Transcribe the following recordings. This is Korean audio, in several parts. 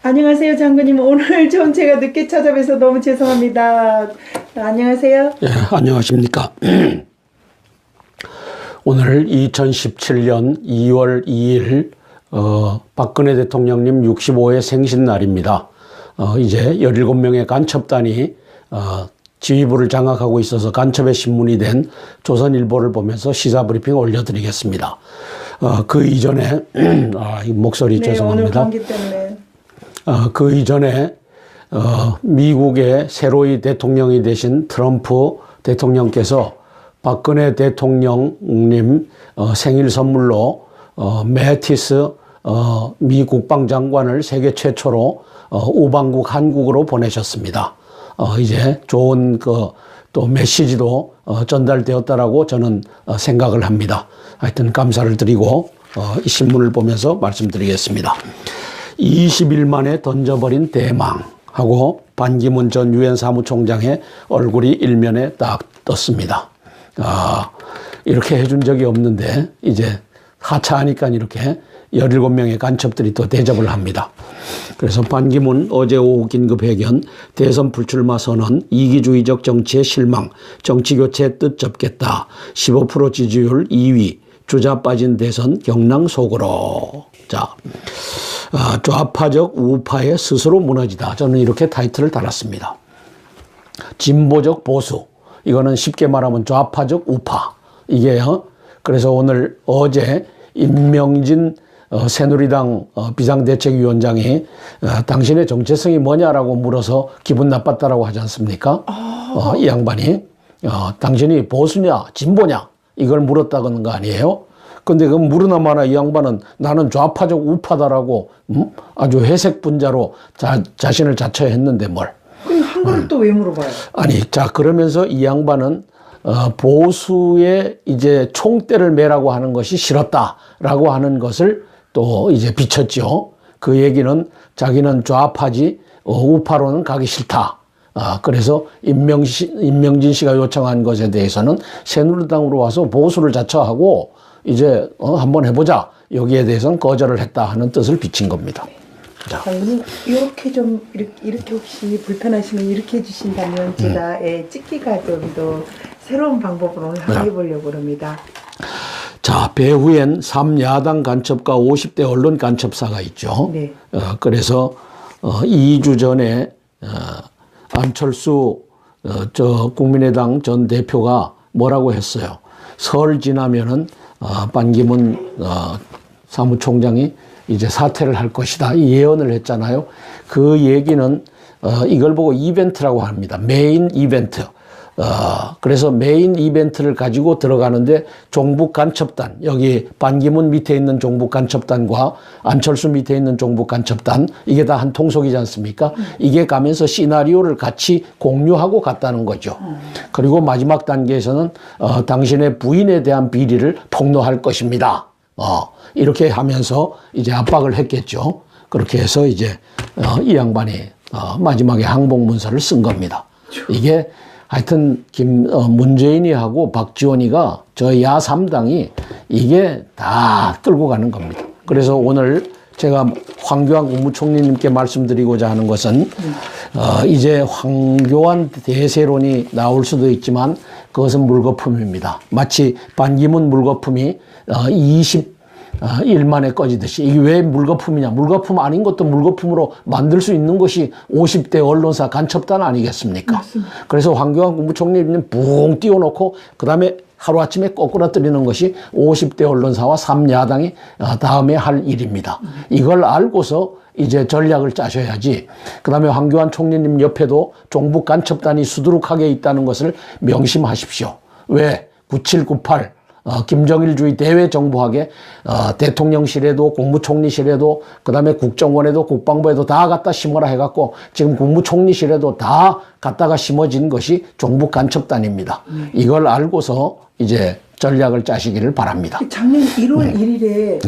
안녕하세요, 장군님. 오늘 좀 제가 늦게 찾아뵈서 너무 죄송합니다. 안녕하세요. 예, 안녕하십니까. 오늘 2017년 2월 2일 박근혜 대통령님 65회 생신날입니다. 이제 17명의 간첩단이 지휘부를 장악하고 있어서 간첩의 신문이 된 조선일보를 보면서 시사브리핑 올려드리겠습니다. 그 이전에 이 목소리 네, 죄송합니다. 오늘 감기 때문에. 그 이전에 미국의 새로이 대통령이 되신 트럼프 대통령께서 박근혜 대통령님 생일 선물로 매티스 미 국방장관을 세계 최초로 우방국 한국으로 보내셨습니다. 이제 좋은 또 메시지도 전달되었다라고 저는 생각을 합니다. 하여튼 감사를 드리고 이 신문을 보면서 말씀드리겠습니다. 20일 만에 던져버린 대망하고 반기문 전 유엔 사무총장의 얼굴이 일면에 딱 떴습니다. 이렇게 해준 적이 없는데 이제 하차하니까 이렇게 17명의 간첩들이 또 대접을 합니다. 그래서 반기문 어제 오후 긴급 회견, 대선 불출마 선언, 이기주의적 정치의 실망, 정치교체 뜻 접겠다, 15% 지지율 2위, 주자 빠진 대선 경랑 속으로. 자, 좌파적 우파의 스스로 무너지다. 저는 이렇게 타이틀을 달았습니다. 진보적 보수. 이거는 쉽게 말하면 좌파적 우파. 이게요. 그래서 어제 임명진 새누리당 비상대책위원장이 당신의 정체성이 뭐냐라고 물어서 기분 나빴다라고 하지 않습니까? 이 양반이 당신이 보수냐 진보냐 이걸 물었다는 거 아니에요? 근데 그 물으나 마나 이 양반은 나는 좌파적 우파다라고 아주 회색 분자로 자신을 자처했는데 뭘. 그럼 한 걸 또 왜 물어봐요? 아니, 자, 그러면서 이 양반은 보수의 이제 총대를 매라고 하는 것이 싫었다라고 하는 것을 또 이제 비쳤죠. 그 얘기는 자기는 좌파지 우파로는 가기 싫다. 그래서 임명진 씨가 요청한 것에 대해서는 새누리당으로 와서 보수를 자처하고 이제 한번 해보자. 여기에 대해서는 거절을 했다 하는 뜻을 비친 겁니다. 자. 이렇게 좀 이렇게 혹시 불편하시면 이렇게 해주신다면 제가 찍기가 좀 더 새로운 방법으로 해보려고 합니다. 자, 배후엔 3야당 간첩과 50대 언론 간첩사가 있죠. 네. 그래서 2주 전에 안철수 국민의당 전 대표가 뭐라고 했어요. 설 지나면은 반기문 사무총장이 이제 사퇴를 할 것이다. 이 예언을 했잖아요. 그 얘기는 이걸 보고 이벤트라고 합니다. 메인 이벤트. 그래서 메인 이벤트를 가지고 들어가는데 종북 간첩단, 여기 반기문 밑에 있는 종북 간첩단과 안철수 밑에 있는 종북 간첩단, 이게 다 한 통속이지 않습니까? 이게 가면서 시나리오를 같이 공유하고 갔다는 거죠. 그리고 마지막 단계에서는 당신의 부인에 대한 비리를 폭로할 것입니다. 이렇게 하면서 이제 압박을 했겠죠. 그렇게 해서 이제 이 양반이 마지막에 항복문서를 쓴 겁니다. 이게 하여튼 문재인이 하고 박지원이가 저 야3당이 이게 다 끌고 가는 겁니다. 그래서 오늘 제가 황교안 국무총리님께 말씀드리고자 하는 것은 이제 황교안 대세론이 나올 수도 있지만 그것은 물거품입니다. 마치 반기문 물거품이 20일 만에 꺼지듯이. 이게 왜 물거품이냐. 물거품 아닌 것도 물거품으로 만들 수 있는 것이 50대 언론사 간첩단 아니겠습니까? 맞습니다. 그래서 황교안 국무총리는 붕 띄워놓고 그다음에 하루아침에 꼬꾸라뜨리는 것이 50대 언론사와 3야당이 다음에 할 일입니다. 이걸 알고서 이제 전략을 짜셔야지. 그다음에 황교안 총리님 옆에도 종북 간첩단이 수두룩하게 있다는 것을 명심하십시오. 왜? 9798 김정일주의 대외정보학에 대통령실에도 국무총리실에도 그다음에 국정원에도 국방부에도 다 갖다 심어라 해갖고 지금 국무총리실에도 다 갖다가 심어진 것이 종북 간첩단입니다. 이걸 알고서 이제 전략을 짜시기를 바랍니다. 작년 1월 1일에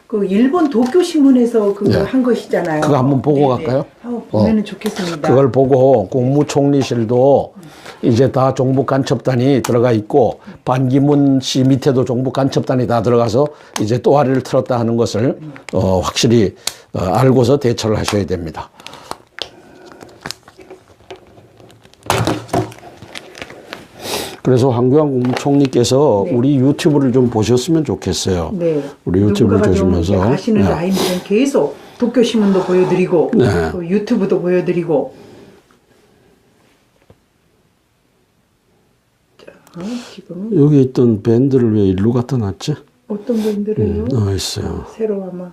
그 일본 도쿄신문에서 그거 한 것이잖아요. 그거 한번 보고 갈까요? 한번 보면은 좋겠습니다. 그걸 보고 국무총리실도 이제 다 종북 간첩단이 들어가 있고 반기문 씨 밑에도 종북 간첩단이 다 들어가서 이제 또아리를 틀었다 하는 것을 확실히 알고서 대처를 하셔야 됩니다. 그래서 황교안 국무총리께서 네. 우리 유튜브를 좀 보셨으면 좋겠어요. 네. 우리 유튜브를 보시면서 아시는 네. 라인들은 계속 도쿄신문도 보여드리고 네. 또 유튜브도 보여드리고. 자, 지금은 여기 있던 밴드를 왜 일로 갖다 놨지? 어떤 분들을요? 있어요. 새로 아마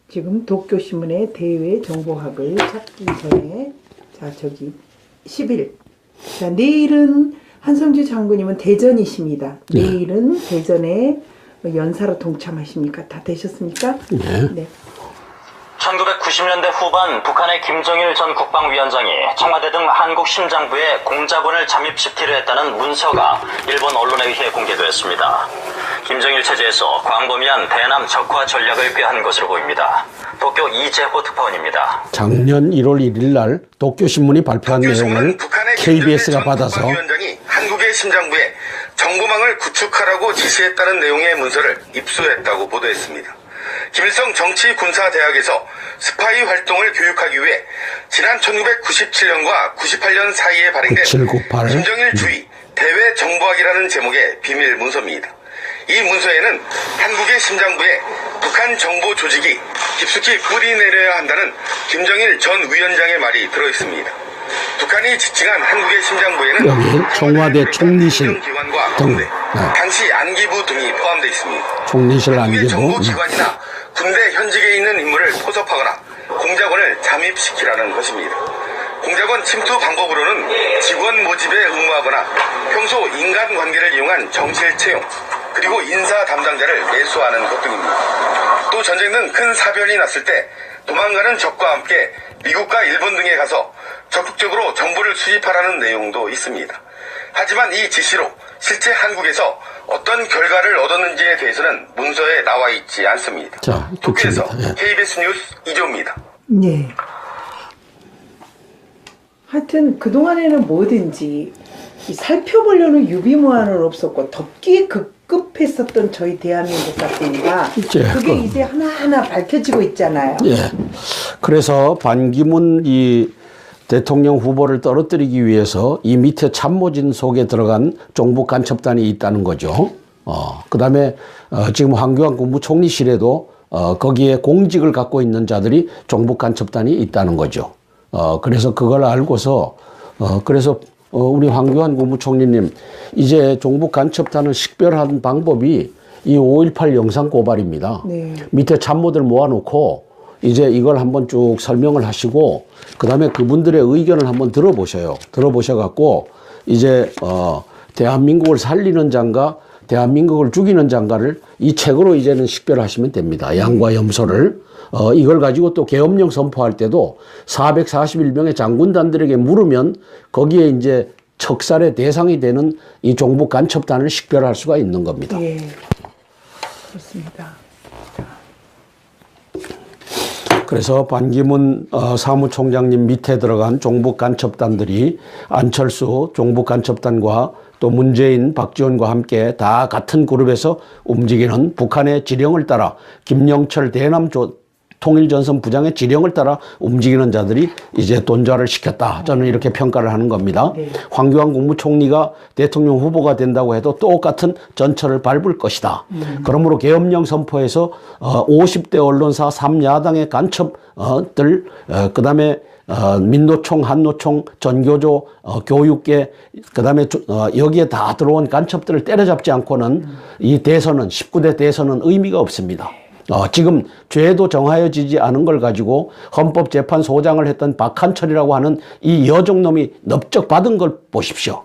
지금 도쿄신문의 대외 정보학을 찾기 전에 자 저기 10일 자 내일은 한성주 장군님은 대전이십니다. 네. 내일은 대전에 연사로 동참하십니까? 다 되셨습니까? 네. 네. 1990년대 후반 북한의 김정일 전 국방위원장이 청와대 등 한국 심장부에 공작원을 잠입시키려 했다는 문서가 일본 언론에 의해 공개되었습니다. 김정일 체제에서 광범위한 대남 적화 전략을 꾀한 것으로 보입니다. 도쿄 이재호 특파원입니다. 작년 1월 1일 날 도쿄신문이 발표한 내용을 KBS가 받아서 국방위원장이 한국의 심장부에 정보망을 구축하라고 지시했다는 내용의 문서를 입수했다고 보도했습니다. 김일성 정치군사대학에서 스파이 활동을 교육하기 위해 지난 1997년과 98년 사이에 발행된 9798. 김정일 주의 대외 정보학이라는 제목의 비밀 문서입니다. 이 문서에는 한국의 심장부에 북한 정보 조직이 깊숙이 뿌리 내려야 한다는 김정일 전 위원장의 말이 들어있습니다. 북한이 지칭한 한국의 심장부에는 여기 청와대 총리실 기관과 등, 군대, 당시 안기부 등이 포함되어 있습니다. 총리실 한국의 안기부 정보기관이나 군대 현직에 있는 인물을 포섭하거나 공작원을 잠입시키라는 것입니다. 공작원 침투 방법으로는 직원 모집에 응모하거나 평소 인간관계를 이용한 정실 채용, 그리고 인사 담당자를 매수하는 것 등입니다. 또 전쟁 등 큰 사변이 났을 때 도망가는 적과 함께 미국과 일본 등에 가서 적극적으로 정보를 수집하라는 내용도 있습니다. 하지만 이 지시로 실제 한국에서 어떤 결과를 얻었는지에 대해서는 문서에 나와 있지 않습니다. 자, 도쿄에서 그렇습니다. 예. KBS 뉴스 이조입니다. 네. 하여튼 그동안에는 뭐든지 이 살펴보려는 유비무환은 없었고 덮기에 급급했었던 저희 대한민국 같으니까 이제 그게 그- 이제 하나하나 밝혀지고 있잖아요. 예. 그래서 반기문 이 대통령 후보를 떨어뜨리기 위해서 이 밑에 참모진 속에 들어간 종북 간첩단이 있다는 거죠. 그다음에 지금 황교안 국무총리실에도 거기에 공직을 갖고 있는 자들이 종북 간첩단이 있다는 거죠. 그래서 그걸 알고서 그래서 우리 황교안 국무총리님 이제 종북 간첩단을 식별하는 방법이 이 5.18 영상 고발입니다. 네. 밑에 참모들 모아놓고 이제 이걸 한번 쭉 설명을 하시고 그다음에 그분들의 의견을 한번 들어보셔요. 들어보셔갖고 이제 대한민국을 살리는 장가 대한민국을 죽이는 장가를 이 책으로 이제는 식별하시면 됩니다. 양과 염소를. 이걸 가지고 또 계엄령 선포할 때도 441명의 장군단들에게 물으면 거기에 이제 척살의 대상이 되는 이 종북 간첩단을 식별할 수가 있는 겁니다. 예. 그렇습니다. 그래서 반기문 사무총장님 밑에 들어간 종북 간첩단들이 안철수 종북 간첩단과 또 문재인, 박지원과 함께 다 같은 그룹에서 움직이는 북한의 지령을 따라 김영철 대남 통일전선 부장의 지령을 따라 움직이는 자들이 이제 돈좌를 시켰다. 저는 이렇게 평가를 하는 겁니다. 네. 황교안 국무총리가 대통령 후보가 된다고 해도 똑같은 전철을 밟을 것이다. 그러므로 계엄령 선포에서 50대 언론사 3야당의 간첩들 그다음에 민노총, 한노총, 전교조, 교육계, 그 다음에 여기에 다 들어온 간첩들을 때려잡지 않고는 이 대선은, 19대 대선은 의미가 없습니다. 지금 죄도 정하여지지 않은 걸 가지고 헌법재판소장을 했던 박한철이라고 하는 이 여종놈이 넙적 받은 걸 보십시오.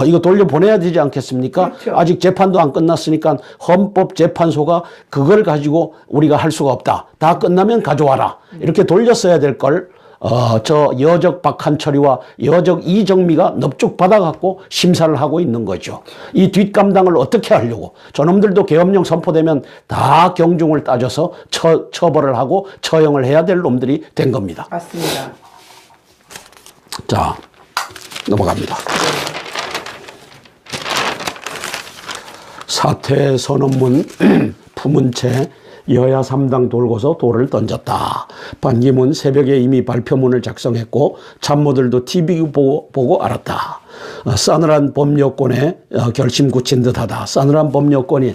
이거 돌려보내야 되지 않겠습니까? 그렇죠. 아직 재판도 안 끝났으니까 헌법재판소가 그걸 가지고 우리가 할 수가 없다. 다 끝나면 가져와라. 이렇게 돌렸어야 될 걸 저 여적 박한철이와 여적 이정미가 넙죽 받아갖고 심사를 하고 있는 거죠. 이 뒷감당을 어떻게 하려고. 저놈들도 계엄령 선포되면 다 경중을 따져서 처벌을 하고 처형을 해야 될 놈들이 된 겁니다. 맞습니다. 자, 넘어갑니다. 사퇴 선언문 품은 채 여야 3당 돌고서 돌을 던졌다. 반기문 새벽에 이미 발표문을 작성했고 참모들도 TV 보고 알았다. 싸늘한 법여권에 결심 굳힌 듯하다. 싸늘한 법여권이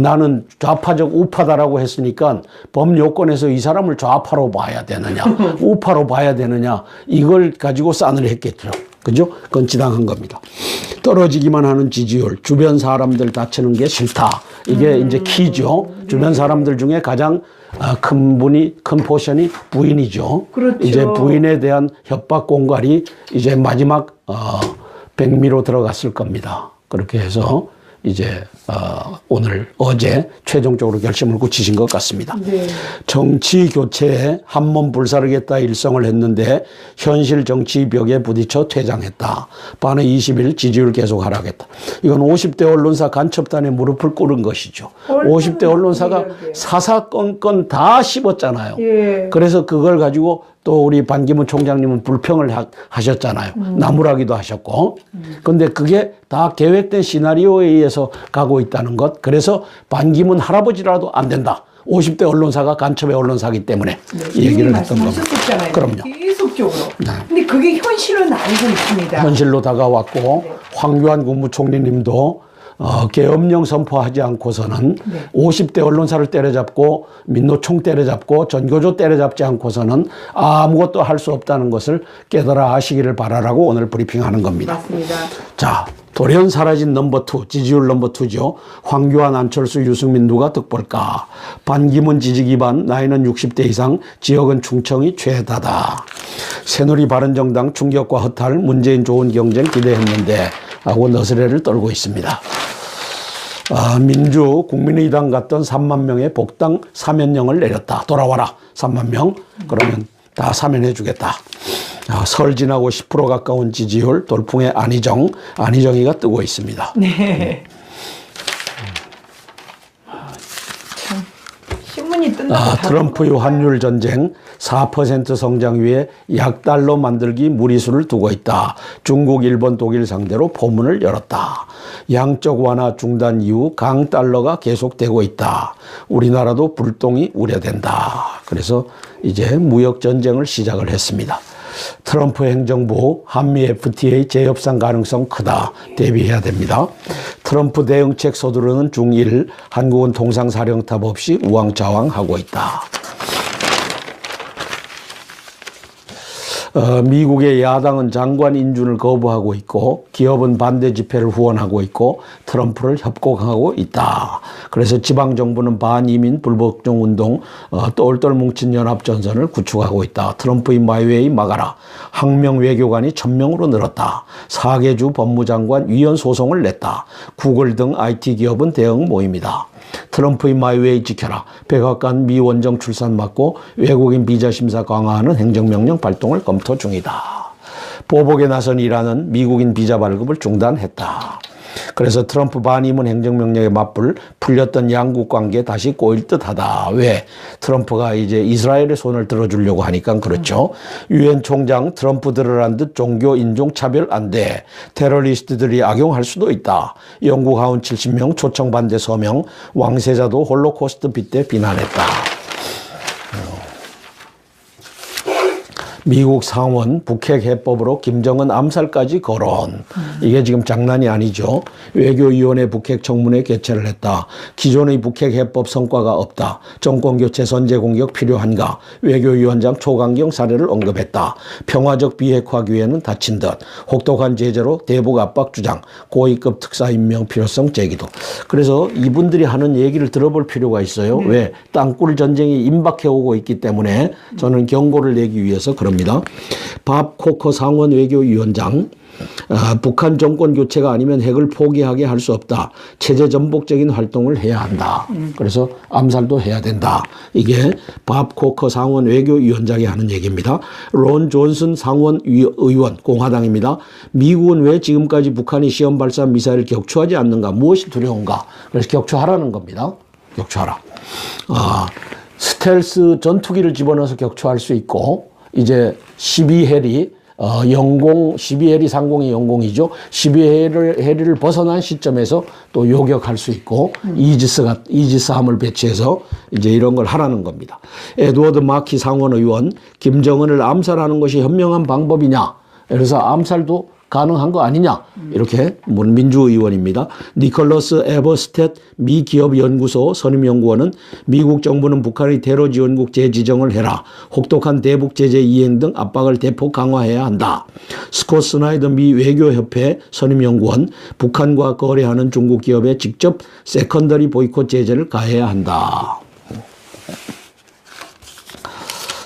나는 좌파적 우파다라고 했으니까 법여권에서 이 사람을 좌파로 봐야 되느냐 우파로 봐야 되느냐 이걸 가지고 싸늘했겠죠. 그죠? 건치당한 겁니다. 떨어지기만 하는 지지율, 주변 사람들 다치는 게 싫다. 이게 이제 키죠. 주변 사람들 중에 가장 큰 포션이 부인이죠. 그렇죠. 이제 부인에 대한 협박 공갈이 이제 마지막 백미로 들어갔을 겁니다. 그렇게 해서 이제 어제 최종적으로 결심을 굳히신 것 같습니다. 네. 정치 교체에 한몸 불사르겠다 일성을 했는데 현실 정치 벽에 부딪혀 퇴장했다. 반의 20일 지지율 계속 하락했다. 이건 50대 언론사 간첩단에 무릎을 꿇은 것이죠. 50대 언론사가 사사건건 다 씹었잖아요. 예. 그래서 그걸 가지고 또 우리 반기문 총장님은 불평을 하셨잖아요. 나무라기도 하셨고. 근데 그게 다 계획된 시나리오에 의해서 가고 있다는 것. 그래서 반기문 할아버지라도 안 된다. 50대 언론사가 간첩의 언론사기 때문에 이 얘기를 했던 겁니다. 말씀하셨잖아요. 그럼요. 계속적으로. 근데 그게 현실은 아니고 있습니다. 현실로 다가왔고 황교안 국무총리님도 계엄령 선포하지 않고서는 50대 언론사를 때려잡고 민노총 때려잡고 전교조 때려잡지 않고서는 아무것도 할 수 없다는 것을 깨달아 아시기를 바라라고 오늘 브리핑하는 겁니다. 맞습니다. 자, 돌연 사라진 넘버2, 지지율 넘버2죠. 황교안, 안철수, 유승민 누가 득볼까? 반기문 지지 기반, 나이는 60대 이상, 지역은 충청이 최다다. 새누리 바른정당 충격과 허탈, 문재인 좋은 경쟁 기대했는데 하고 너스레를 떨고 있습니다. 민주 국민의당 갔던 3만 명의 복당 사면령을 내렸다. 돌아와라 3만 명. 그러면 다 사면해 주겠다. 설 지나고 10% 가까운 지지율 돌풍의 안희정이가 뜨고 있습니다. 네. 참 신문이 뜬다. 트럼프의 환율 전쟁 4% 성장 위에 약달러 만들기 무리수를 두고 있다. 중국, 일본, 독일 상대로 포문을 열었다. 양적 완화 중단 이후 강달러가 계속되고 있다. 우리나라도 불똥이 우려된다. 그래서 이제 무역 전쟁을 시작을 했습니다. 트럼프 행정부 한미 FTA 재협상 가능성 크다. 대비해야 됩니다. 트럼프 대응책 서두르는 중1 한국은 통상사령탑 없이 우왕좌왕하고 있다. 미국의 야당은 장관 인준을 거부하고 있고 기업은 반대 집회를 후원하고 있고 트럼프를 협곡하고 있다. 그래서 지방정부는 반이민 불복종 운동 똘똘 뭉친 연합전선을 구축하고 있다. 트럼프의 마이웨이 막아라. 항명 외교관이 1000명으로 늘었다. 4개주 법무장관 위헌 소송을 냈다. 구글 등 IT 기업은 대응 모임이다. 트럼프의 마이웨이 지켜라. 백악관 미 원정 출산 막고 외국인 비자 심사 강화하는 행정명령 발동을 검토 중이다. 보복에 나선 이란은 미국인 비자 발급을 중단했다. 그래서 트럼프 반이문 행정명령에 맞불 풀렸던 양국 관계 다시 꼬일 듯하다. 왜? 트럼프가 이제 이스라엘의 손을 들어주려고 하니까 그렇죠. 유엔 총장 트럼프 들으란 듯 종교 인종 차별 안 돼. 테러리스트들이 악용할 수도 있다. 영국 하원 70명 초청 반대 서명. 왕세자도 홀로코스트 빗대 비난했다. 미국 상원 북핵 해법으로 김정은 암살까지 거론. 이게 지금 장난이 아니죠. 외교위원회 북핵 청문회 개최를 했다. 기존의 북핵 해법 성과가 없다. 정권교체 선제 공격 필요한가. 외교위원장 초강경 사례를 언급했다. 평화적 비핵화 기회는 닫힌 듯. 혹독한 제재로 대북 압박 주장. 고위급 특사 임명 필요성 제기도. 그래서 이분들이 하는 얘기를 들어볼 필요가 있어요. 왜? 땅굴 전쟁이 임박해 오고 있기 때문에 저는 경고를 내기 위해서 그럽니다. 밥 코커 상원 외교위원장 북한 정권 교체가 아니면 핵을 포기하게 할 수 없다. 체제 전복적인 활동을 해야 한다. 그래서 암살도 해야 된다. 이게 밥 코커 상원 외교위원장이 하는 얘기입니다. 론 존슨 상원 의원 공화당입니다. 미국은 왜 지금까지 북한이 시험 발사 미사일 격추하지 않는가? 무엇이 두려운가? 그래서 격추하라는 겁니다. 격추하라. 스텔스 전투기를 집어넣어서 격추할 수 있고 이제 12헬이 영공 12해리 상공의 영공이죠. 12해리를 벗어난 시점에서 또 요격할 수 있고 이지스함을 배치해서 이제 이런 걸 하라는 겁니다. 에드워드 마키 상원 의원, 김정은을 암살하는 것이 현명한 방법이냐? 그래서 암살도 가능한 거 아니냐 이렇게 민주의원입니다. 니콜러스 에버스텟 미 기업연구소 선임연구원은 미국 정부는 북한의 테러 지원국 재지정을 해라. 혹독한 대북 제재 이행 등 압박을 대폭 강화해야 한다. 스콧 스나이더 미 외교협회 선임연구원 북한과 거래하는 중국 기업에 직접 세컨더리 보이콧 제재를 가해야 한다.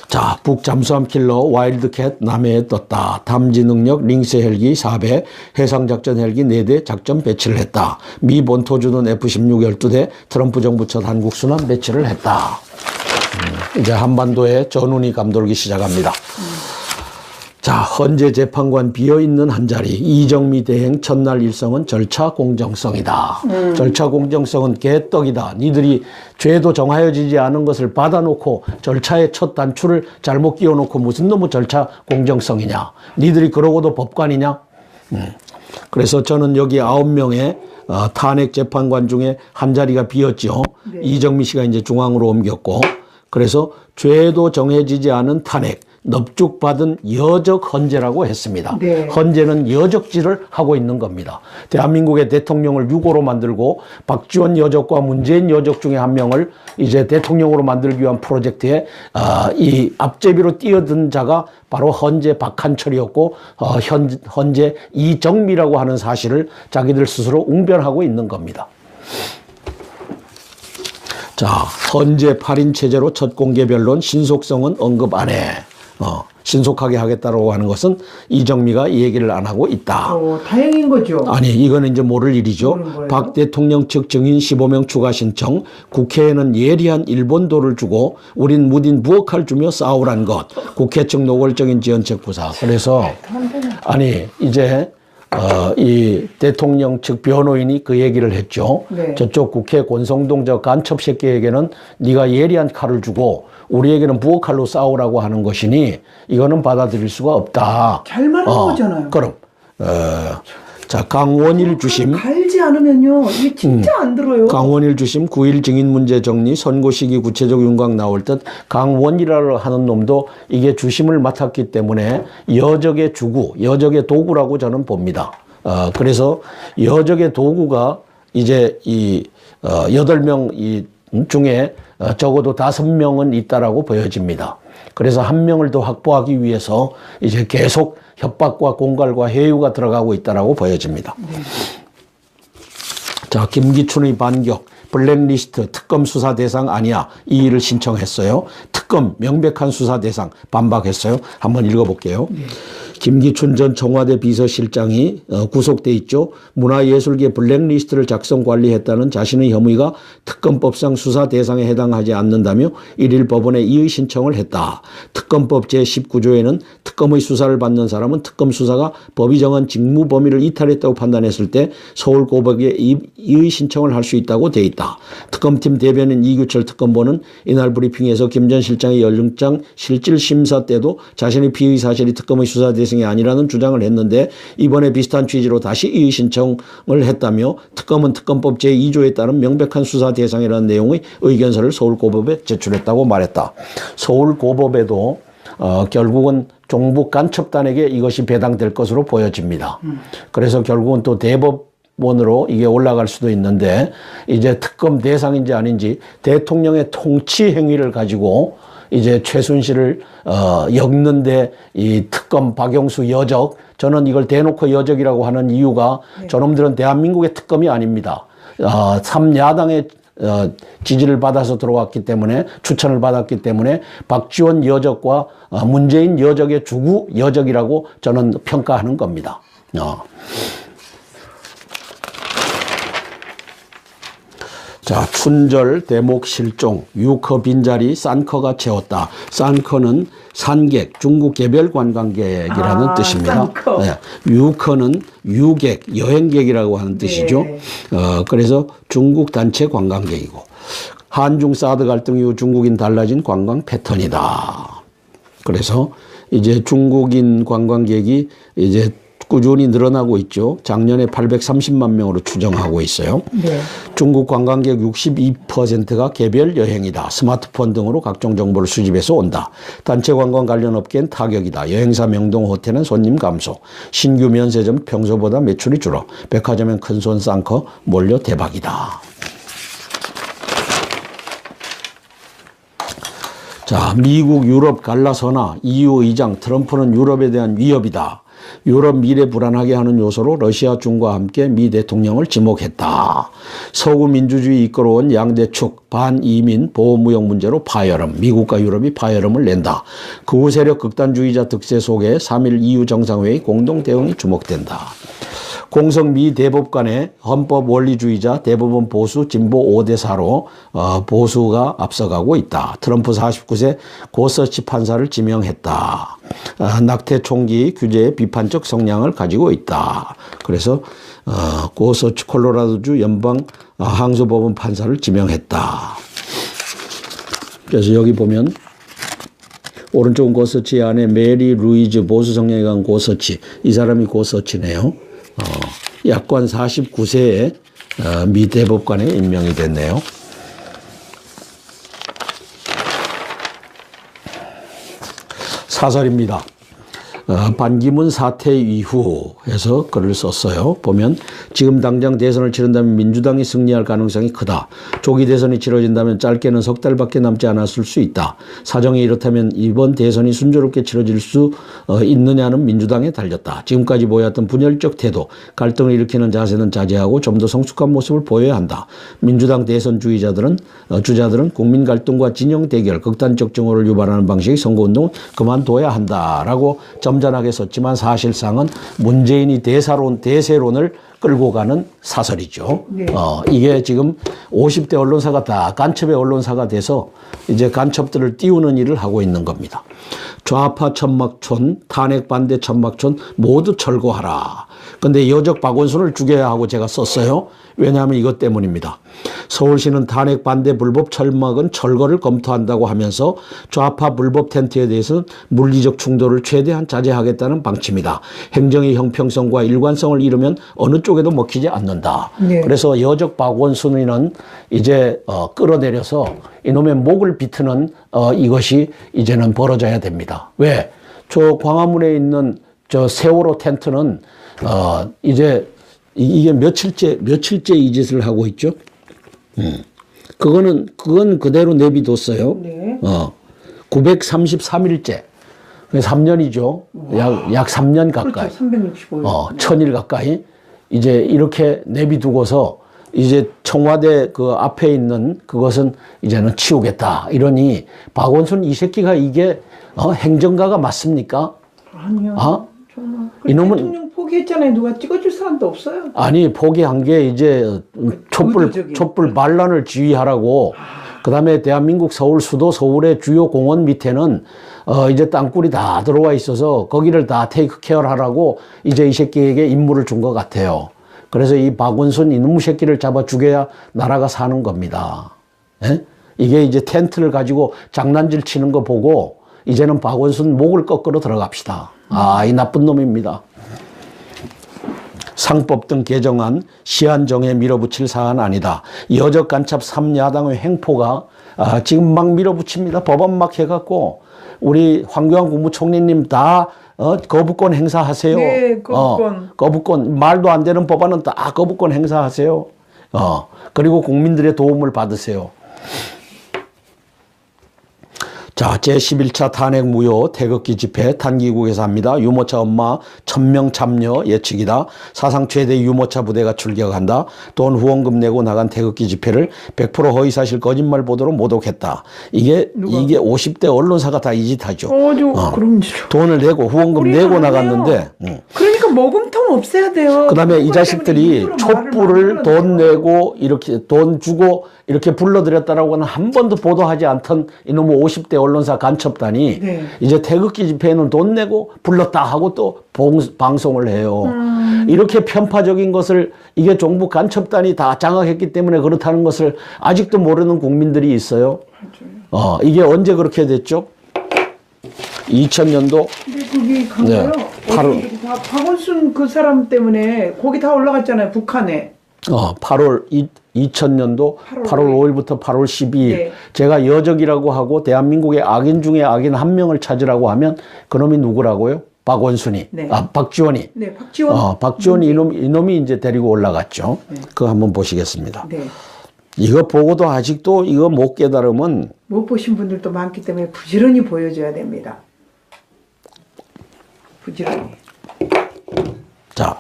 자, 북잠수함 킬러 와일드캣 남해에 떴다. 탐지 능력 링스 헬기 4배, 해상작전 헬기 4대 작전 배치를 했다. 미 본토주는 F-16 12대, 트럼프 정부 첫 한국 순환 배치를 했다. 이제 한반도에 전운이 감돌기 시작합니다. 자, 헌재 재판관 비어있는 한 자리. 이정미 대행 첫날 일성은 절차 공정성이다. 절차 공정성은 개떡이다. 니들이 죄도 정하여지지 않은 것을 받아놓고 절차의 첫 단추를 잘못 끼워놓고 무슨 놈의 절차 공정성이냐. 니들이 그러고도 법관이냐. 그래서 저는 여기 9명의 탄핵 재판관 중에 한 자리가 비었죠. 네. 이정미 씨가 이제 중앙으로 옮겼고, 그래서 죄도 정해지지 않은 탄핵, 넙죽받은 여적 헌재라고 했습니다. 네. 헌재는 여적질을 하고 있는 겁니다. 대한민국의 대통령을 유고로 만들고 박지원 여적과 문재인 여적 중에 한 명을 이제 대통령으로 만들기 위한 프로젝트에 이 앞제비로 뛰어든 자가 바로 헌재 박한철이었고 헌재 이정미라고 하는 사실을 자기들 스스로 웅변하고 있는 겁니다. 자, 헌재 8인 체제로 첫 공개 변론 신속성은 언급 안 해. 신속하게 하겠다라고 하는 것은 이정미가 이 얘기를 안 하고 있다. 다행인 거죠. 아니, 이거는 이제 모를 일이죠. 박 대통령 측 증인 15명 추가 신청, 국회에는 예리한 일본도를 주고 우린 무딘 부엌할 주며 싸우란 것, 국회 측 노골적인 지연책 구사. 그래서 아니 이제 이 대통령 측 변호인이 그 얘기를 했죠. 네. 저쪽 국회 권성동 저 간첩 새끼에게는 네가 예리한 칼을 주고 우리에게는 부엌칼로 싸우라고 하는 것이니 이거는 받아들일 수가 없다. 잘 말하는 거잖아요. 그럼 자, 강원일 주심 갈지 않으면요 이게 진짜 안 들어요. 강원일 주심 9.1 증인 문제 정리 선고 시기 구체적 윤곽 나올 듯 강원이라 하는 놈도 이게 주심을 맡았기 때문에 여적의 주구, 여적의 도구라고 저는 봅니다. 그래서 여적의 도구가 이제 이 8명 이 중에 적어도 5명은 있다라고 보여집니다. 그래서 1명을 더 확보하기 위해서 이제 계속 협박과 공갈과 해유가 들어가고 있다라고 보여집니다. 네. 자, 김기춘의 반격, 블랙리스트, 특검 수사 대상 아니야. 이 일을 신청했어요. 특검, 명백한 수사 대상 반박했어요. 한번 읽어볼게요. 네. 김기춘 전 청와대 비서실장이 구속돼 있죠. 문화예술계 블랙리스트를 작성 관리했다는 자신의 혐의가 특검법상 수사 대상에 해당하지 않는다며 1일 법원에 이의 신청을 했다. 특검법 제19조에는 특검의 수사를 받는 사람은 특검 수사가 법이 정한 직무 범위를 이탈했다고 판단했을 때 서울고법에 이의 신청을 할 수 있다고 돼 있다. 특검팀 대변인 이규철 특검보는 이날 브리핑에서 김 전 실장의 영장 실질 심사 때도 자신의 피의 사실이 특검의 수사 대상이 아니라는 주장을 했는데 이번에 비슷한 취지로 다시 이의 신청을 했다며 특검은 특검법 제2조에 따른 명백한 수사 대상이라는 내용의 의견서를 서울고법에 제출했다고 말했다. 서울고법에도 결국은 종북 간첩단에게 이것이 배당될 것으로 보여집니다. 그래서 결국은 또 대법원으로 이게 올라갈 수도 있는데 이제 특검 대상인지 아닌지 대통령의 통치 행위를 가지고 이제 최순실을 엮는데 이 특검 박영수 여적, 저는 이걸 대놓고 여적이라고 하는 이유가 저놈들은 대한민국의 특검이 아닙니다. 3야당의 지지를 받아서 들어왔기 때문에, 추천을 받았기 때문에 박지원 여적과 문재인 여적의 주구 여적이라고 저는 평가하는 겁니다. 자, 춘절 대목 실종, 유커 빈자리 산커가 채웠다. 산커는 산객, 중국 개별 관광객이라는 뜻입니다. 네, 유커는 유객, 여행객이라고 하는 뜻이죠. 네. 그래서 중국 단체 관광객이고, 한중 사드 갈등 이후 중국인 달라진 관광 패턴이다. 그래서 이제 중국인 관광객이 이제 꾸준히 늘어나고 있죠. 작년에 830만 명으로 추정하고 있어요. 네. 중국 관광객 62%가 개별 여행이다. 스마트폰 등으로 각종 정보를 수집해서 온다. 단체 관광 관련 업계는 타격이다. 여행사 명동 호텔은 손님 감소. 신규 면세점 평소보다 매출이 줄어. 백화점엔 큰 손 쌍커 몰려 대박이다. 자, 미국 유럽 갈라서나 EU 의장 트럼프는 유럽에 대한 위협이다. 유럽 미래 불안하게 하는 요소로 러시아 중과 함께 미 대통령을 지목했다. 서구 민주주의 이끌어온 양대축 반이민 보호무역 문제로 파열음. 미국과 유럽이 파열음을 낸다. 극우 세력 극단주의자 득세 속에 3일 EU 정상회의 공동 대응이 주목된다. 공석 미 대법관의 헌법 원리주의자 대법원 보수 진보 5대4로 보수가 앞서가고 있다. 트럼프 49세 고서치 판사를 지명했다. 낙태 총기 규제에 비판적 성향을 가지고 있다. 그래서 고서치 콜로라도주 연방 항소법원 판사를 지명했다. 그래서 여기 보면 오른쪽 고서치 안에 메리 루이즈 보수 성향에 강한 고서치, 이 사람이 고서치네요. 약관 49세에 미 대법관에 임명이 됐네요. 사설입니다. 반기문 사퇴 이후 해서 글을 썼어요. 보면 지금 당장 대선을 치른다면 민주당이 승리할 가능성이 크다. 조기 대선이 치러진다면 짧게는 석 달밖에 남지 않았을 수 있다. 사정이 이렇다면 이번 대선이 순조롭게 치러질 수 있느냐는 민주당에 달렸다. 지금까지 보여왔던 분열적 태도, 갈등을 일으키는 자세는 자제하고 좀 더 성숙한 모습을 보여야 한다. 민주당 대선 주자들은 국민 갈등과 진영 대결, 극단적 증오를 유발하는 방식의 선거운동을 그만둬야 한다라고 점잖하게 썼지만 사실상은 문재인이 대세론을 끌고 가는 사설이죠. 네. 이게 지금 50대 언론사가 다 간첩의 언론사가 돼서 이제 간첩들을 띄우는 일을 하고 있는 겁니다. 좌파 천막촌, 탄핵 반대 천막촌 모두 철거하라. 근데 여적 박원순을 죽여야 하고 제가 썼어요. 왜냐하면 이것 때문입니다. 서울시는 탄핵 반대 불법 철막은 철거를 검토한다고 하면서 좌파 불법 텐트에 대해서는 물리적 충돌을 최대한 자제하겠다는 방침이다. 행정의 형평성과 일관성을 잃으면 어느 쪽에도 먹히지 않는다. 네. 그래서 여적 박원순이는 이제 끌어내려서 이놈의 목을 비트는 이것이 이제는 벌어져야 됩니다. 왜? 저 광화문에 있는 저 세월호 텐트는 이제 이게 며칠째 이 짓을 하고 있죠. 그건 그대로 내비뒀어요. 네. 933일째. 3년이죠. 약 3년 가까이. 그렇죠. 365일. 1000일 가까이. 이제 이렇게 내비두고서 이제 청와대 그 앞에 있는 그것은 이제는 치우겠다. 이러니 박원순 이 새끼가 이게 행정가가 맞습니까? 아니요. 정말. 이놈은 대통령 포기했잖아요. 누가 찍어줄 사람도 없어요. 아니 포기한 게 이제 촛불 반란을 지휘하라고. 그다음에 대한민국 서울 수도 서울의 주요 공원 밑에는 이제 땅굴이 다 들어와 있어서 거기를 다 테이크 케어를 하라고 이제 이 새끼에게 임무를 준 것 같아요. 그래서 이 박원순 이놈 새끼를 잡아 죽여야 나라가 사는 겁니다. 예? 이게 이제 텐트를 가지고 장난질 치는 거 보고 이제는 박원순 목을 꺾으러 들어갑시다. 이 나쁜 놈입니다. 상법 등 개정안 시한정에 밀어붙일 사안 아니다. 여적 간첩 3야당의 행포가 지금 막 밀어붙입니다. 법안 막 해갖고 우리 황교안 국무총리님 다 거부권 행사하세요. 네, 거부권. 거부권 말도 안 되는 법안은 다 거부권 행사하세요. 그리고 국민들의 도움을 받으세요. 자, 제11차 탄핵 무효 태극기 집회 단기국에서 합니다. 유모차 엄마 1000명 참여 예측이다. 사상 최대 유모차 부대가 출격한다. 돈 후원금 내고 나간 태극기 집회를 100% 허위사실 거짓말 보도로 모독했다. 이게 50대 언론사가 다 이 짓 하죠. 그럼 돈을 내고 후원금 내고 나갔는데. 그러니까 머금통 없애야 돼요. 그다음에 이 자식들이 촛불을 돈 내고 이렇게 돈 주고 이렇게 불러들였다라고는 한 번도 보도하지 않던 이놈의 50대 언론사 간첩단이 네. 이제 태극기 집회에는 돈 내고 불렀다 하고 또 방송을 해요. 이렇게 편파적인 것을 이게 정부 간첩단이 다 장악했기 때문에 그렇다는 것을 아직도 모르는 국민들이 있어요. 이게 언제 그렇게 됐죠? 2000년도 근데 거기 간거요? 네, 바로- 애들이 다 박원순 그 사람 때문에 거기 다 올라갔잖아요, 북한에. 2000년도 8월 5일부터 8월 12일 네. 제가 여적이라고 하고 대한민국의 악인 중에 악인 한 명을 찾으라고 하면 그놈이 누구라고요? 박원순이. 네. 박지원이. 네, 박지원. 박지원이 이놈이 이제 데리고 올라갔죠. 그거 한번 보시겠습니다. 네. 이거 보고도 아직도 이거 못 깨달으면 못 보신 분들도 많기 때문에 부지런히 보여줘야 됩니다. 부지런히. 자.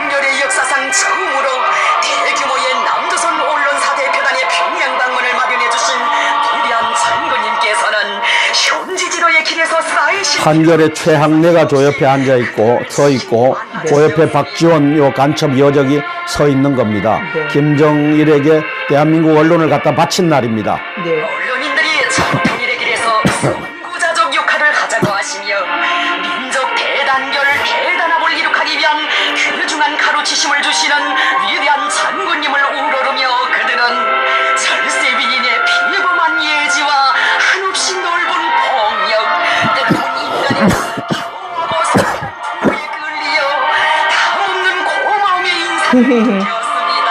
인류의 역사상 처음으로 대규모의 남조선 언론사 대표단의 평양 방문을 마련해 주신 위대한 장군님께서는 현지지도의 길에서 쌓이신 한결에 최학래가 조 옆에 앉아 있고 서 있고 그 옆에 박지원 요 간첩 여적이 서 있는 겁니다. 네. 김정일에게 대한민국 언론을 갖다 바친 날입니다. 네. 언론인들이 전통일의 길에서 선구자적 역할을 하자고 하시며 민족 대단결 대단합을 이룩하기 위한 귀중한 가르치심을 주시는 위대한 장군님을 우러르며 그들은 절세위인의 비범한 예지와 한없이 넓은 폭력 때로는 인간의 교하고 사랑의 풍부에 끌리어 다없는 고마움의 인사를 되었습니다.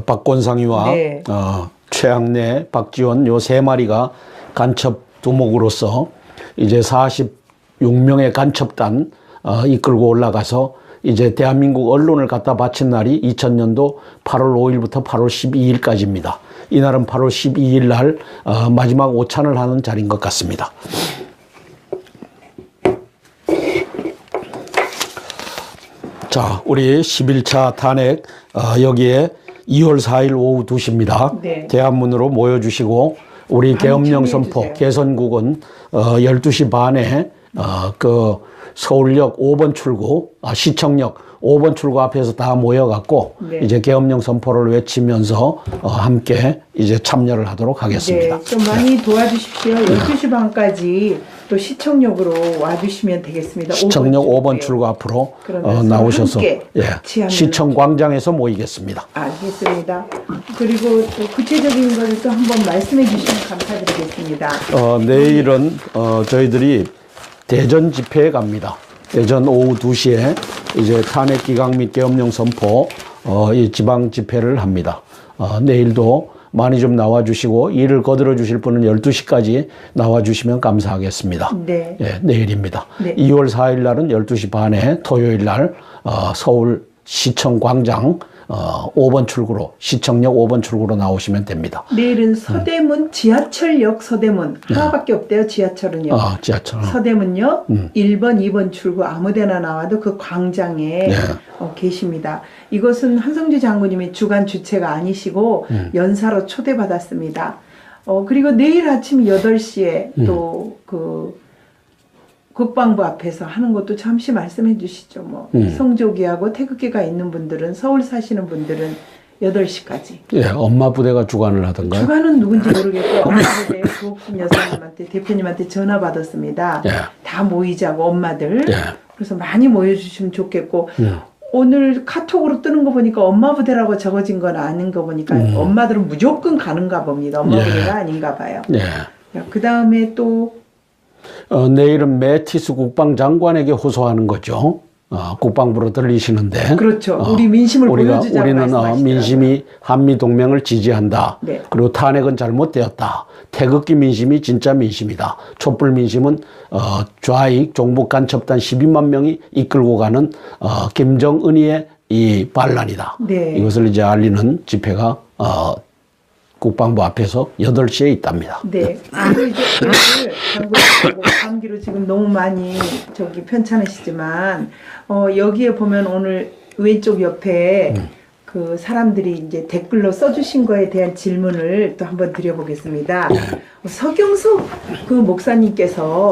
박권상이와 네. 최학래, 박지원 요 세 마리가 간첩 두목으로서 이제 46명의 간첩단 이끌고 올라가서 이제 대한민국 언론을 갖다 바친 날이 2000년도 8월 5일부터 8월 12일까지입니다. 이날은 8월 12일 날 마지막 오찬을 하는 자리인 것 같습니다. 자, 우리 11차 탄핵 여기에 2월 4일 오후 2시입니다. 네. 대한문으로 모여주시고 우리 계엄령 선포 참여해주세요. 개선국은 12시 반에 그 서울역 5번 출구 시청역 5번 출구 앞에서 다 모여갖고 네. 이제 계엄령 선포를 외치면서 함께 이제 참여를 하도록 하겠습니다. 네, 좀 많이 도와주십시오. 12시 반까지 또 시청역으로 와주시면 되겠습니다. 시청역 5번 출구예요. 출구 앞으로 그러면서 나오셔서 함께 같이 하면 시청 광장에서 모이겠습니다. 알겠습니다. 그리고 또 구체적인 것을 또 한번 말씀해 주시면 감사드리겠습니다. 내일은 저희들이 대전 집회에 갑니다. 대전 오후 2시에 이제 탄핵 기각 및 계엄령 선포 이 지방 집회를 합니다. 내일도 많이 좀 나와주시고 일을 거들어 주실 분은 12시까지 나와주시면 감사하겠습니다. 네. 예, 내일입니다. 네. 2월 4일 날은 12시 반에 토요일 날 서울 시청 광장 5번 출구로 시청역 5번 출구로 나오시면 됩니다. 내일은 서대문 지하철역 서대문 하나밖에 없대요. 지하철은요. 지하철. 서대문역 1번, 2번 출구 아무데나 나와도 그 광장에 네. 계십니다. 이것은 한성주 장군님이 주관 주체가 아니시고 연사로 초대받았습니다. 그리고 내일 아침 8시에 또 그 국방부 앞에서 하는 것도 잠시 말씀해 주시죠. 뭐 성조기하고 태극기가 있는 분들은 서울 사시는 분들은 8시까지. 예, 엄마 부대가 주관을 하던가요? 주관은 누군지 모르겠고 엄마 부대 조옥순 여사님한테 대표님한테 전화 받았습니다. 예. 다 모이자고 엄마들. 예. 그래서 많이 모여주시면 좋겠고 오늘 카톡으로 뜨는 거 보니까 엄마 부대라고 적어진 건 아닌 거 보니까 엄마들은 무조건 가는가 봅니다. 엄마 예. 부대가 아닌가 봐요. 예. 그 다음에 또 내일은 매티스 국방장관에게 호소하는 거죠. 국방부로 들리시는데. 그렇죠. 우리 민심을 보여주자고 우리는 말씀하시더라고요. 민심이 한미동맹을 지지한다. 네. 그리고 탄핵은 잘못되었다. 태극기 민심이 진짜 민심이다. 촛불 민심은 좌익 종북 간첩단 12만 명이 이끌고 가는 김정은이의 이 반란이다. 네. 이것을 이제 알리는 집회가 국방부 앞에서 8시에 있답니다. 네. 그리고 이제 오늘 장군님하고 감기로 지금 너무 많이 편찮으시지만 여기에 보면 오늘 왼쪽 옆에 그 사람들이 이제 댓글로 써주신 거에 대한 질문을 또 한번 드려보겠습니다. 서경석 그 목사님께서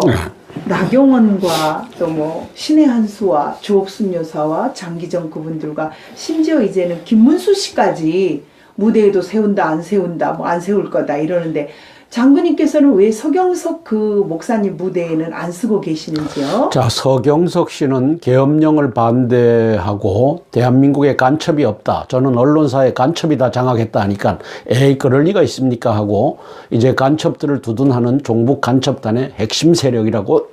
나경원과 또 뭐 신의 한수와 주옥순 여사와 장기정 그분들과 심지어 이제는 김문수 씨까지 무대에도 세운다 안 세운다 뭐 안 세울 거다 이러는데 장군님께서는 왜 서경석 그 목사님 무대에는 안 쓰고 계시는지요? 자, 서경석 씨는 계엄령을 반대하고 대한민국에 간첩이 없다. 저는 언론사에 간첩이 다 장악했다 하니까 에이 그럴 리가 있습니까 하고 이제 간첩들을 두둔하는 종북 간첩단의 핵심 세력이라고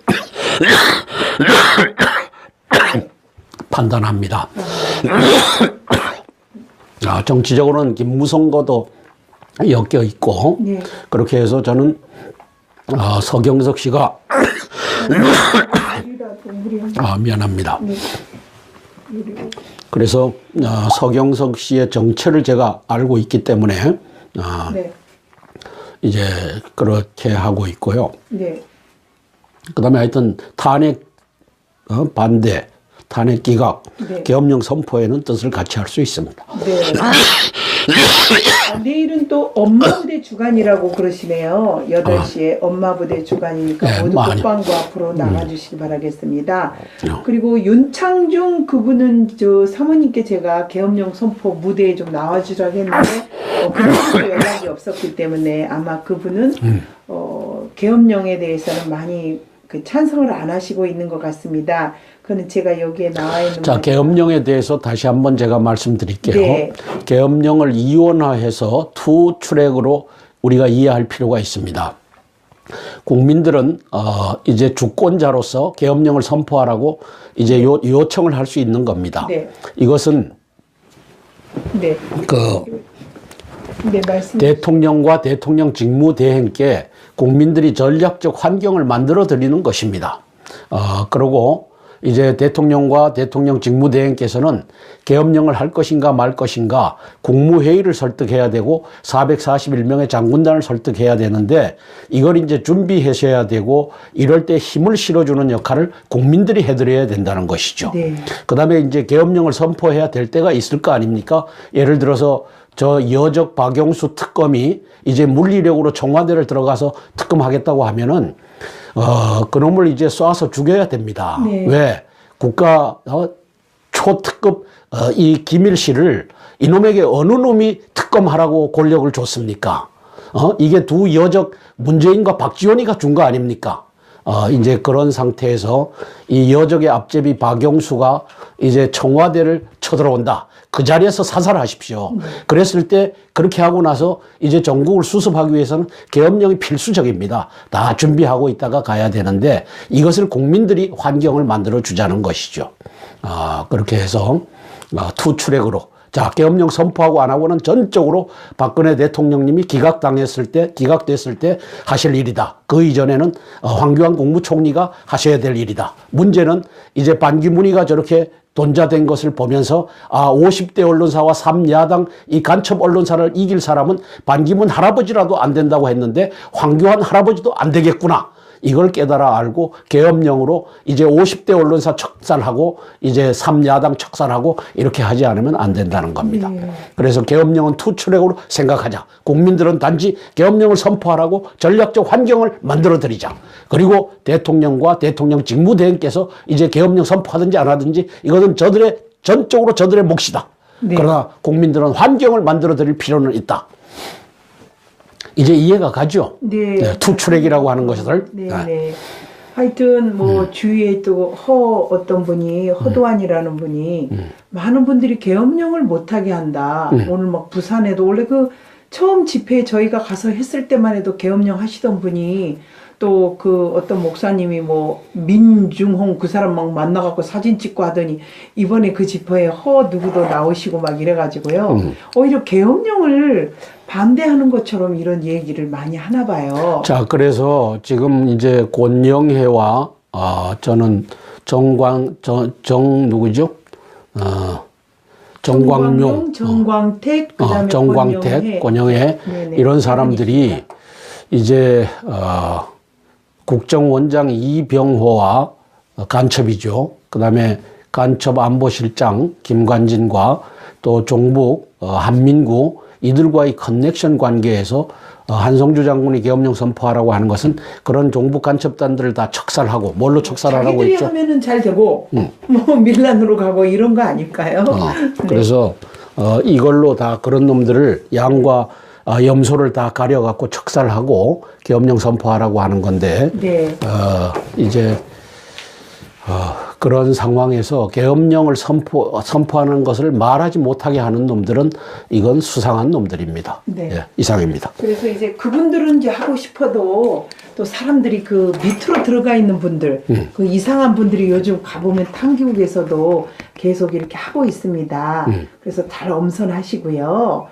판단합니다. 정치적으로는 김무성과도 엮여 있고 네. 그렇게 해서 저는 서경석 씨가 미안합니다. 그래서 서경석 씨의 정체를 제가 알고 있기 때문에 네. 이제 그렇게 하고 있고요. 네. 그다음에 하여튼 탄핵 반대, 탄핵 기각, 네. 계엄령 선포에는 뜻을 같이 할 수 있습니다. 네. 내일은 또 엄마 부대 주간이라고 그러시네요. 8시에 엄마 부대 주간이니까 네, 모두 많이. 국방부 앞으로 나가주시기 바라겠습니다. 그리고 윤창중 그분은 저 사모님께 제가 계엄령 선포 무대에 좀 나와주라고 했는데 그분도 연락이 없었기 때문에 아마 그분은 계엄령에 대해서는 많이 그 찬성을 안 하시고 있는 것 같습니다. 그는 제가 여기에 나와 있는 자, 계엄령에 대해서 다시 한번 제가 말씀드릴게요. 네. 계엄령을 이원화해서 투 트랙으로 우리가 이해할 필요가 있습니다. 국민들은 이제 주권자로서 계엄령을 선포하라고 이제 요청을 할 수 있는 겁니다. 네. 이것은 네. 네, 말씀. 대통령과 대통령 직무대행께 국민들이 전략적 환경을 만들어 드리는 것입니다. 그리고 이제 대통령과 대통령 직무대행께서는 계엄령을 할 것인가 말 것인가 국무회의를 설득해야 되고 441명의 장군단을 설득해야 되는데 이걸 이제 준비하셔야 되고 이럴 때 힘을 실어주는 역할을 국민들이 해드려야 된다는 것이죠. 네. 그 다음에 이제 계엄령을 선포해야 될 때가 있을 거 아닙니까? 예를 들어서 저 여적 박영수 특검이 이제 물리력으로 청와대를 들어가서 특검하겠다고 하면은 그놈을 이제 쏴서 죽여야 됩니다. 네. 왜? 국가 초특급 이 김일씨를 이놈에게 어느 놈이 특검하라고 권력을 줬습니까? 이게 두 여적 문재인과 박지원이가 준 거 아닙니까? 이제 그런 상태에서 이 여적의 앞제비 박영수가 이제 청와대를 쳐들어온다. 그 자리에서 사살하십시오. 그랬을 때 그렇게 하고 나서 이제 전국을 수습하기 위해서는 계엄령이 필수적입니다. 다 준비하고 있다가 가야 되는데 이것을 국민들이 환경을 만들어 주자는 것이죠. 그렇게 해서 투 트랙으로 자, 계엄령 선포하고 안 하고는 전적으로 박근혜 대통령님이 기각됐을 때 하실 일이다. 그 이전에는 황교안 국무총리가 하셔야 될 일이다. 문제는 이제 반기문이가 저렇게 돈자된 것을 보면서 50대 언론사와 3야당 이 간첩 언론사를 이길 사람은 반기문 할아버지라도 안 된다고 했는데 황교안 할아버지도 안 되겠구나. 이걸 깨달아 알고 계엄령으로 이제 50대 언론사 척살하고 이제 3야당 척살하고 이렇게 하지 않으면 안 된다는 겁니다. 그래서 계엄령은 투트랙으로 생각하자. 국민들은 단지 계엄령을 선포하라고 전략적 환경을 만들어 드리자. 그리고 대통령과 대통령 직무대행께서 이제 계엄령 선포하든지 안 하든지 이것은 전적으로 저들의 몫이다. 네. 그러나 국민들은 환경을 만들어 드릴 필요는 있다. 이제 이해가 가죠? 네. 투트랙이라고 하는 것을. 네, 네. 하여튼 뭐 주위에 또 어떤 분이 허도환이라는 분이 많은 분들이 계엄령을 못하게 한다. 오늘 막 부산에도 원래 그 처음 집회에 저희가 가서 했을 때만 해도 계엄령 하시던 분이 또 그 어떤 목사님이 뭐 민중홍 그 사람 막 만나갖고 사진 찍고 하더니 이번에 그 집회에 누구도 나오시고 막 이래가지고요. 오히려 계엄령을 반대하는 것처럼 이런 얘기를 많이 하나 봐요. 자, 그래서 지금 이제 권영혜와 저는 누구죠? 정광용, 정광택, 그다음에 정광택, 권영혜 이런 사람들이 이제 국정원장 이병호와 간첩이죠. 그다음에 간첩안보실장 김관진과 또 종북 한민구 이들과의 커넥션 관계에서 한성주 장군이 계엄령 선포하라고 하는 것은 그런 종북 간첩단들을 다 척살하고 뭘로 척살하라고 자기들이 했죠? 하면은 잘 되고 뭐 밀란으로 가고 이런 거 아닐까요? 그래서 이걸로 다 그런 놈들을 양과 염소를 다 가려갖고 척살하고 계엄령 선포하라고 하는 건데, 네. 이제, 그런 상황에서 계엄령을 선포하는 것을 말하지 못하게 하는 놈들은 이건 수상한 놈들입니다. 네. 예, 이상입니다. 그래서 이제 그분들은 이제 하고 싶어도 또 사람들이 그 밑으로 들어가 있는 분들, 그 이상한 분들이 요즘 가보면 탕기국에서도 계속 이렇게 하고 있습니다. 그래서 잘 엄선하시고요.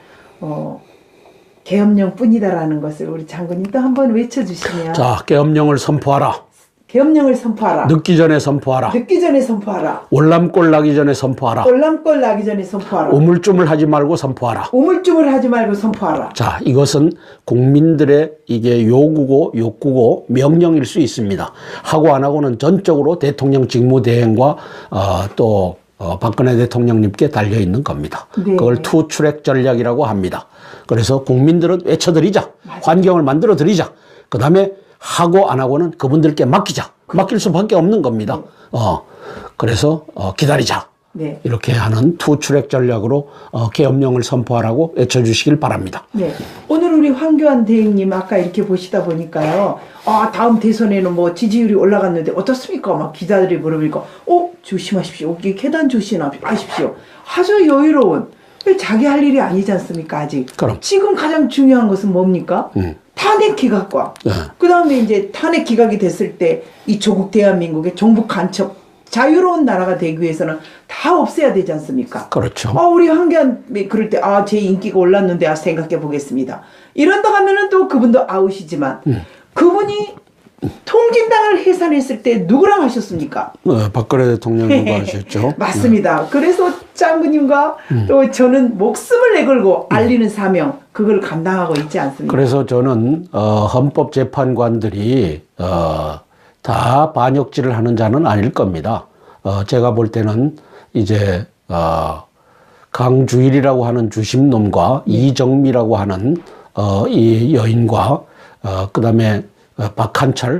계엄령 뿐이다라는 것을 우리 장군님 또 한번 외쳐주시면. 자, 계엄령을 선포하라. 계엄령을 선포하라. 늦기 전에 선포하라. 늦기 전에 선포하라. 월남골 나기 전에 선포하라. 월남골 나기 전에 선포하라. 우물쭈물 하지 말고 선포하라. 우물쭈물 하지 말고 선포하라. 자, 이것은 국민들의 이게 요구고 욕구고 명령일 수 있습니다. 하고 안 하고는 전적으로 대통령 직무대행과 또 박근혜 대통령님께 달려 있는 겁니다. 네. 그걸 투트랙 전략이라고 합니다. 그래서 국민들은 외쳐드리자. 환경을 만들어드리자. 그 다음에 하고 안 하고는 그분들께 맡기자. 맡길 수밖에 없는 겁니다. 그래서 기다리자. 네. 이렇게 하는 투트랙 전략으로 계엄령을 선포하라고 외쳐주시길 바랍니다. 네. 오늘 우리 황교안 대행님 아까 이렇게 보시다 보니까요. 다음 대선에는 뭐 지지율이 올라갔는데 어떻습니까? 막 기자들이 물어보니까 조심하십시오. 계단 조심하십시오. 아주 여유로운. 자기 할 일이 아니지 않습니까? 아직. 그럼. 지금 가장 중요한 것은 뭡니까? 탄핵 기각과 네. 그 다음에 이제 탄핵 기각이 됐을 때 이 조국 대한민국의 정부 간첩 자유로운 나라가 되기 위해서는 다 없애야 되지 않습니까? 그렇죠. 우리 황교안이 그럴 때 제 인기가 올랐는데 생각해 보겠습니다. 이런다 하면은 또 그분도 아웃이지만 그분이 통진당을 해산했을 때 누구랑 하셨습니까? 박근혜 대통령님과 하셨죠. 맞습니다. 그래서 장군님과 또 저는 목숨을 내걸고 알리는 사명 그걸 감당하고 있지 않습니까? 그래서 저는 헌법재판관들이 다 반역질을 하는 자는 아닐 겁니다. 제가 볼 때는 이제 강주일이라고 하는 주심놈과 이정미라고 하는 이 여인과 그다음에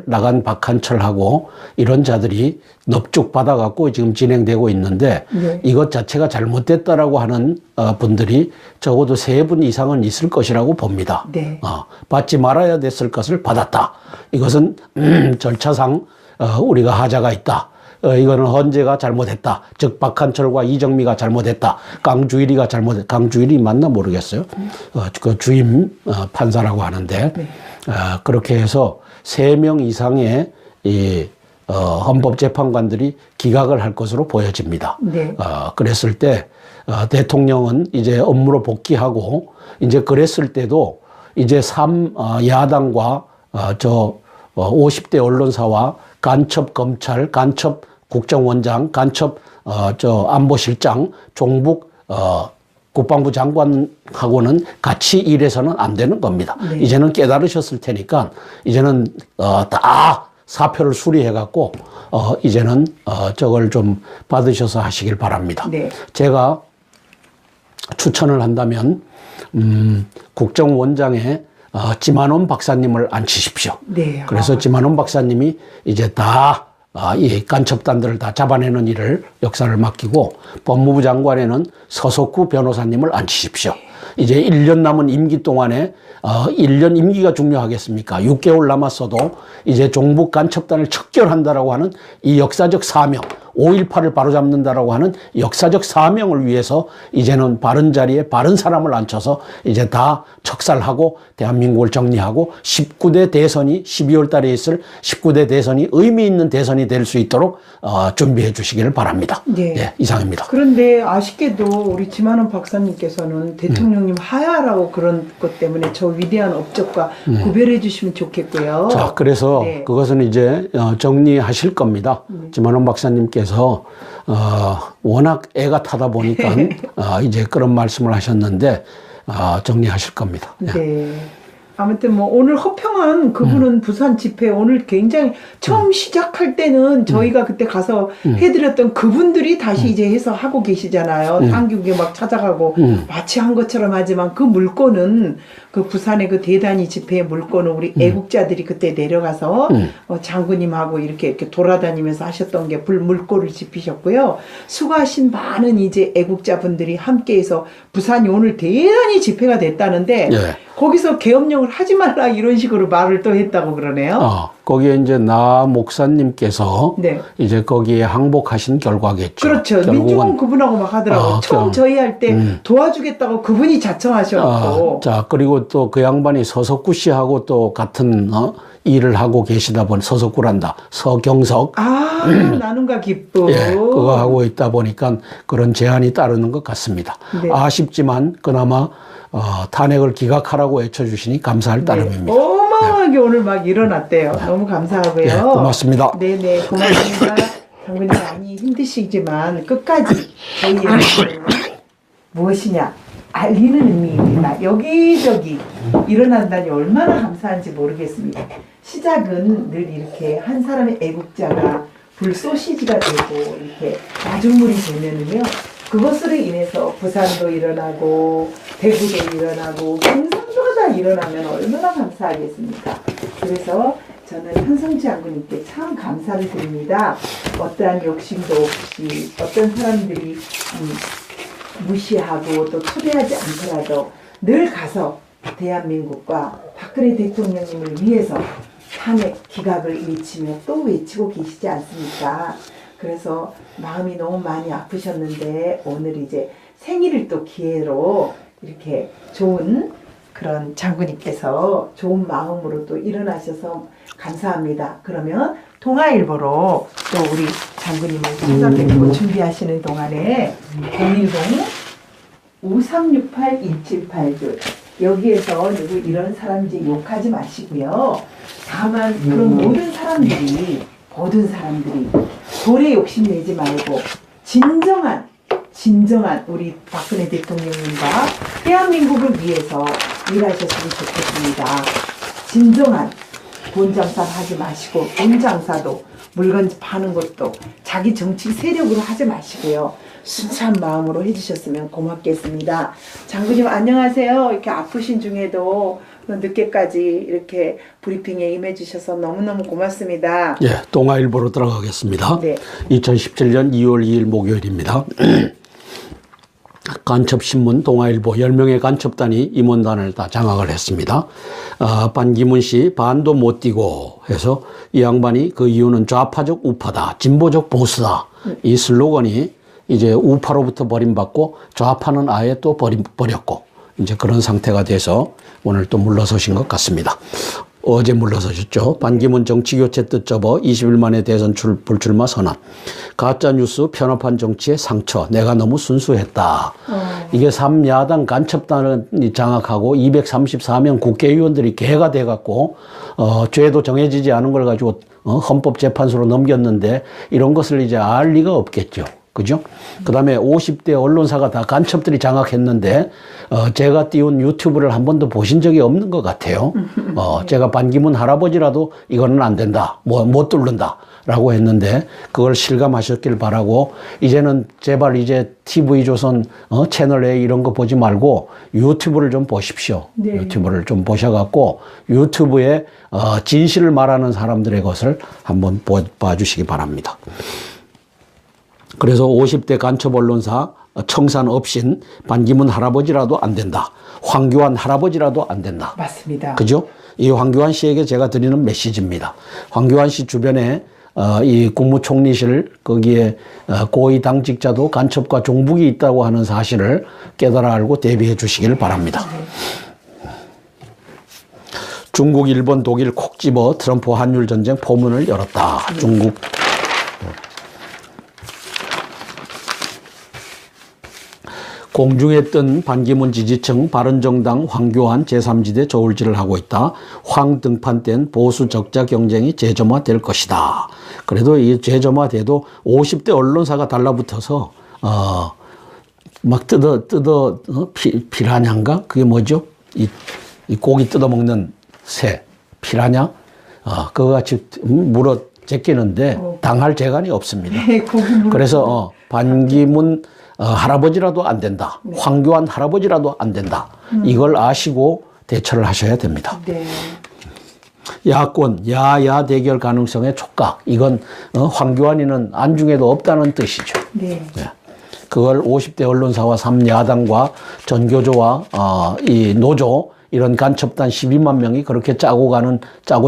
나간 박한철하고 이런 자들이 넙죽 받아갖고 지금 진행되고 있는데 네. 이것 자체가 잘못됐다라고 하는 분들이 적어도 3분 이상은 있을 것이라고 봅니다. 네. 받지 말아야 됐을 것을 받았다. 이것은 절차상 우리가 하자가 있다. 이거는 헌재가 잘못했다. 즉 박한철과 이정미가 잘못했다. 강주일이 맞나 모르겠어요. 그 주임 판사라고 하는데 네. 그렇게 해서 3명 이상의 이 헌법재판관들이 기각을 할 것으로 보여집니다. 네. 그랬을 때 대통령은 이제 업무로 복귀하고 이제 그랬을 때도 이제 야당과 50대 언론사와 간첩 검찰, 간첩 국정원장, 간첩 안보실장, 종북 국방부 장관하고는 같이 일해서는 안 되는 겁니다. 네. 이제는 깨달으셨을 테니까 이제는 다 사표를 수리해갖고 이제는 저걸 좀 받으셔서 하시길 바랍니다. 네. 제가 추천을 한다면 국정원장에 지만원 박사님을 앉히십시오. 네. 그래서 지만원 박사님이 이제 다 이 간첩단들을 다 잡아내는 일을 역사를 맡기고 법무부 장관에는 서석구 변호사님을 앉히십시오. 이제 1년 남은 임기 동안에 1년 임기가 중요하겠습니까? 6개월 남았어도 이제 종북 간첩단을 척결한다라고 하는 이 역사적 사명, 5.18을 바로잡는다라고 하는 역사적 사명을 위해서 이제는 바른 자리에 바른 사람을 앉혀서 이제 다 척살하고 대한민국을 정리하고 19대 대선이 12월 달에 있을 19대 대선이 의미 있는 대선이 될 수 있도록 준비해 주시기를 바랍니다. 네. 네, 이상입니다. 그런데 아쉽게도 우리 지만원 박사님께서는 대통령님 하야라고 그런 것 때문에 저 위대한 업적과 구별해 주시면 좋겠고요. 자, 그래서 네. 그것은 이제 정리하실 겁니다. 지만원 박사님께서 워낙 애가 타다 보니까 이제 그런 말씀을 하셨는데 정리하실 겁니다. 네. 아무튼 뭐 오늘 허평한 그분은 부산 집회 오늘 굉장히 처음 시작할 때는 저희가 그때 가서 해드렸던 그분들이 다시 이제 해서 하고 계시잖아요. 한국에 막 찾아가고 마치 한 것처럼 하지만 그 물건은 그 부산의 그 대단히 집회의 물건은 우리 애국자들이 그때 내려가서 장군님하고 이렇게 돌아다니면서 하셨던 게 물꼬를 짚으셨고요. 수고하신 많은 이제 애국자분들이 함께해서 부산이 오늘 대단히 집회가 됐다는데 예. 거기서 계엄령을 하지 말라 이런 식으로 말을 또 했다고 그러네요. 거기에 이제 나 목사님께서 네. 이제 거기에 항복하신 결과겠죠. 그렇죠. 민중은 그분하고 막 하더라고요. 처음 저희 할 때 도와주겠다고 그분이 자청하셨고. 자, 그리고 또 그 양반이 서석구 씨하고 또 같은 일을 하고 계시다 보니 서석구란다. 서경석. 나눔과 기쁨. 예, 그거 하고 있다 보니까 그런 제한이 따르는 것 같습니다. 네. 아쉽지만 그나마 탄핵을 기각하라고 외쳐주시니 감사할 따름입니다. 어마어마하게 오늘 막 일어났대요. 너무 감사하고요. 네, 고맙습니다. 네네, 고맙습니다. 장군님 많이 힘드시지만 끝까지 저희의 무엇이냐 알리는 의미입니다. 여기저기 일어난다니 얼마나 감사한지 모르겠습니다. 시작은 늘 이렇게 한 사람의 애국자가 불소시지가 되고 이렇게 마중물이 되면은요. 그것으로 인해서 부산도 일어나고 대구도 일어나고 경상도가 다 일어나면 얼마나 감사하겠습니까? 그래서 저는 한성주 장군님께 참 감사를 드립니다. 어떠한 욕심도 없이 어떤 사람들이 무시하고 또 초대하지 않더라도 늘 가서 대한민국과 박근혜 대통령님을 위해서 탄핵 기각을 외치며 또 외치고 계시지 않습니까? 그래서 마음이 너무 많이 아프셨는데 오늘 이제 생일을 또 기회로 이렇게 좋은 그런 장군님께서 좋은 마음으로 또 일어나셔서 감사합니다. 그러면 동아일보로 또 우리 장군님을 찾아뵙고 준비하시는 동안에 010-5368-1782 여기에서 누구 이런 사람인지 욕하지 마시고요. 다만 그런 모든 사람들이 돈에 욕심 내지 말고 진정한 우리 박근혜 대통령님과 대한민국을 위해서 일하셨으면 좋겠습니다. 진정한 돈 장사를 하지 마시고 돈 장사도 물건 파는 것도 자기 정치 세력으로 하지 마시고요. 순수한 마음으로 해주셨으면 고맙겠습니다. 장군님 안녕하세요. 이렇게 아프신 중에도 늦게까지 이렇게 브리핑에 임해주셔서 너무너무 고맙습니다. 예, 동아일보로 들어가겠습니다. 네. 2017년 2월 2일 목요일입니다. 간첩신문 동아일보 10명의 간첩단이 임원단을 다 장악을 했습니다. 반기문 씨 반도 못 뛰고 해서 이 양반이 그 이유는 좌파적 우파다, 진보적 보수다. 이 슬로건이 이제 우파로부터 버림받고 좌파는 아예 또 버렸고 이제 그런 상태가 돼서 오늘 또 물러서신 것 같습니다. 어제 물러서셨죠. 반기문 정치교체 뜻 접어 20일 만에 대선 불출마 선언. 가짜뉴스 편협한 정치의 상처. 내가 너무 순수했다. 이게 3야당 간첩단이 장악하고 234명 국회의원들이 개가 돼갖고 죄도 정해지지 않은 걸 가지고 헌법재판소로 넘겼는데 이런 것을 이제 알 리가 없겠죠. 그죠? 그 다음에 50대 언론사가 다 간첩들이 장악했는데, 제가 띄운 유튜브를 한 번도 보신 적이 없는 것 같아요. 제가 반기문 할아버지라도 이거는 안 된다. 못 뚫는다. 라고 했는데, 그걸 실감하셨길 바라고, 이제는 제발 이제 TV조선, 채널 A 이런 거 보지 말고 유튜브를 좀 보십시오. 네. 유튜브를 좀 보셔갖고, 유튜브에, 진실을 말하는 사람들의 것을 한번 봐주시기 바랍니다. 그래서 50대 간첩 언론사 청산 없인 반기문 할아버지라도 안 된다. 황교안 할아버지라도 안 된다. 맞습니다. 그죠? 이 황교안 씨에게 제가 드리는 메시지입니다. 황교안 씨 주변에 이 국무총리실 거기에 고위 당직자도 간첩과 종북이 있다고 하는 사실을 깨달아 알고 대비해 주시길 바랍니다. 중국, 일본, 독일 콕 집어 트럼프 한율 전쟁 포문을 열었다. 중국 공중에 뜬 반기문 지지층 바른정당 황교안 제3지대 저울질을 하고 있다. 황 등판된 보수 적자 경쟁이 재점화될 것이다. 그래도 이 재점화돼도 50대 언론사가 달라붙어서 막 피라냐인가? 그게 뭐죠? 이 이 고기 뜯어먹는 새, 피라냐, 그거 같이 물어 제끼는데 당할 재간이 없습니다. 그래서 반기문 할아버지라도 안 된다. 네. 황교안 할아버지라도 안 된다. 이걸 아시고 대처를 하셔야 됩니다. 네. 야권, 야야 대결 가능성의 촉각. 이건 황교안이는 안중에도 없다는 뜻이죠. 네. 네. 그걸 50대 언론사와 3야당과 전교조와 이 노조 이런 간첩단 12만 명이 그렇게 짜고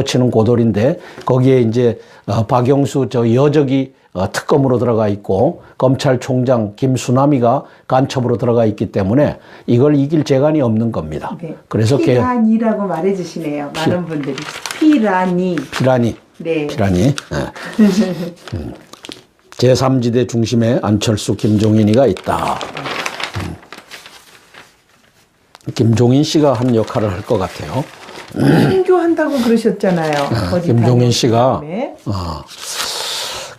치는 고돌인데 거기에 이제 박영수 저 여적이 특검으로 들어가 있고 검찰총장 김수남이가 간첩으로 들어가 있기 때문에 이걸 이길 재간이 없는 겁니다. 네. 그래서 피라니라고 말해주시네요. 많은 분들이 피라니. 네. 피라니. 네. 제3지대 중심에 안철수, 김종인이가 있다. 김종인 씨가 한 역할을 할 것 같아요. 선교한다고 그러셨잖아요. 어디 김종인 씨가 다음에.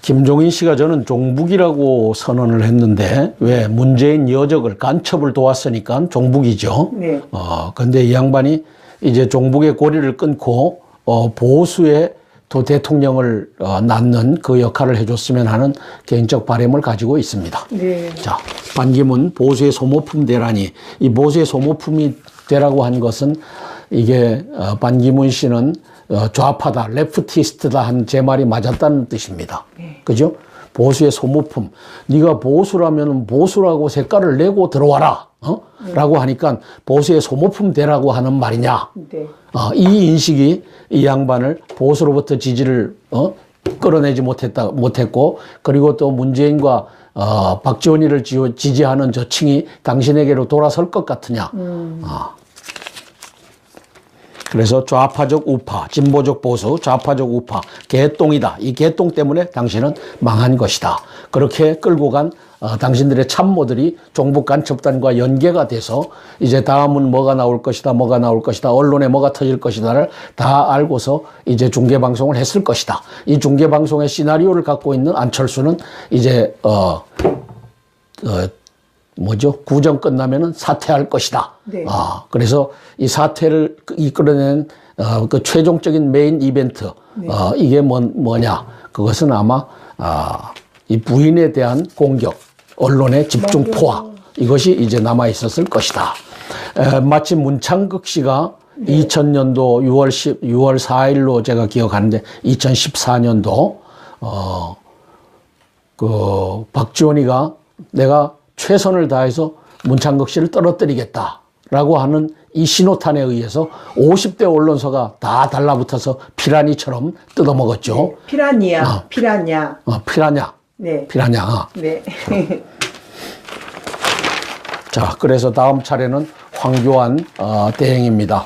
김종인 씨가 저는 종북이라고 선언을 했는데 왜 문재인 여적을 간첩을 도왔으니까 종북이죠. 네. 근데 이 양반이 이제 종북의 고리를 끊고 보수의 또 대통령을 낳는 그 역할을 해줬으면 하는 개인적 바람을 가지고 있습니다. 네. 자, 반기문 보수의 소모품 되라니 이 보수의 소모품이 되라고 한 것은 이게 반기문 씨는 좌파다, 레프티스트다 한 제 말이 맞았다는 뜻입니다. 네. 그죠? 보수의 소모품. 네가 보수라면 보수라고 색깔을 내고 들어와라. 라고 하니까 보수의 소모품 되라고 하는 말이냐. 네. 이 인식이 이 양반을 보수로부터 지지를 끌어내지 못했고 그리고 또 문재인과 박지원이를 지지하는 저 층이 당신에게로 돌아설 것 같으냐. 그래서 좌파적 우파, 진보적 보수, 좌파적 우파, 개똥이다. 이 개똥 때문에 당신은 망한 것이다. 그렇게 끌고 간 당신들의 참모들이 종북 간첩단과 연계가 돼서 이제 다음은 뭐가 나올 것이다, 뭐가 나올 것이다, 언론에 뭐가 터질 것이다를 다 알고서 이제 중계방송을 했을 것이다. 이 중계방송의 시나리오를 갖고 있는 안철수는 이제 구정 끝나면은 사퇴할 것이다. 네. 그래서 이 사퇴를 이끌어낸 그 최종적인 메인 이벤트, 네. 이게 뭐냐? 그것은 아마 이 부인에 대한 공격, 언론의 집중 포화, 이것이 이제 남아 있었을 것이다. 마치 문창극 씨가 2000년도 6월 4일로 제가 기억하는데 2014년도 그 박지원이가 내가 최선을 다해서 문창극 씨를 떨어뜨리겠다라고 하는 이 신호탄에 의해서 50대 언론사가 다 달라붙어서 피라니처럼 뜯어먹었죠. 네. 피라니아. 피라냐. 피라냐. 네. 피라냐. 네. 자, 그래서 다음 차례는 황교안 대행입니다.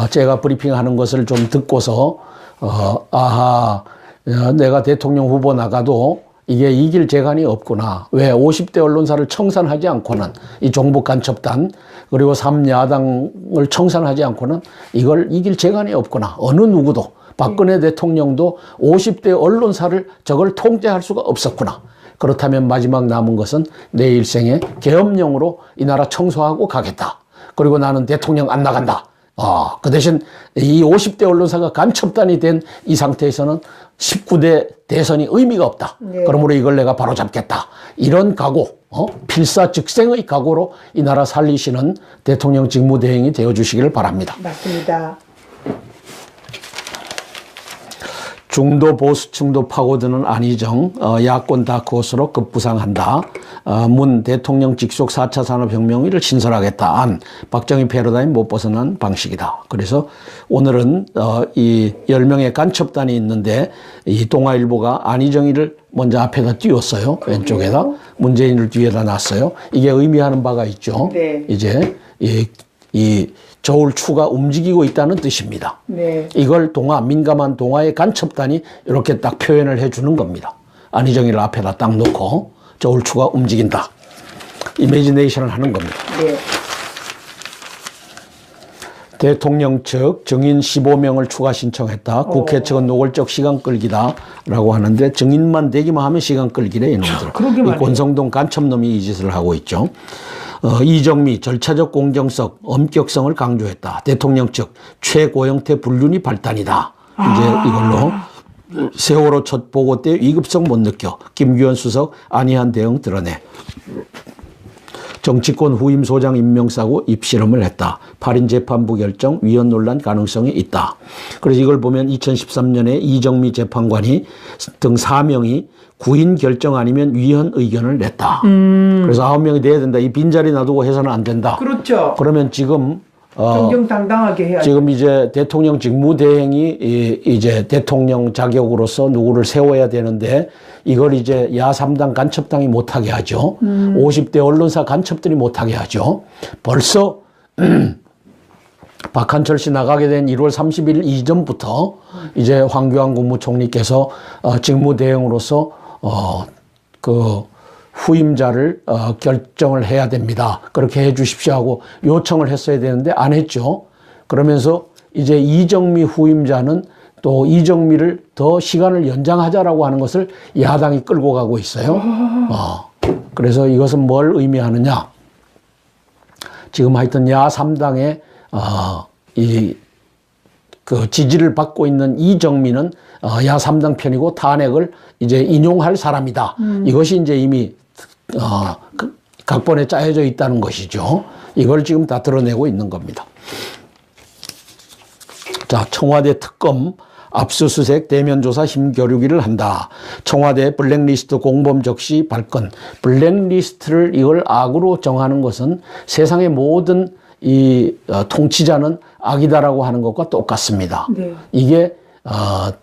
제가 브리핑하는 것을 좀 듣고서 내가 대통령 후보 나가도 이게 이길 재간이 없구나. 왜 50대 언론사를 청산하지 않고는 이 종북 간첩단 그리고 3야당을 청산하지 않고는 이걸 이길 재간이 없구나. 어느 누구도 박근혜 대통령도 50대 언론사를 저걸 통제할 수가 없었구나. 그렇다면 마지막 남은 것은 내 일생에 계엄령으로 이 나라 청소하고 가겠다. 그리고 나는 대통령 안 나간다. 그 대신 이 50대 언론사가 간첩단이 된 이 상태에서는 19대 대선이 의미가 없다. 네. 그러므로 이걸 내가 바로잡겠다. 이런 각오, 필사즉생의 각오로 이 나라 살리시는 대통령 직무대행이 되어주시기를 바랍니다. 맞습니다. 중도 보수층도 파고드는 안희정, 야권 다크호스로 급부상한다. 문 대통령 직속 4차 산업혁명을 신설하겠다. 안, 박정희 패러다임 못 벗어난 방식이다. 그래서 오늘은 이 10명의 간첩단이 있는데 이 동아일보가 안희정이를 먼저 앞에다 띄웠어요. 왼쪽에다. 문재인을 뒤에다 놨어요. 이게 의미하는 바가 있죠. 네. 이제 이 저울추가 움직이고 있다는 뜻입니다. 네. 이걸 민감한 동아의 간첩단이 이렇게 딱 표현을 해주는 겁니다. 안희정이를 앞에다 딱 놓고 저울추가 움직인다. 이미지네이션을 하는 겁니다. 네. 대통령 측 증인 15명을 추가 신청했다. 국회 측은 노골적 시간 끌기다라고 하는데 증인만 되기만 하면 시간 끌기래 이놈들. 그러게 이 말이에요. 권성동 간첩놈이 이 짓을 하고 있죠. 이정미 절차적 공정성, 엄격성을 강조했다. 대통령 측 최고형태 불륜이 발단이다. 이제 이걸로 세월호 첫 보고 때 위급성 못 느껴. 김규현 수석 안이한 대응 드러내. 정치권 후임 소장 임명 사고 입실험을 했다. 8인 재판부 결정 위헌 논란 가능성이 있다. 그래서 이걸 보면 2013년에 이정미 재판관이 등 4명이 구인 결정 아니면 위헌 의견을 냈다. 그래서 9명이 돼야 된다. 이 빈자리 놔두고 해서는 안 된다. 그렇죠. 그러면 지금 정정당당하게 해야죠. 지금 이제 대통령 직무대행이 이제 대통령 자격으로서 누구를 세워야 되는데 이걸 이제 야3당 간첩당이 못하게 하죠. 50대 언론사 간첩들이 못하게 하죠. 벌써 박한철 씨 나가게 된 1월 30일 이전부터 이제 황교안 국무총리께서 직무대행으로서 그 후임자를 결정을 해야 됩니다. 그렇게 해 주십시오 하고 요청을 했어야 되는데 안 했죠. 그러면서 이제 이정미 후임자는 또 이정미를 더 시간을 연장하자라고 하는 것을 야당이 끌고 가고 있어요. 그래서 이것은 뭘 의미하느냐. 지금 하여튼 야3당의 그 지지를 받고 있는 이정미는 야3당 편이고 탄핵을 이제 인용할 사람이다. 이것이 이제 이미 각본에 짜여져 있다는 것이죠. 이걸 지금 다 드러내고 있는 겁니다. 자, 청와대 특검 압수수색 대면조사 힘겨루기를 한다. 청와대 블랙리스트 공범 적시 발건. 블랙리스트를 이걸 악으로 정하는 것은 세상의 모든 이 통치자는 악이다라고 하는 것과 똑같습니다. 네. 이게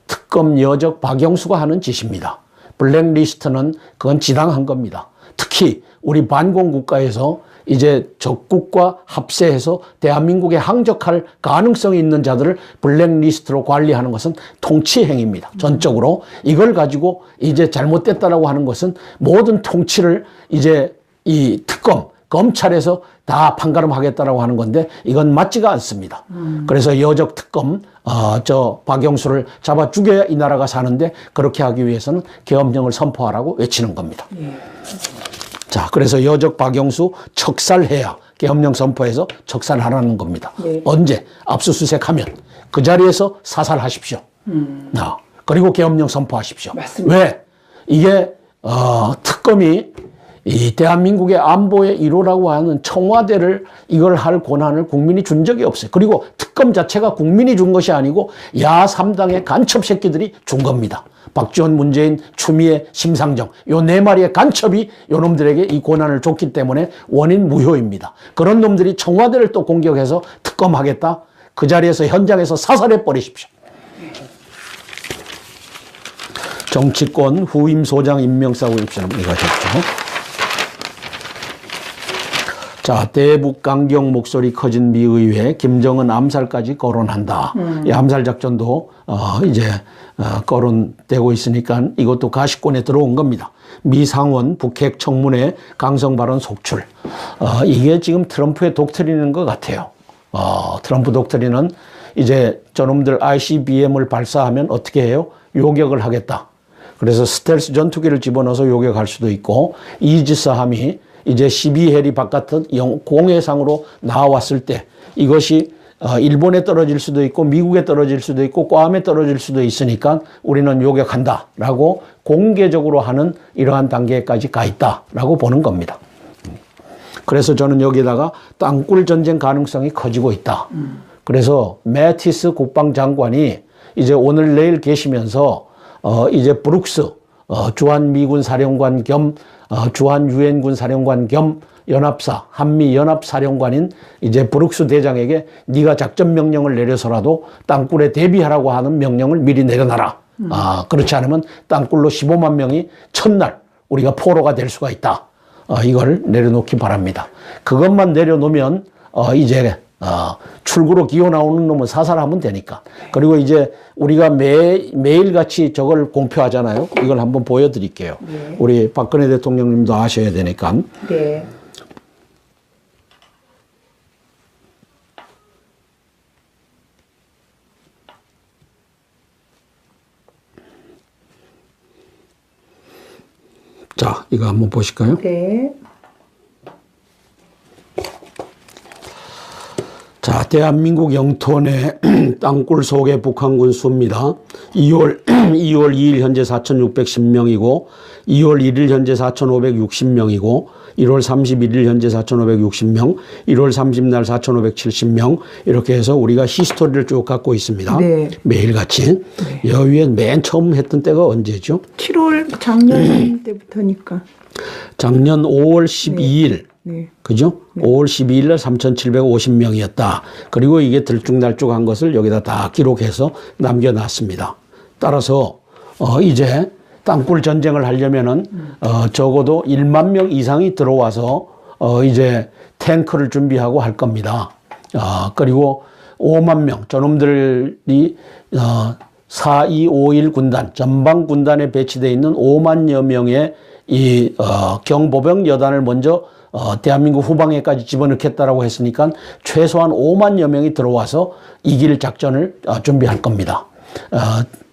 특검 여적 박영수가 하는 짓입니다. 블랙리스트는 그건 지당한 겁니다. 특히 우리 반공국가에서 이제 적국과 합세해서 대한민국에 항적할 가능성이 있는 자들을 블랙리스트로 관리하는 것은 통치 행위입니다. 전적으로. 이걸 가지고 이제 잘못됐다라고 하는 것은 모든 통치를 이제 이 특검, 검찰에서 다 판가름하겠다라고 하는 건데 이건 맞지가 않습니다. 그래서 여적 특검, 저 박영수를 잡아 죽여야 이 나라가 사는데 그렇게 하기 위해서는 계엄령을 선포하라고 외치는 겁니다. 자, 그래서 여적 박영수 척살해야 계엄령 선포해서 척살하라는 겁니다. 네. 언제? 압수수색하면 그 자리에서 사살하십시오. 그리고 계엄령 선포하십시오. 맞습니다. 왜? 이게 특검이 이 대한민국의 안보의 1호라고 하는 청와대를 이걸 할 권한을 국민이 준 적이 없어요. 그리고 특검 자체가 국민이 준 것이 아니고 야3당의 간첩 새끼들이 준 겁니다. 박지원, 문재인, 추미애, 심상정 요 네 마리의 간첩이 요 놈들에게 이 권한을 줬기 때문에 원인 무효입니다. 그런 놈들이 청와대를 또 공격해서 특검하겠다. 그 자리에서 현장에서 사살해 버리십시오. 정치권 후임 소장 임명 사고 입시는 이거셨죠. 자, 대북 강경 목소리 커진 미 의회 김정은 암살까지 거론한다. 이 암살 작전도 이제 거론되고 있으니까 이것도 가시권에 들어온 겁니다. 미 상원 북핵 청문회 강성 발언 속출. 이게 지금 트럼프의 독트린인 것 같아요. 트럼프 독트린은 이제 저놈들 ICBM을 발사하면 어떻게 해요? 요격을 하겠다. 그래서 스텔스 전투기를 집어넣어서 요격할 수도 있고 이지스함이 이제 12해리 바깥은 공해상으로 나왔을 때 이것이 일본에 떨어질 수도 있고 미국에 떨어질 수도 있고 괌에 떨어질 수도 있으니까 우리는 요격한다라고 공개적으로 하는 이러한 단계까지 가 있다라고 보는 겁니다. 그래서 저는 여기다가 땅굴 전쟁 가능성이 커지고 있다. 그래서 매티스 국방장관이 이제 오늘 내일 계시면서 이제 브룩스 주한 미군 사령관 겸 주한 유엔군 사령관 겸 연합사 한미 연합 사령관인 이제 브룩스 대장에게 네가 작전 명령을 내려서라도 땅굴에 대비하라고 하는 명령을 미리 내려놔라. 그렇지 않으면 땅굴로 15만 명이 첫날 우리가 포로가 될 수가 있다. 이걸 내려놓기 바랍니다. 그것만 내려놓으면 이제 출구로 기어 나오는 놈은 사살하면 되니까. 그리고 이제 우리가 매일같이 저걸 공표하잖아요. 이걸 한번 보여드릴게요. 네. 우리 박근혜 대통령님도 아셔야 되니까. 네. 자, 이거 한번 보실까요? 네. 대한민국 영토 내 땅굴 속의 북한군 수입니다. 2월 2일 현재 4,610명이고 2월 1일 현재 4,560명이고 1월 31일 현재 4,560명, 1월 30날 4,570명 이렇게 해서 우리가 히스토리를 쭉 갖고 있습니다. 네. 매일같이. 네. 여기에 맨 처음 했던 때가 언제죠? 7월 작년 때부터니까. 작년 5월 12일. 네. 그죠? 5월 12일 날 3,750명이었다. 그리고 이게 들쭉날쭉한 것을 여기다 다 기록해서 남겨놨습니다. 따라서 이제 땅굴 전쟁을 하려면은 적어도 1만 명 이상이 들어와서 이제 탱크를 준비하고 할 겁니다. 그리고 5만 명 저놈들이 4251 군단 전방 군단에 배치되어 있는 5만여 명의 이 경보병 여단을 먼저 대한민국 후방에까지 집어넣겠다라고 했으니까 최소한 5만여 명이 들어와서 이길 작전을 준비할 겁니다.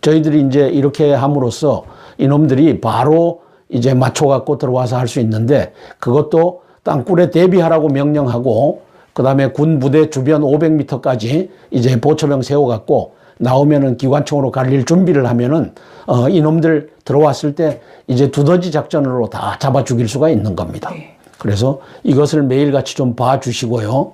저희들이 이제 이렇게 함으로써 이놈들이 바로 이제 맞춰갖고 들어와서 할 수 있는데 그것도 땅굴에 대비하라고 명령하고 그 다음에 군 부대 주변 500m까지 이제 보초병 세워갖고 나오면은 기관총으로 갈릴 준비를 하면은 이놈들 들어왔을 때 이제 두더지 작전으로 다 잡아 죽일 수가 있는 겁니다. 그래서 이것을 매일같이 좀 봐주시고요.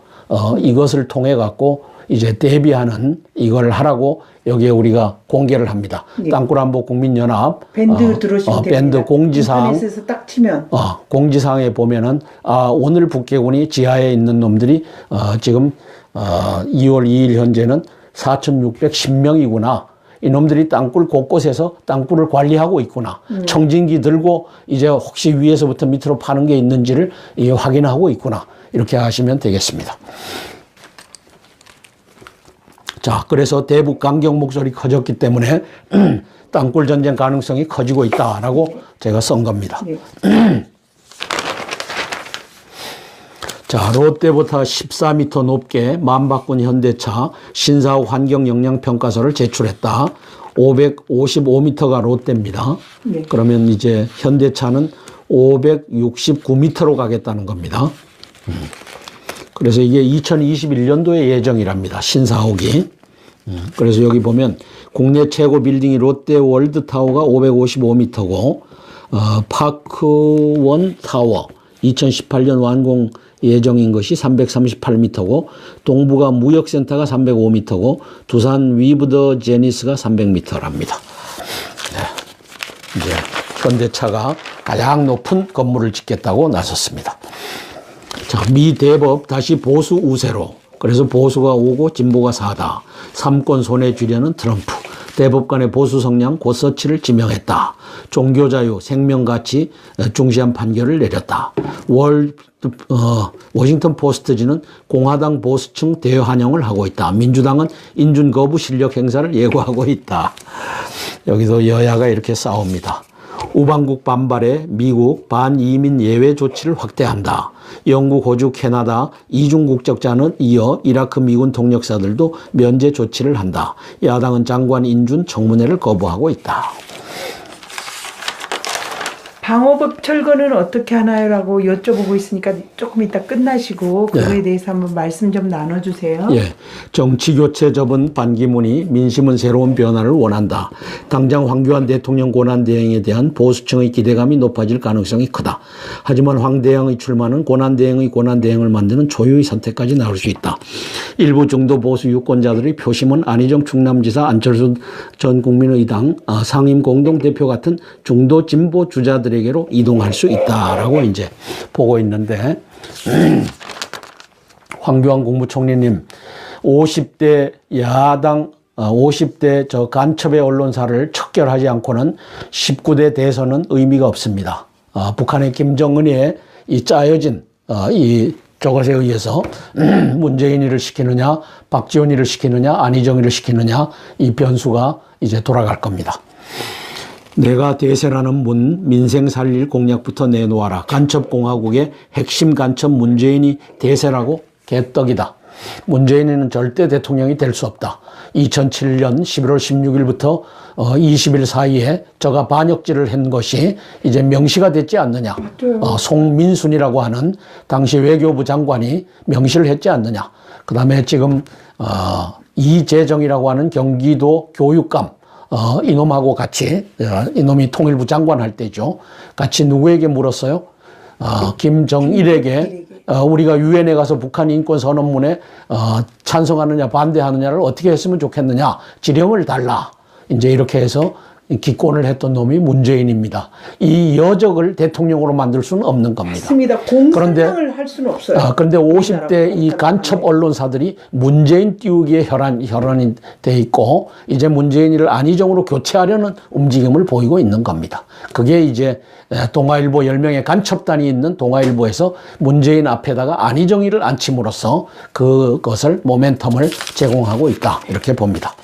이것을 통해 갖고 이제 대비하는 이걸 하라고 여기에 우리가 공개를 합니다. 네. 땅굴안보 국민연합 밴드 들어오시면 됩니다. 밴드 공지사항 인터넷에서 딱 치면 공지사항에 보면은 오늘 북계군이 지하에 있는 놈들이 지금 2월 2일 현재는 4,610명이구나. 이놈들이 땅굴 곳곳에서 땅굴을 관리하고 있구나. 청진기 들고 이제 혹시 위에서부터 밑으로 파는 게 있는지를 확인하고 있구나. 이렇게 하시면 되겠습니다. 자, 그래서 대북 강경 목소리 커졌기 때문에 땅굴 전쟁 가능성이 커지고 있다라고 제가 쓴 겁니다. 네. 자, 롯데부터 14m 높게 만박군 현대차 신사후 환경영향평가서를 제출했다. 555m가 롯데입니다. 네. 그러면 이제 현대차는 569m로 가겠다는 겁니다. 그래서 이게 2021년도의 예정이랍니다. 신사옥이. 그래서 여기 보면 국내 최고 빌딩이 롯데 월드타워가 555m고 파크원 타워 2018년 완공 예정인 것이 338m고 동부가 무역센터가 305m고 두산 위브더 제니스가 300m랍니다. 네. 이제 현대차가 가장 높은 건물을 짓겠다고 나섰습니다. 자, 미 대법 다시 보수 우세로. 그래서 보수가 오고 진보가 사다. 삼권 손에 쥐려는 트럼프. 대법 간의 보수 성향 고서치를 지명했다. 종교자유, 생명가치 중시한 판결을 내렸다. 워싱턴 포스트지는 공화당 보수층 대환영을 하고 있다. 민주당은 인준 거부 실력 행사를 예고하고 있다. 여기도 여야가 이렇게 싸웁니다. 우방국 반발에 미국 반이민 예외 조치를 확대한다. 영국, 호주, 캐나다 이중 국적자는 이어 이라크 미군 동력사들도 면제 조치를 한다. 야당은 장관 인준 청문회를 거부하고 있다. 방호법 철거는 어떻게 하나요라고 여쭤보고 있으니까 조금 이따 끝나시고 그거에 대해서 한번 말씀 좀 나눠주세요. 예, 정치교체 접은 반기문이 민심은 새로운 변화를 원한다. 당장 황교안 대통령 권한대행에 대한 보수층의 기대감이 높아질 가능성이 크다. 하지만 황 대행의 출마는 권한대행의 권한대행을 만드는 초유의 선택까지 나올 수 있다. 일부 중도 보수 유권자들의 표심은 안희정 충남지사, 안철수 전 국민의당 상임 공동대표 같은 중도 진보 주자들에게로 이동할 수 있다라고 이제 보고 있는데 황교안 국무총리님 50대 야당 50대 저 간첩의 언론사를 척결하지 않고는 19대 대선은 의미가 없습니다. 북한의 김정은의 이 짜여진 이 저것에 의해서 문재인이를 시키느냐 박지원이를 시키느냐 안희정이를 시키느냐 이 변수가 이제 돌아갈 겁니다. 내가 대세라는 문 민생 살릴 공약부터 내놓아라. 간첩공화국의 핵심 간첩 문재인이 대세라고 개떡이다. 문재인은 절대 대통령이 될 수 없다. 2007년 11월 16일부터 20일 사이에 저가 반역질을 한 것이 이제 명시가 됐지 않느냐. 송민순이라고 하는 당시 외교부 장관이 명시를 했지 않느냐. 그 다음에 지금 이재정이라고 하는 경기도 교육감 이놈하고 같이 이놈이 통일부 장관 할 때죠. 같이 누구에게 물었어요? 김정일에게 우리가 유엔에 가서 북한 인권 선언문에 찬성하느냐 반대하느냐를 어떻게 했으면 좋겠느냐. 지령을 달라. 이제 이렇게 해서 기권을 했던 놈이 문재인입니다. 이 여적을 대통령으로 만들 수는 없는 겁니다. 맞습니다. 공산당을 할 수는 없어요. 그런데 50대 이 간첩 언론사들이 문재인 띄우기에 혈안이 돼 있고 이제 문재인이를 안희정으로 교체하려는 움직임을 보이고 있는 겁니다. 그게 이제 동아일보 10명의 간첩단이 있는 동아일보에서 문재인 앞에다가 안희정이를 앉힘으로써 그것을 모멘텀을 제공하고 있다. 이렇게 봅니다.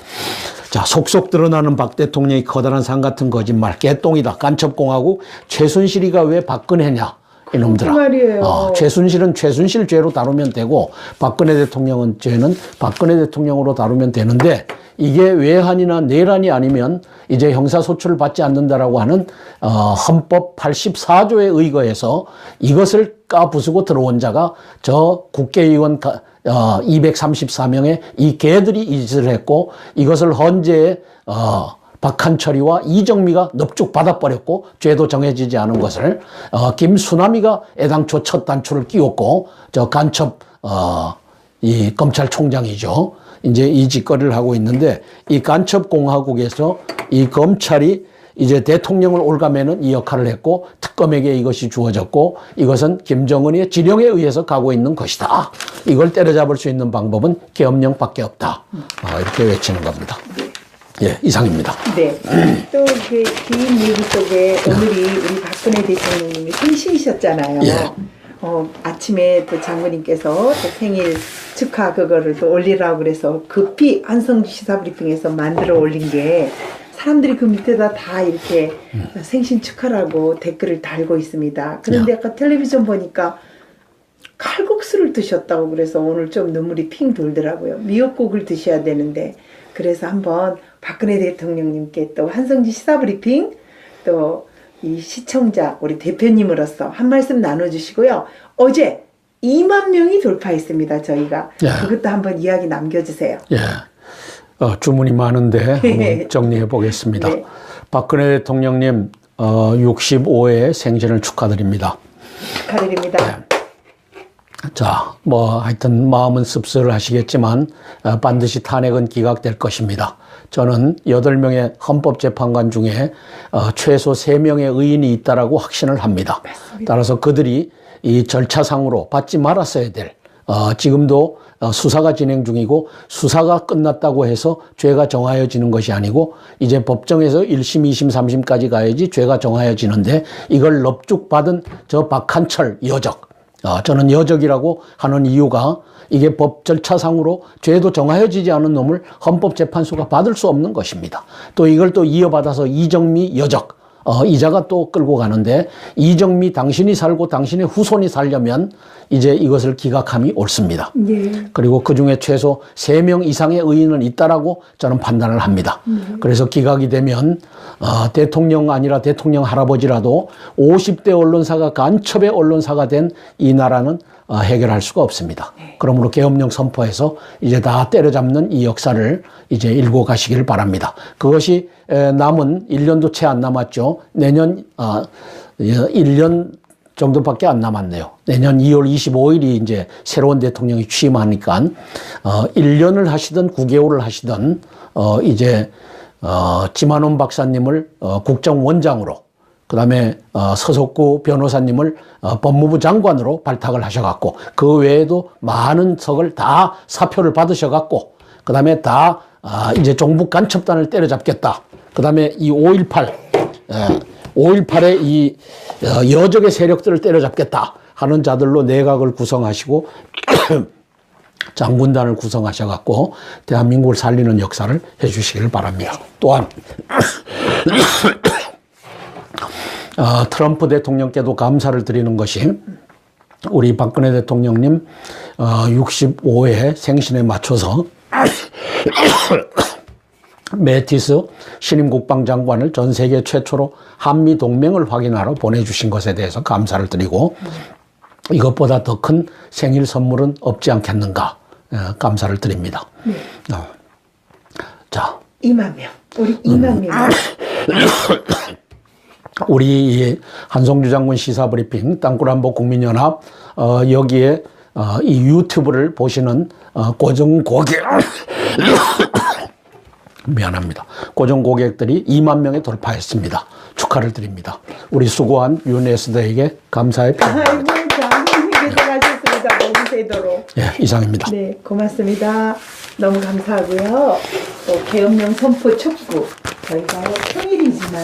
자, 속속 드러나는 박 대통령의 커다란 산 같은 거짓말, 개똥이다. 간첩공화국 최순실이가 왜 박근혜냐. 이놈들아. 말이에요. 최순실은 최순실 죄로 다루면 되고 박근혜 대통령은 죄는 박근혜 대통령으로 다루면 되는데 이게 외환이나 내란이 아니면 이제 형사소출을 받지 않는다라고 하는 헌법 84조에 의거해서 이것을 까부수고 들어온 자가 저 국회의원 234명의 이 개들이 이 짓을 했고 이것을 헌재에 박한철이와 이정미가 넙죽 받아버렸고 죄도 정해지지 않은 것을 김수남이가 애당초 첫 단추를 끼웠고 저 간첩 이 검찰총장이죠. 이제 이 짓거리를 하고 있는데 이 간첩공화국에서 이 검찰이 이제 대통령을 올가매는 이 역할을 했고 특검에게 이것이 주어졌고 이것은 김정은의 지령에 의해서 가고 있는 것이다. 이걸 때려잡을 수 있는 방법은 계엄령밖에 없다. 이렇게 외치는 겁니다. 예, 이상입니다. 네. 또 그 긴 얘기 속에 오늘이 우리 박근혜 대통령님이 생신이셨잖아요. 예. 아침에 또 장모님께서 또 생일 축하 그거를 또 올리라고 그래서 급히 한성주 시사브리핑에서 만들어 올린 게 사람들이 그 밑에다 다 이렇게 생신 축하라고 댓글을 달고 있습니다. 그런데 아까 텔레비전 보니까 칼국수를 드셨다고 그래서 오늘 좀 눈물이 핑 돌더라고요. 미역국을 드셔야 되는데 그래서 한번 박근혜 대통령님께 또 한성주 시사브리핑 또 이 시청자 우리 대표님으로서 한 말씀 나눠주시고요. 어제 2만 명이 돌파했습니다. 저희가 그것도 한번 이야기 남겨주세요. 예. 주문이 많은데 한번 정리해 보겠습니다. 네. 박근혜 대통령님 65회 생신을 축하드립니다. 축하드립니다. 네. 자, 뭐 하여튼 마음은 씁쓸하시겠지만 반드시 탄핵은 기각될 것입니다. 저는 8명의 헌법재판관 중에 최소 3명의 의인이 있다라고 확신을 합니다. 맞습니다. 따라서 그들이 이 절차상으로 받지 말았어야 될 지금도 수사가 진행 중이고 수사가 끝났다고 해서 죄가 정하여지는 것이 아니고 이제 법정에서 1심, 2심, 3심까지 가야지 죄가 정하여지는데 이걸 넙죽 받은 저 박한철 여적 저는 여적이라고 하는 이유가 이게 법 절차상으로 죄도 정하여지지 않은 놈을 헌법재판소가 받을 수 없는 것입니다. 또 이걸 또 이어받아서 이정미 여적 이자가 또 끌고 가는데 이정미 당신이 살고 당신의 후손이 살려면 이제 이것을 기각함이 옳습니다. 네. 그리고 그중에 최소 3명 이상의 의인은 있다라고 저는 판단을 합니다. 그래서 기각이 되면 대통령 아니라 대통령 할아버지라도 50대 언론사가 간첩의 언론사가 된 이 나라는 해결할 수가 없습니다. 네. 그러므로 계엄령 선포해서 이제 다 때려잡는 이 역사를 이제 일고 가시기를 바랍니다. 그것이 남은 1년도 채 안 남았죠. 내년 1년 정도밖에 안 남았네요. 내년 2월 25일이 이제 새로운 대통령이 취임하니까 1년을 하시든 9개월을 하시든 이제 지만원 박사님을 국정원장으로 그다음에 서석구 변호사님을 법무부 장관으로 발탁을 하셔갖고 그 외에도 많은 석을 다 사표를 받으셔갖고 그다음에 다 이제 종북 간첩단을 때려잡겠다. 그다음에 이 5.18의 이 여적의 세력들을 때려잡겠다 하는 자들로 내각을 구성하시고 장군단을 구성하셔갖고 대한민국을 살리는 역사를 해주시기를 바랍니다. 또한 트럼프 대통령께도 감사를 드리는 것이 우리 박근혜 대통령님 65회 생신에 맞춰서 매티스 신임 국방장관을 전 세계 최초로 한미 동맹을 확인하러 보내주신 것에 대해서 감사를 드리고 이것보다 더 큰 생일 선물은 없지 않겠는가 감사를 드립니다. 자, 2만 명. 우리 2만 명. 우리 한성주 장군 시사브리핑 땅굴한보 국민연합 여기에 이 유튜브를 보시는 고정 고객 미안합니다. 고정 고객들이 2만 명에 돌파했습니다. 축하를 드립니다. 우리 수고한 윤에스더에게 감사의 표. 아이고, 장군님 고생하셨습니다. 모두되도록. 예, 이상입니다. 네, 고맙습니다. 너무 감사하고요. 또 계엄령 선포 촉구. 저희가 평일이지만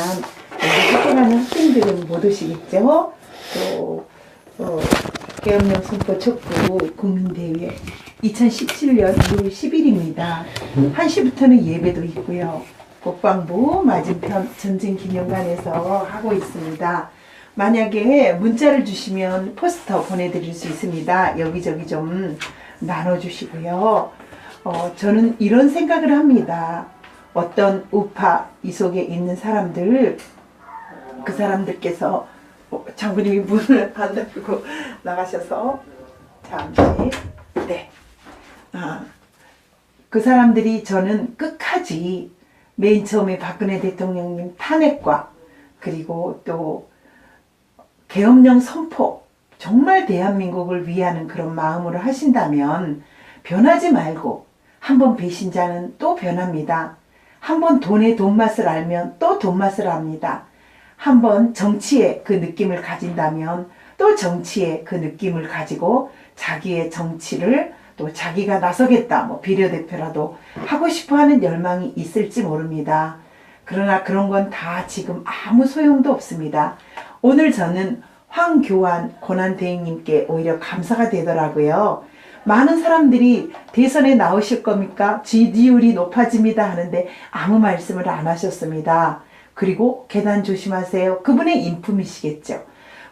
학교가는 학생들은 못 오시겠죠. 또 계엄령 선포 촉구 국민대회 2017년 2월 10일입니다. 1시부터는 예배도 있고요. 국방부 맞은편 전쟁기념관에서 하고 있습니다. 만약에 문자를 주시면 포스터 보내드릴 수 있습니다. 여기저기 좀 나눠주시고요. 저는 이런 생각을 합니다. 어떤 우파 이 속에 있는 사람들, 그 사람들께서 장군님이 문을 안 닫고 나가셔서 잠시 네. 그 사람들이 저는 끝까지 맨 처음에 박근혜 대통령님 탄핵과 그리고 또 계엄령 선포 정말 대한민국을 위하는 그런 마음으로 하신다면 변하지 말고 한번 배신자는 또 변합니다. 한번 돈의 돈맛을 알면 또 돈맛을 압니다. 한번 정치의 그 느낌을 가진다면 또 정치의 그 느낌을 가지고 자기의 정치를 또 자기가 나서겠다, 뭐 비례대표라도 하고 싶어하는 열망이 있을지 모릅니다. 그러나 그런 건 다 지금 아무 소용도 없습니다. 오늘 저는 황교안 권한대행님께 오히려 감사가 되더라고요. 많은 사람들이 대선에 나오실 겁니까? 지지율이 높아집니다 하는데 아무 말씀을 안 하셨습니다. 그리고 계단 조심하세요. 그분의 인품이시겠죠.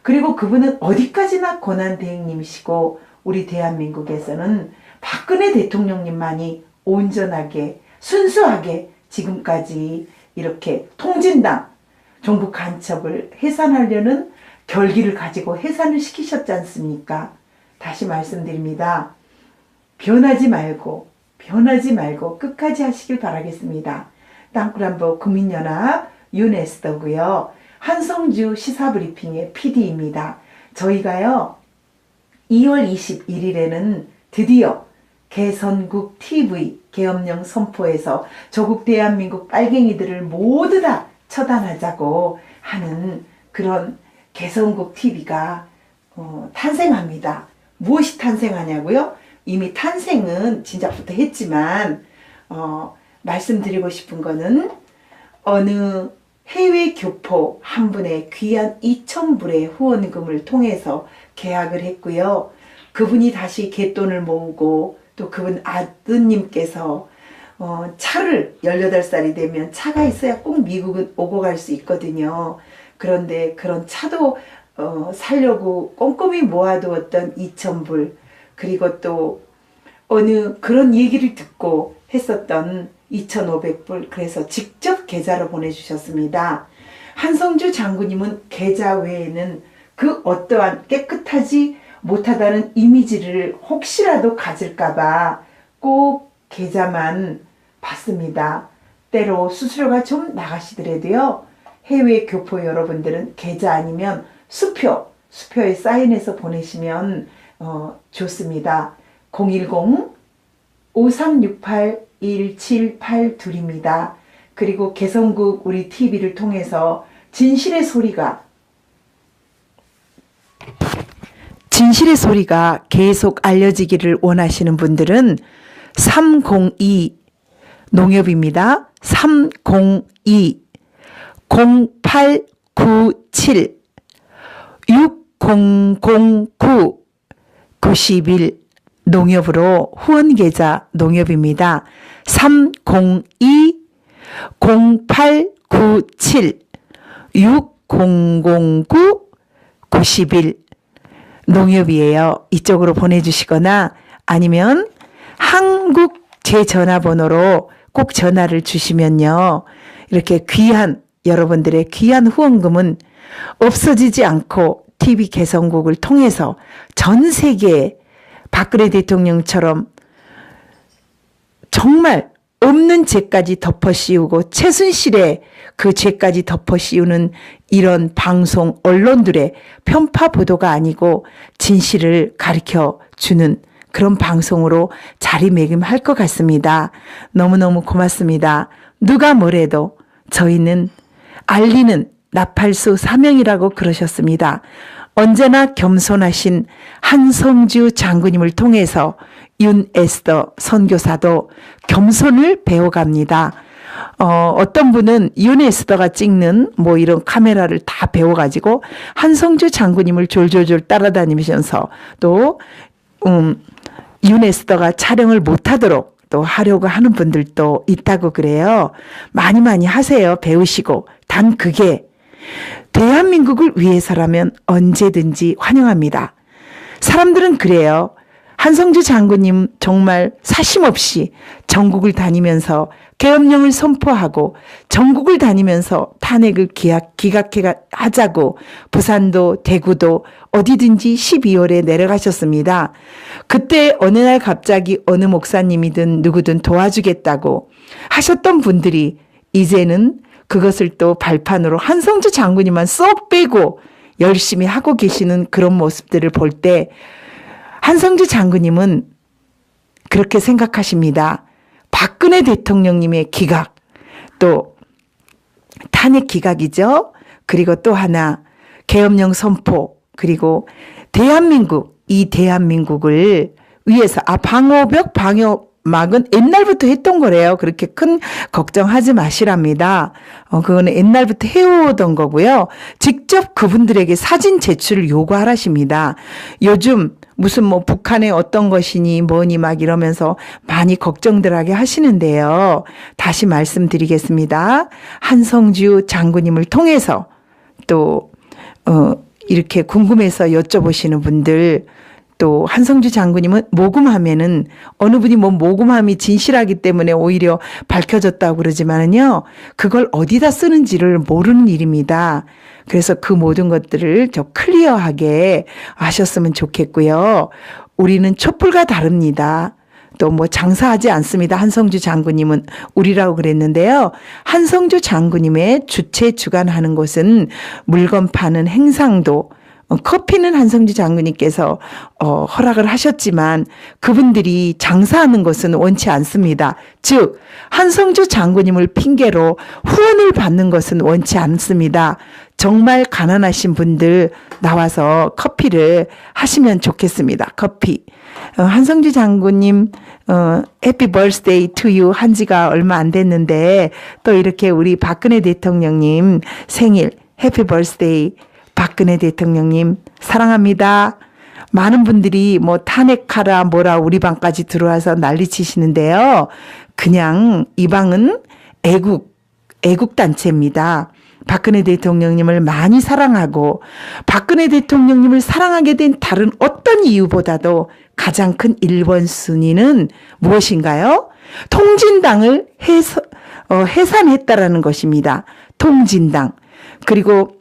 그리고 그분은 어디까지나 권한대행님이시고 우리 대한민국에서는 박근혜 대통령님만이 온전하게 순수하게 지금까지 이렇게 통진당 정부 간첩을 해산하려는 결기를 가지고 해산을 시키셨지 않습니까? 다시 말씀드립니다. 변하지 말고 끝까지 하시길 바라겠습니다. 땅굴한보 국민연합 윤에스더고요. 한성주 시사브리핑의 PD입니다. 저희가요 2월 21일에는 드디어 개선국 TV 계엄령 선포에서 조국 대한민국 빨갱이들을 모두 다 처단하자고 하는 그런 개선국 TV가 탄생합니다. 무엇이 탄생하냐고요? 이미 탄생은 진작부터 했지만 말씀드리고 싶은 거는 어느 해외 교포 한 분의 귀한 2,000불의 후원금을 통해서 계약을 했고요. 그분이 다시 갯돈을 모으고 또 그분 아드님께서 차를 18살이 되면 차가 있어야 꼭 미국은 오고 갈 수 있거든요. 그런데 그런 차도 살려고 꼼꼼히 모아두었던 2,000불 그리고 또 어느 그런 얘기를 듣고 했었던 2,500불 그래서 직접 계좌로 보내주셨습니다. 한성주 장군님은 계좌 외에는 그 어떠한 깨끗하지 못하다는 이미지를 혹시라도 가질까봐 꼭 계좌만 받습니다. 때로 수수료가 좀 나가시더라도요. 해외 교포 여러분들은 계좌 아니면 수표에 사인해서 보내시면 좋습니다. 010-5368-1782입니다. 그리고 개성국 우리 TV를 통해서 진실의 소리가 계속 알려지기를 원하시는 분들은 302 농협입니다. 302 0897 6009 91 농협으로 후원계좌 농협입니다. 302 0897 6009 91 농협이에요. 이쪽으로 보내주시거나 아니면 한국 제 전화번호로 꼭 전화를 주시면요. 이렇게 귀한 여러분들의 귀한 후원금은 없어지지 않고 TV 개성국을 통해서 전 세계에 박근혜 대통령처럼 정말 없는 죄까지 덮어씌우고 최순실의 그 죄까지 덮어씌우는 이런 방송 언론들의 편파 보도가 아니고 진실을 가르쳐 주는 그런 방송으로 자리매김할 것 같습니다. 너무너무 고맙습니다. 누가 뭐래도 저희는 알리는 나팔수 사명이라고 그러셨습니다. 언제나 겸손하신 한성주 장군님을 통해서 윤에스더 선교사도 겸손을 배워갑니다. 어떤 분은 윤에스더가 찍는 뭐 이런 카메라를 다 배워가지고 한성주 장군님을 졸졸졸 따라다니면서 또 윤에스더가 촬영을 못하도록 또 하려고 하는 분들도 있다고 그래요. 많이 많이 하세요. 배우시고. 단 그게 대한민국을 위해서라면 언제든지 환영합니다. 사람들은 그래요. 한성주 장군님 정말 사심없이 전국을 다니면서 계엄령을 선포하고 전국을 다니면서 탄핵을 기각하자고 부산도 대구도 어디든지 12월에 내려가셨습니다. 그때 어느 날 갑자기 어느 목사님이든 누구든 도와주겠다고 하셨던 분들이 이제는 그것을 또 발판으로 한성주 장군님만 쏙 빼고 열심히 하고 계시는 그런 모습들을 볼 때 한성주 장군님은 그렇게 생각하십니다. 박근혜 대통령님의 기각, 또 탄핵 기각이죠. 그리고 또 하나 계엄령 선포, 그리고 대한민국, 이 대한민국을 위해서 방호벽 방어막은 옛날부터 했던 거래요. 그렇게 큰 걱정하지 마시랍니다. 그거는 옛날부터 해오던 거고요. 직접 그분들에게 사진 제출을 요구하라십니다. 요즘 무슨 뭐 북한의 어떤 것이니 뭐니 막 이러면서 많이 걱정들하게 하시는데요. 다시 말씀드리겠습니다. 한성주 장군님을 통해서 또 이렇게 궁금해서 여쭤보시는 분들, 또 한성주 장군님은 모금하면은 어느 분이 뭐 모금함이 진실하기 때문에 오히려 밝혀졌다고 그러지만은요, 그걸 어디다 쓰는지를 모르는 일입니다. 그래서 그 모든 것들을 좀 클리어하게 하셨으면 좋겠고요. 우리는 촛불과 다릅니다. 또 뭐 장사하지 않습니다. 한성주 장군님은 우리라고 그랬는데요. 한성주 장군님의 주체 주관하는 곳은 물건 파는 행상도, 커피는 한성주 장군님께서 허락을 하셨지만 그분들이 장사하는 것은 원치 않습니다. 즉 한성주 장군님을 핑계로 후원을 받는 것은 원치 않습니다. 정말 가난하신 분들 나와서 커피를 하시면 좋겠습니다. 커피. 한성주 장군님 해피 버스데이 투 유 한 지가 얼마 안 됐는데 또 이렇게 우리 박근혜 대통령님 생일 해피 버스데이, 박근혜 대통령님 사랑합니다. 많은 분들이 뭐 탄핵하라 뭐라 우리 방까지 들어와서 난리치시는데요. 그냥 이 방은 애국단체입니다. 박근혜 대통령님을 많이 사랑하고 박근혜 대통령님을 사랑하게 된 다른 어떤 이유보다도 가장 큰 1번 순위는 무엇인가요? 통진당을 해산했다라는 것입니다. 통진당. 그리고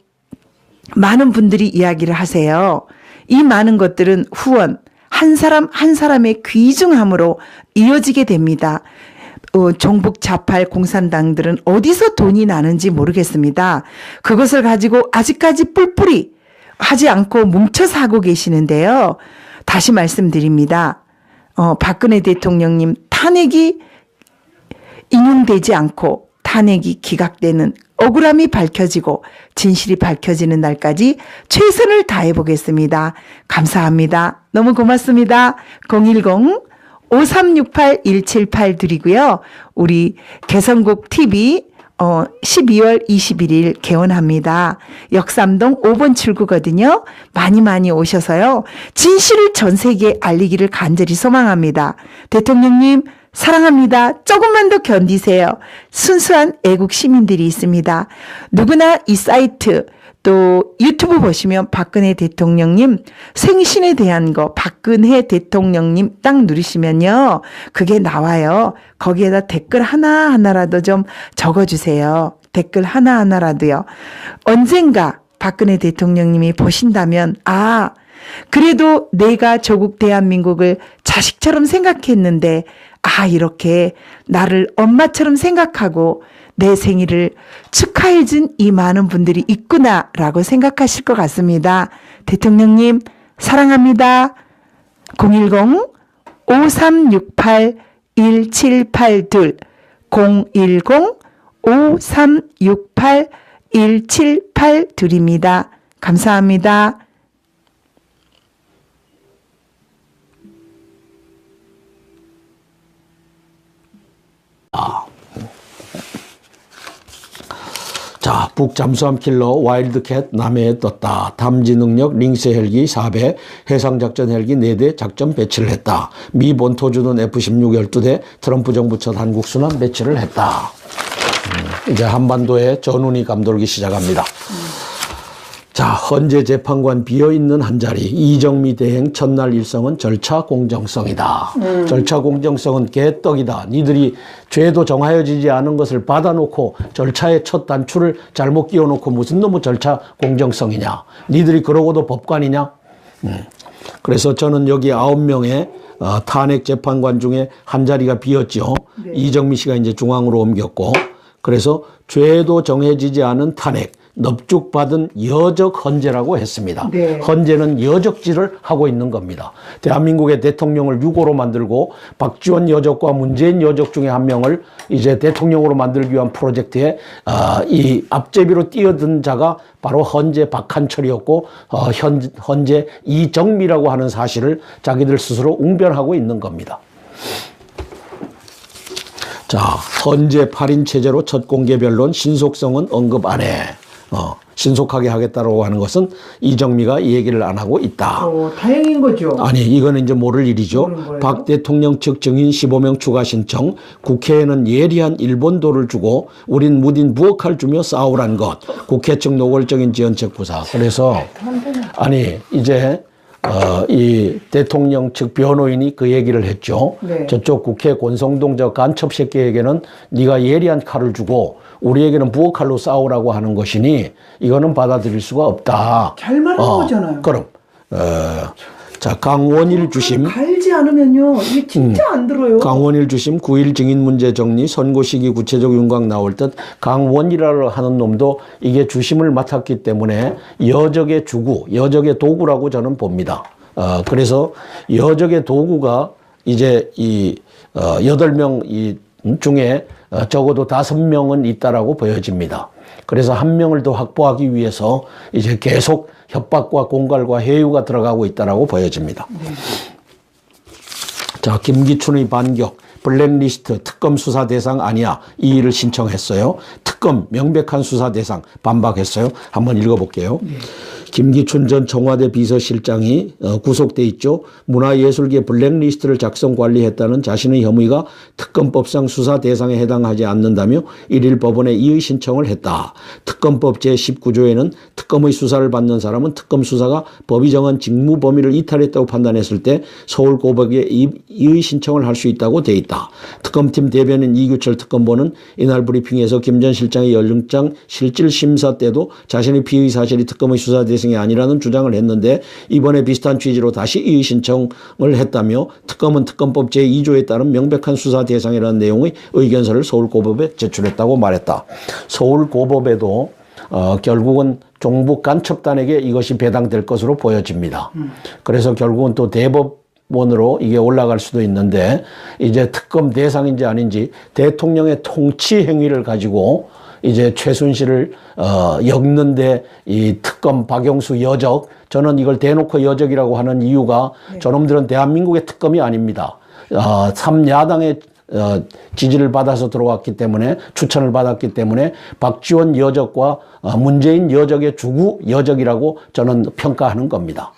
많은 분들이 이야기를 하세요. 이 많은 것들은 후원, 한 사람 한 사람의 귀중함으로 이어지게 됩니다. 종북 좌팔 공산당들은 어디서 돈이 나는지 모르겠습니다. 그것을 가지고 아직까지 뿔뿔이 하지 않고 뭉쳐서 하고 계시는데요. 다시 말씀드립니다. 박근혜 대통령님 탄핵이 인용되지 않고 탄핵이 기각되는 억울함이 밝혀지고 진실이 밝혀지는 날까지 최선을 다해 보겠습니다. 감사합니다. 너무 고맙습니다. 010-5368-178 드리고요. 우리 개성국 TV 12월 21일 개원합니다. 역삼동 5번 출구거든요. 많이 많이 오셔서요. 진실을 전 세계에 알리기를 간절히 소망합니다. 대통령님 사랑합니다. 조금만 더 견디세요. 순수한 애국 시민들이 있습니다. 누구나 이 사이트 또 유튜브 보시면 박근혜 대통령님 생신에 대한 거 박근혜 대통령님 딱 누르시면요. 그게 나와요. 거기에다 댓글 하나하나라도 좀 적어주세요. 댓글 하나하나라도요. 언젠가 박근혜 대통령님이 보신다면 아 그래도 내가 조국 대한민국을 자식처럼 생각했는데 아 이렇게 나를 엄마처럼 생각하고 내 생일을 축하해준 이 많은 분들이 있구나라고 생각하실 것 같습니다. 대통령님 사랑합니다. 010-5368-1782 010-5368-1782입니다. 감사합니다. 자, 북잠수함 킬러 와일드캣 남해에 떴다. 탐지 능력 링스 헬기 4배, 해상작전 헬기 4대 작전 배치를 했다. 미 본토주둔 F-16 12대, 트럼프 정부 첫 한국순환 배치를 했다. 이제 한반도에 전운이 감돌기 시작합니다. 자, 헌재 재판관 비어있는 한 자리. 이정미 대행 첫날 일성은 절차 공정성이다. 절차 공정성은 개떡이다. 니들이 죄도 정하여지지 않은 것을 받아놓고 절차의 첫 단추를 잘못 끼워놓고 무슨 놈의 절차 공정성이냐. 니들이 그러고도 법관이냐. 그래서 저는 여기 9명의 탄핵 재판관 중에 한 자리가 비었죠. 네. 이정미 씨가 이제 중앙으로 옮겼고, 그래서 죄도 정해지지 않은 탄핵, 넙죽받은 여적 헌재라고 했습니다. 네. 헌재는 여적질을 하고 있는 겁니다. 대한민국의 대통령을 유고로 만들고 박지원 여적과 문재인 여적 중에 한 명을 이제 대통령으로 만들기 위한 프로젝트에 이 앞제비로 뛰어든 자가 바로 헌재 박한철이었고 헌재 이정미라고 하는 사실을 자기들 스스로 웅변하고 있는 겁니다. 자, 헌재 8인 체제로 첫 공개 변론 신속성은 언급 안 해. 신속하게 하겠다고 하는 것은 이정미가 이 얘기를 안 하고 있다. 다행인 거죠. 아니, 이거는 이제 모를 일이죠. 박 대통령 측 증인 15명 추가 신청, 국회에는 예리한 일본도를 주고 우린 무딘 부엌칼 주며 싸우란 것, 국회 측 노골적인 지연책 부사. 그래서 아니 이제 이 대통령 측 변호인이 그 얘기를 했죠. 네. 저쪽 국회 권성동 저 간첩 새끼에게는 네가 예리한 칼을 주고 우리에게는 부엌칼로 싸우라고 하는 것이니 이거는 받아들일 수가 없다. 잘 말한 거잖아요. 그럼 자, 강원일 주심 갈지 않으면요 이게 진짜 안 들어요. 강원일 주심 9.1 증인 문제 정리 선고 시기 구체적 윤곽 나올 듯. 강원이라고 하는 놈도 이게 주심을 맡았기 때문에 여적의 주구, 여적의 도구라고 저는 봅니다. 그래서 여적의 도구가 이제 이 8명 중에 적어도 5명은 있다라고 보여집니다. 그래서 한 명을 더 확보하기 위해서 이제 계속 협박과 공갈과 회유가 들어가고 있다라고 보여집니다. 네. 자, 김기춘의 반격. 블랙리스트 특검 수사 대상 아니야. 이 일을 신청했어요. 특검 명백한 수사 대상 반박했어요. 한번 읽어볼게요. 네. 김기춘 전 청와대 비서실장이 구속돼 있죠. 문화예술계 블랙리스트를 작성 관리했다는 자신의 혐의가 특검법상 수사 대상에 해당하지 않는다며 1일 법원에 이의 신청을 했다. 특검법 제19조에는 특검의 수사를 받는 사람은 특검 수사가 법이 정한 직무 범위를 이탈했다고 판단했을 때 서울고법에 이의 신청을 할 수 있다고 돼 있다. 특검팀 대변인 이규철 특검보는 이날 브리핑에서 김 전 실장의 연령장 실질 심사 때도 자신의 피의 사실이 특검의 수사 대상이 아니라는 주장을 했는데 이번에 비슷한 취지로 다시 이의 신청을 했다며 특검은 특검법 제2조에 따른 명백한 수사 대상이라는 내용의 의견서를 서울고법에 제출했다고 말했다. 서울고법에도 결국은 종북 간첩단에게 이것이 배당될 것으로 보여집니다. 그래서 결국은 또 대법원으로 이게 올라갈 수도 있는데 이제 특검 대상인지 아닌지 대통령의 통치 행위를 가지고 이제 최순실을 엮는데 이 특검 박영수 여적, 저는 이걸 대놓고 여적이라고 하는 이유가 저놈들은 대한민국의 특검이 아닙니다. 3야당의 지지를 받아서 들어왔기 때문에, 추천을 받았기 때문에 박지원 여적과 문재인 여적의 주구 여적이라고 저는 평가하는 겁니다.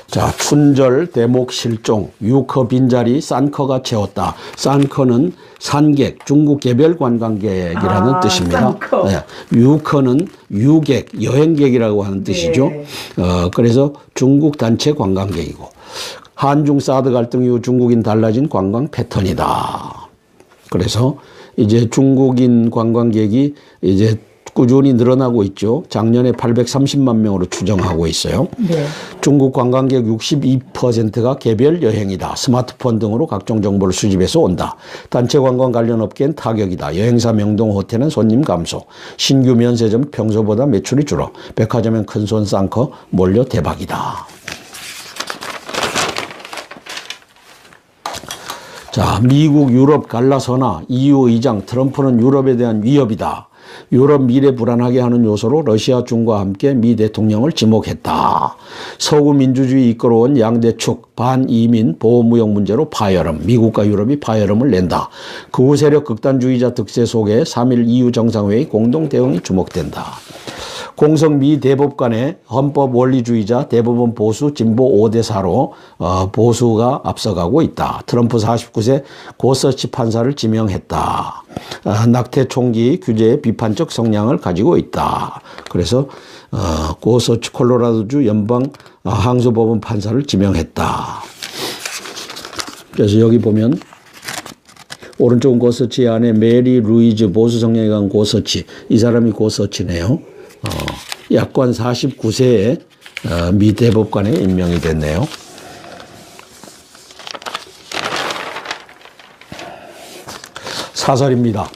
자, 춘절, 대목, 실종, 유커 빈자리, 산커가 채웠다. 산커는 산객, 중국 개별 관광객이라는 뜻입니다. 산커. 네, 유커는 유객, 여행객이라고 하는 뜻이죠. 네. 그래서 중국 단체 관광객이고, 한중 사드 갈등 이후 중국인 달라진 관광 패턴이다. 그래서 이제 중국인 관광객이 이제 꾸준히 늘어나고 있죠. 작년에 830만 명으로 추정하고 있어요. 네. 중국 관광객 62%가 개별 여행이다. 스마트폰 등으로 각종 정보를 수집해서 온다. 단체 관광 관련 업계는 타격이다. 여행사 명동 호텔은 손님 감소. 신규 면세점 평소보다 매출이 줄어. 백화점엔 큰손 쌍커 몰려 대박이다. 자, 미국 유럽 갈라서나 EU 의장 트럼프는 유럽에 대한 위협이다. 유럽 미래 불안하게 하는 요소로 러시아 중과 함께 미 대통령을 지목했다. 서구 민주주의 이끌어온 양대축 반이민 보호무역 문제로 파열음. 미국과 유럽이 파열음을 낸다. 극우 세력 극단주의자 득세 속에 3일 EU 정상회의 공동 대응이 주목된다. 공성 미 대법관의 헌법 원리주의자 대부분 보수 진보 5대4로 보수가 앞서가고 있다. 트럼프 49세 고서치 판사를 지명했다. 낙태 총기 규제에 비판적 성향을 가지고 있다. 그래서 고서치 콜로라도주 연방 항소법원 판사를 지명했다. 그래서 여기 보면 오른쪽 고서치 안에 메리 루이즈 보수 성향이 강한 고서치, 이 사람이 고서치네요. 약관 49세에 미 대법관에 임명이 됐네요. 사설입니다.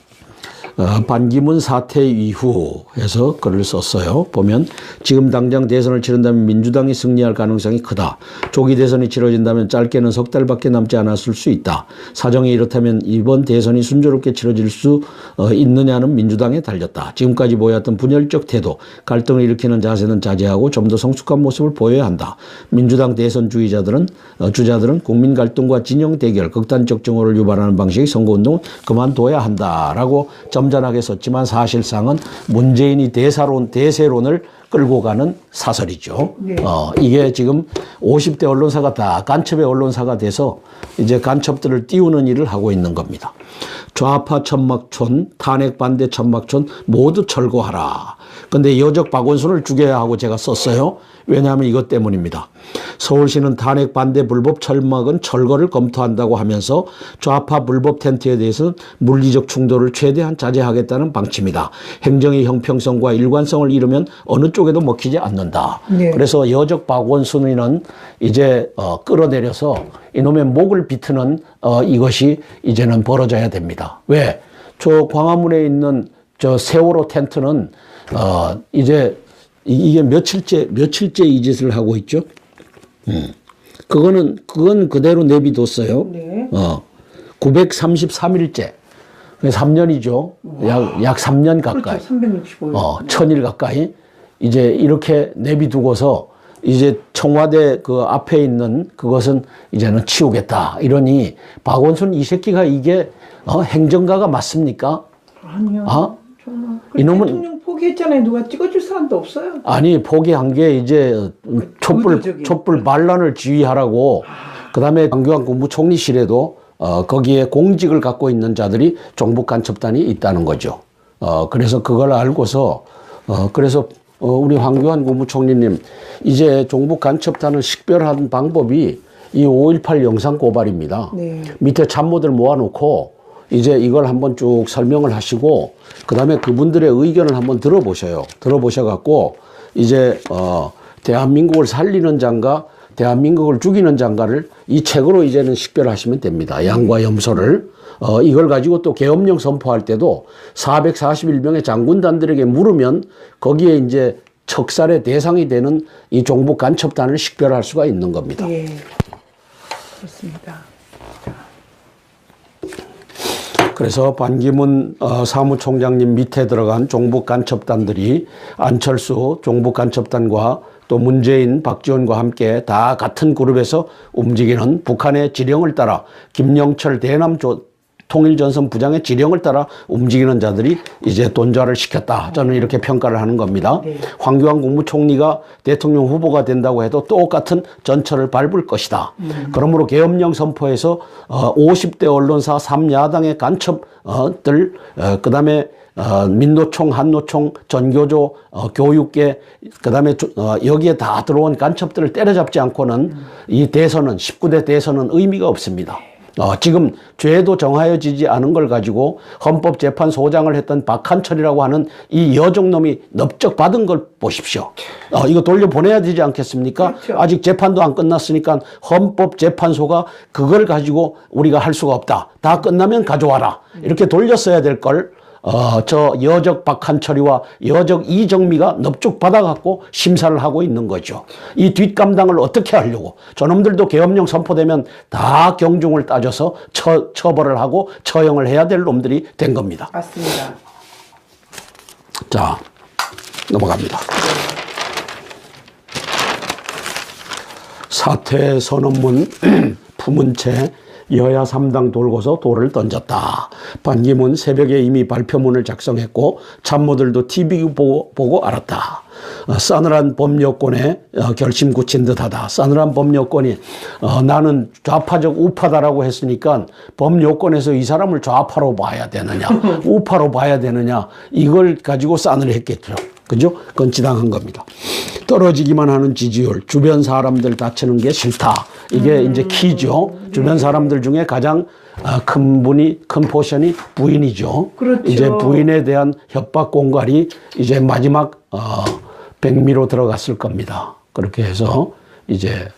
반기문 사퇴 이후 해서 글을 썼어요. 보면 지금 당장 대선을 치른다면 민주당이 승리할 가능성이 크다. 조기 대선이 치러진다면 짧게는 석 달밖에 남지 않았을 수 있다. 사정이 이렇다면 이번 대선이 순조롭게 치러질 수 있느냐는 민주당에 달렸다. 지금까지 보여왔던 분열적 태도, 갈등을 일으키는 자세는 자제하고 좀 더 성숙한 모습을 보여야 한다. 민주당 대선 주자들은 국민 갈등과 진영 대결, 극단적 정오를 유발하는 방식의 선거운동을 그만둬야 한다라고 점잖하게 썼지만 사실상은 문재인이 대세론을 끌고 가는 사설이죠. 네. 이게 지금 50대 언론사가 다 간첩의 언론사가 돼서 이제 간첩들을 띄우는 일을 하고 있는 겁니다. 좌파 천막촌, 탄핵 반대 천막촌 모두 철거하라. 근데 여적 박원순을 죽여야 하고 제가 썼어요. 왜냐하면 이것 때문입니다. 서울시는 탄핵 반대 불법 천막은 철거를 검토한다고 하면서 좌파 불법 텐트에 대해서는 물리적 충돌을 최대한 자제하겠다는 방침이다. 행정의 형평성과 일관성을 잃으면 어느 쪽에도 먹히지 않는다. 네. 그래서 여적 박원순이는 이제 끌어내려서 이놈의 목을 비트는 이것이 이제는 벌어져야 됩니다. 왜? 저 광화문에 있는 저 세월호 텐트는 이제 이게 며칠째 이 짓을 하고 있죠. 그건 그대로 내비뒀어요. 네. 933일째. 3년이죠. 약 3년 가까이. 그렇죠. 365일. 1000일 가까이. 이제 이렇게 내비두고서 이제 청와대 그 앞에 있는 그것은 이제는 치우겠다. 이러니 박원순 이 새끼가 이게 행정가가 맞습니까? 아니요. 정말. 이놈은 대통령 포기했잖아요. 누가 찍어줄 사람도 없어요. 아니 포기한 게 이제 촛불 반란을 지휘하라고. 그다음에 황교안 국무총리실에도 거기에 공직을 갖고 있는 자들이 종북 간첩단이 있다는 거죠. 그래서 그걸 알고서 그래서 우리 황교안 국무총리님 이제 종북 간첩단을 식별하는 방법이 이 5.18 영상 고발입니다. 네. 밑에 참모들 모아놓고 이제 이걸 한번 쭉 설명을 하시고 그다음에 그분들의 의견을 한번 들어보셔요. 들어보셔갖고 이제 대한민국을 살리는 장가, 대한민국을 죽이는 장가를 이 책으로 이제는 식별하시면 됩니다. 양과 염소를. 이걸 가지고 또 계엄령 선포할 때도 441명의 장군단들에게 물으면 거기에 이제 척살의 대상이 되는 이 종북 간첩단을 식별할 수가 있는 겁니다. 예. 그렇습니다. 그래서 반기문 사무총장님 밑에 들어간 종북 간첩단들이 안철수 종북 간첩단과 또 문재인, 박지원과 함께 다 같은 그룹에서 움직이는 북한의 지령을 따라 김영철 대남 통일전선 부장의 지령을 따라 움직이는 자들이 이제 돈좌를 시켰다. 저는 이렇게 평가를 하는 겁니다. 네. 황교안 국무총리가 대통령 후보가 된다고 해도 똑같은 전철을 밟을 것이다. 그러므로 계엄령 선포에서 50대 언론사 3야당의 간첩들, 그다음에 민노총, 한노총, 전교조, 교육계, 그다음에 여기에 다 들어온 간첩들을 때려잡지 않고는 이 대선은 19대 대선은 의미가 없습니다. 지금 죄도 정하여지지 않은 걸 가지고 헌법재판소장을 했던 박한철이라고 하는 이 여종놈이 넙적 받은 걸 보십시오. 이거 돌려보내야 되지 않겠습니까? 그렇죠. 아직 재판도 안 끝났으니까 헌법재판소가 그걸 가지고 우리가 할 수가 없다. 다 끝나면 가져와라. 이렇게 돌렸어야 될 걸 저 여적 박한철이와 여적 이정미가 넙죽 받아갖고 심사를 하고 있는 거죠. 이 뒷감당을 어떻게 하려고. 저놈들도 계엄령 선포되면 다 경중을 따져서 처벌을 하고 처형을 해야 될 놈들이 된 겁니다. 맞습니다. 자, 넘어갑니다. 사퇴 선언문 품은 채 여야 3당 돌고서 돌을 던졌다. 반기문 새벽에 이미 발표문을 작성했고 참모들도 TV 보고 알았다. 싸늘한 범여권에 결심 굳힌 듯하다. 싸늘한 범여권이 나는 좌파적 우파다라고 했으니까 범여권에서 이 사람을 좌파로 봐야 되느냐 우파로 봐야 되느냐 이걸 가지고 싸늘했겠죠. 그죠? 건치당한 겁니다. 떨어지기만 하는 지지율, 주변 사람들 다치는 게 싫다. 이게 이제 키죠. 주변 사람들 중에 가장 큰 포션이 부인이죠. 그렇죠. 이제 부인에 대한 협박 공갈이 이제 마지막 백미로 들어갔을 겁니다. 그렇게 해서 이제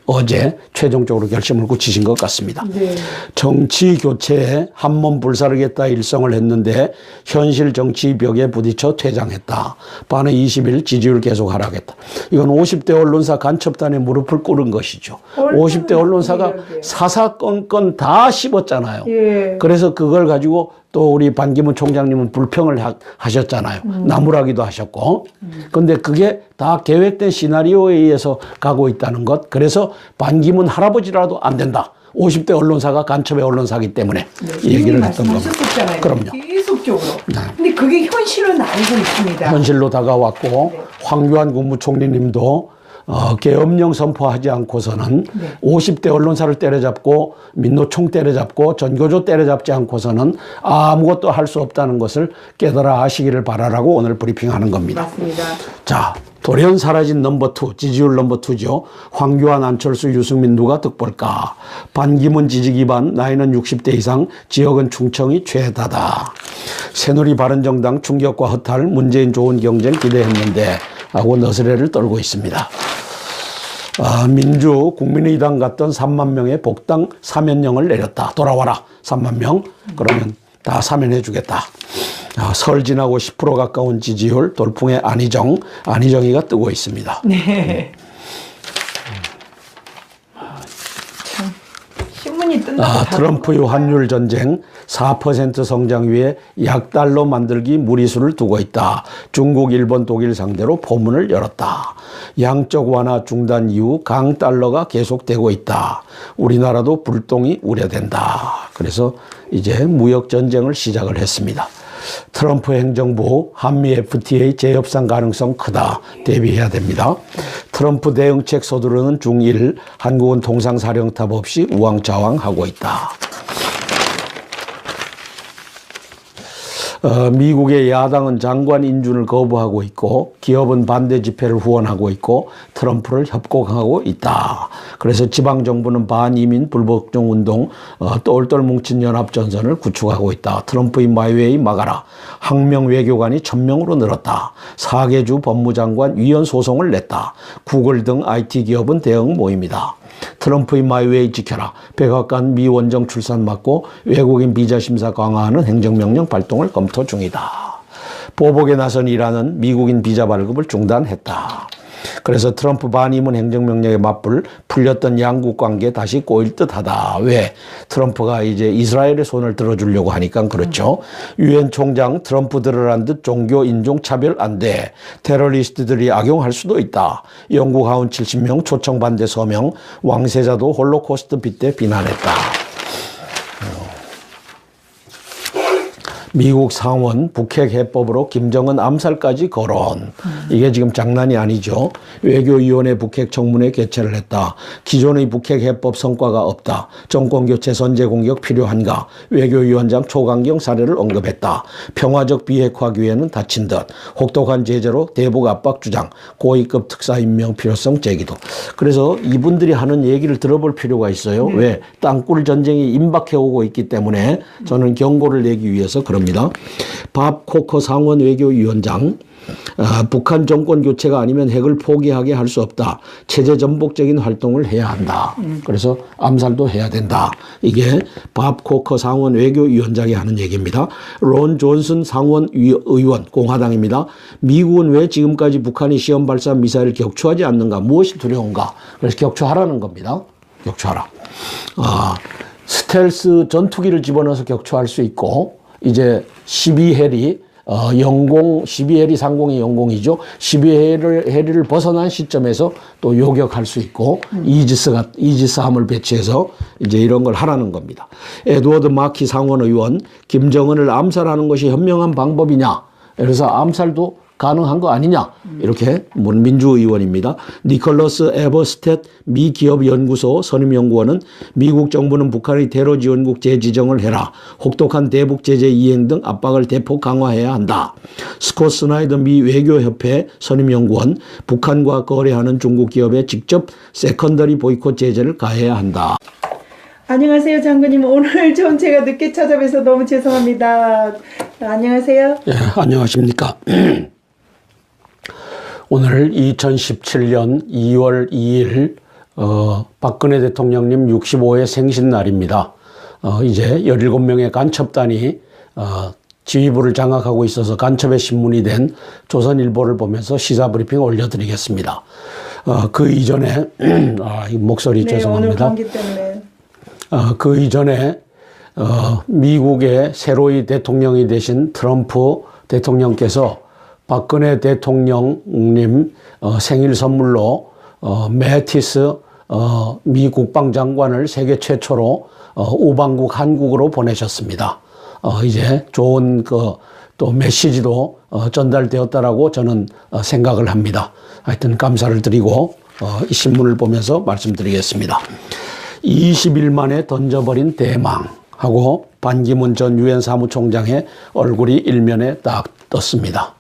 어제 최종적으로 결심을 굳히신 것 같습니다. 네. 정치 교체에 한몸 불사르겠다 일성을 했는데 현실 정치 벽에 부딪혀 퇴장했다. 반해 20일 지지율 계속 하락했다. 이건 50대 언론사 간첩단에 무릎을 꿇은 것이죠. 50대 언론사가 사사건건 다 씹었잖아요. 예. 그래서 그걸 가지고 또 우리 반기문 총장님은 불평을 하셨잖아요. 나무라기도 하셨고. 근데 그게 다 계획된 시나리오에 의해서 가고 있다는 것. 그래서 반기문 할아버지라도 안 된다. 50대 언론사가 간첩의 언론사기 때문에 이 얘기를 했던 겁니다. 말씀하셨잖아요. 그럼요. 계속적으로. 근데 그게 현실은 알고 있습니다. 현실로 다가왔고 네. 황교안 국무총리님도 계엄령 선포하지 않고서는 50대 언론사를 때려잡고 민노총 때려잡고 전교조 때려잡지 않고서는 아무것도 할 수 없다는 것을 깨달아 아시기를 바라라고 오늘 브리핑하는 겁니다. 맞습니다. 자, 돌연 사라진 넘버2, 지지율 넘버2죠. 황교안, 안철수, 유승민 누가 득볼까? 반기문 지지 기반, 나이는 60대 이상, 지역은 충청이 최다다. 새누리 바른정당 충격과 허탈, 문재인 좋은 경쟁 기대했는데 하고 너스레를 떨고 있습니다. 민주 국민의당 갔던 3만 명의 복당 사면령을 내렸다. 돌아와라 3만 명. 그러면 다 사면해 주겠다. 설 지나고 10% 가까운 지지율 돌풍의 안희정이가 뜨고 있습니다. 네. 참 신문이 뜬다고 트럼프의 환율 전쟁 4% 성장 위에 약달러 만들기 무리수를 두고 있다. 중국, 일본, 독일 상대로 포문을 열었다. 양적 완화 중단 이후 강달러가 계속되고 있다. 우리나라도 불똥이 우려된다. 그래서 이제 무역 전쟁을 시작을 했습니다. 트럼프 행정부 한미 FTA 재협상 가능성 크다. 대비해야 됩니다. 트럼프 대응책 서두르는 중1 한국은 통상사령탑 없이 우왕좌왕하고 있다. 미국의 야당은 장관 인준을 거부하고 있고 기업은 반대 집회를 후원하고 있고 트럼프를 협곡하고 있다. 그래서 지방정부는 반이민 불복종 운동 똘똘 뭉친 연합전선을 구축하고 있다. 트럼프의 마이웨이 막아라. 항명 외교관이 1000명으로 늘었다. 4개주 법무장관 위헌 소송을 냈다. 구글 등 IT 기업은 대응 모임이다. 트럼프의 마이웨이 지켜라. 백악관 미 원정 출산 막고 외국인 비자 심사 강화하는 행정명령 발동을 검토 중이다. 보복에 나선 이란은 미국인 비자 발급을 중단했다. 그래서 트럼프 반이문 행정명령에 맞불 풀렸던 양국 관계 다시 꼬일 듯하다. 왜? 트럼프가 이제 이스라엘의 손을 들어주려고 하니까 그렇죠. 유엔 총장 트럼프 들으란 듯 종교 인종 차별 안 돼. 테러리스트들이 악용할 수도 있다. 영국 하원 70명 초청 반대 서명. 왕세자도 홀로코스트 빗대 비난했다. 미국 상원 북핵 해법으로 김정은 암살까지 거론. 이게 지금 장난이 아니죠. 외교위원회 북핵 청문회 개최를 했다. 기존의 북핵 해법 성과가 없다. 정권 교체 선제 공격 필요한가. 외교위원장 초강경 사례를 언급했다. 평화적 비핵화 기회는 닫힌 듯. 혹독한 제재로 대북 압박 주장. 고위급 특사 임명 필요성 제기도. 그래서 이분들이 하는 얘기를 들어볼 필요가 있어요. 왜? 땅굴 전쟁이 임박해 오고 있기 때문에 저는 경고를 내기 위해서 그럽니다. 밥 코커 상원 외교위원장, 북한 정권 교체가 아니면 핵을 포기하게 할 수 없다. 체제 전복적인 활동을 해야 한다. 그래서 암살도 해야 된다. 이게 밥 코커 상원 외교위원장이 하는 얘기입니다. 론 존슨 상원 의원 공화당입니다. 미국은 왜 지금까지 북한이 시험 발사 미사일을 격추하지 않는가? 무엇이 두려운가? 그래서 격추하라는 겁니다. 격추하라. 스텔스 전투기를 집어넣어서 격추할 수 있고, 이제 12해리 12해리 상공이 영공이죠. 12해리를 벗어난 시점에서 또 요격할 수 있고, 이지스함을 배치해서 이제 이런 걸 하라는 겁니다. 에드워드 마키 상원 의원, 김정은을 암살하는 것이 현명한 방법이냐? 그래서 암살도 가능한 거 아니냐, 이렇게 민주의원입니다. 니콜러스 에버스텟 미 기업연구소 선임연구원은 미국 정부는 북한의 테러 지원국 재지정을 해라, 혹독한 대북 제재 이행 등 압박을 대폭 강화해야 한다. 스콧 스나이더 미 외교협회 선임연구원, 북한과 거래하는 중국 기업에 직접 세컨더리 보이콧 제재를 가해야 한다. 안녕하세요, 장군님. 오늘 좀 제가 늦게 찾아뵈서 너무 죄송합니다. 안녕하세요. 예, 안녕하십니까. 오늘 2017년 2월 2일 박근혜 대통령님 65회 생신날입니다. 이제 17명의 간첩단이 지휘부를 장악하고 있어서 간첩의 신문이 된 조선일보를 보면서 시사브리핑 올려드리겠습니다. 그 이전에 목소리 네, 죄송합니다. 오늘 감기 때문에. 그 이전에 미국의 새로이 대통령이 되신 트럼프 대통령께서 박근혜 대통령님 생일 선물로 매티스 미 국방장관을 세계 최초로 우방국 한국으로 보내셨습니다. 이제 좋은 또 메시지도 전달되었다라고 저는 생각을 합니다. 하여튼 감사를 드리고 이 신문을 보면서 말씀드리겠습니다. 20일 만에 던져버린 대망하고 반기문 전 유엔 사무총장의 얼굴이 일면에 딱 떴습니다.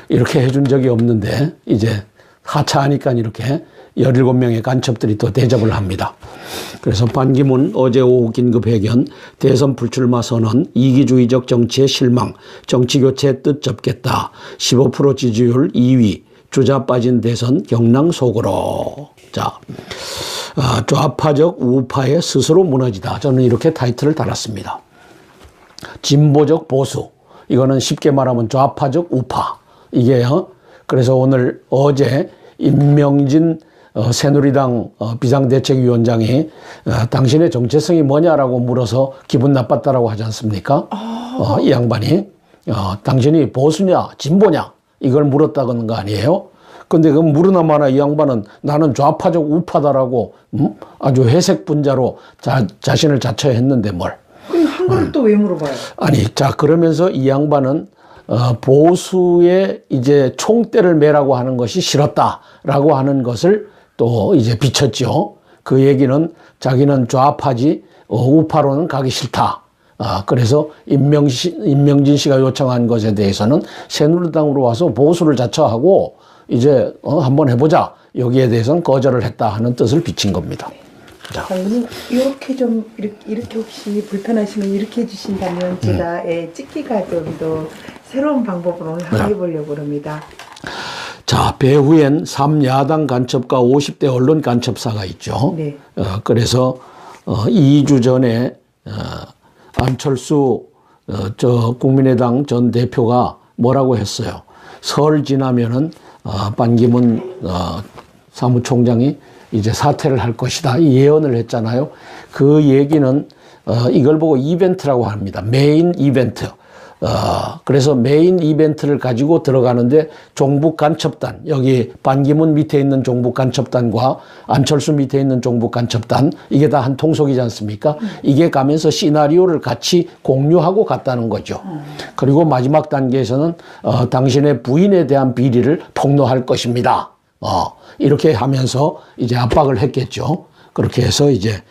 이렇게 해준 적이 없는데 이제 하차하니까 이렇게 17명의 간첩들이 또 대접을 합니다. 그래서 반기문 어제 오후 긴급 회견, 대선 불출마 선언, 이기주의적 정치의 실망, 정치교체 뜻 접겠다, 15% 지지율 2위, 주자 빠진 대선 경랑 속으로. 자, 좌파적 우파의 스스로 무너지다. 저는 이렇게 타이틀을 달았습니다. 진보적 보수. 이거는 쉽게 말하면 좌파적 우파. 이게요. 그래서 어제 임명진 새누리당 비상대책위원장이 당신의 정체성이 뭐냐라고 물어서 기분 나빴다라고 하지 않습니까? 이 양반이 당신이 보수냐 진보냐 이걸 물었다는 거 아니에요? 근데 그 물으나 마나 이 양반은 나는 좌파적 우파다라고 아주 회색 분자로 자신을 자처했는데 뭘. 그럼 한국을 또 왜 물어봐요? 아니, 자, 그러면서 이 양반은 보수의 이제 총대를 매라고 하는 것이 싫었다라고 하는 것을 또 이제 비쳤죠. 그 얘기는 자기는 좌파지 우파로는 가기 싫다. 그래서 임명진 씨가 요청한 것에 대해서는 새누리당으로 와서 보수를 자처하고 이제 한번 해보자. 여기에 대해서는 거절을 했다 하는 뜻을 비친 겁니다. 자. 이렇게 좀 이렇게 혹시 불편하시면 이렇게 해주신다면 제가 찍기가 좀 더 새로운 방법으로 오늘 한번 해보려고 합니다. 자, 배후엔 3야당 간첩과 50대 언론 간첩사가 있죠. 네. 그래서 2주 전에 안철수 국민의당 전 대표가 뭐라고 했어요. 설 지나면은 반기문 사무총장이 이제 사퇴를 할 것이다. 이 예언을 했잖아요. 그 얘기는 이걸 보고 이벤트라고 합니다. 메인 이벤트. 그래서 메인 이벤트를 가지고 들어가는데 종북간첩단, 여기 반기문 밑에 있는 종북간첩단과 안철수 밑에 있는 종북간첩단, 이게 다 한 통속이지 않습니까? 이게 가면서 시나리오를 같이 공유하고 갔다는 거죠. 그리고 마지막 단계에서는 당신의 부인에 대한 비리를 폭로할 것입니다. 이렇게 하면서 이제 압박을 했겠죠. 그렇게 해서 이제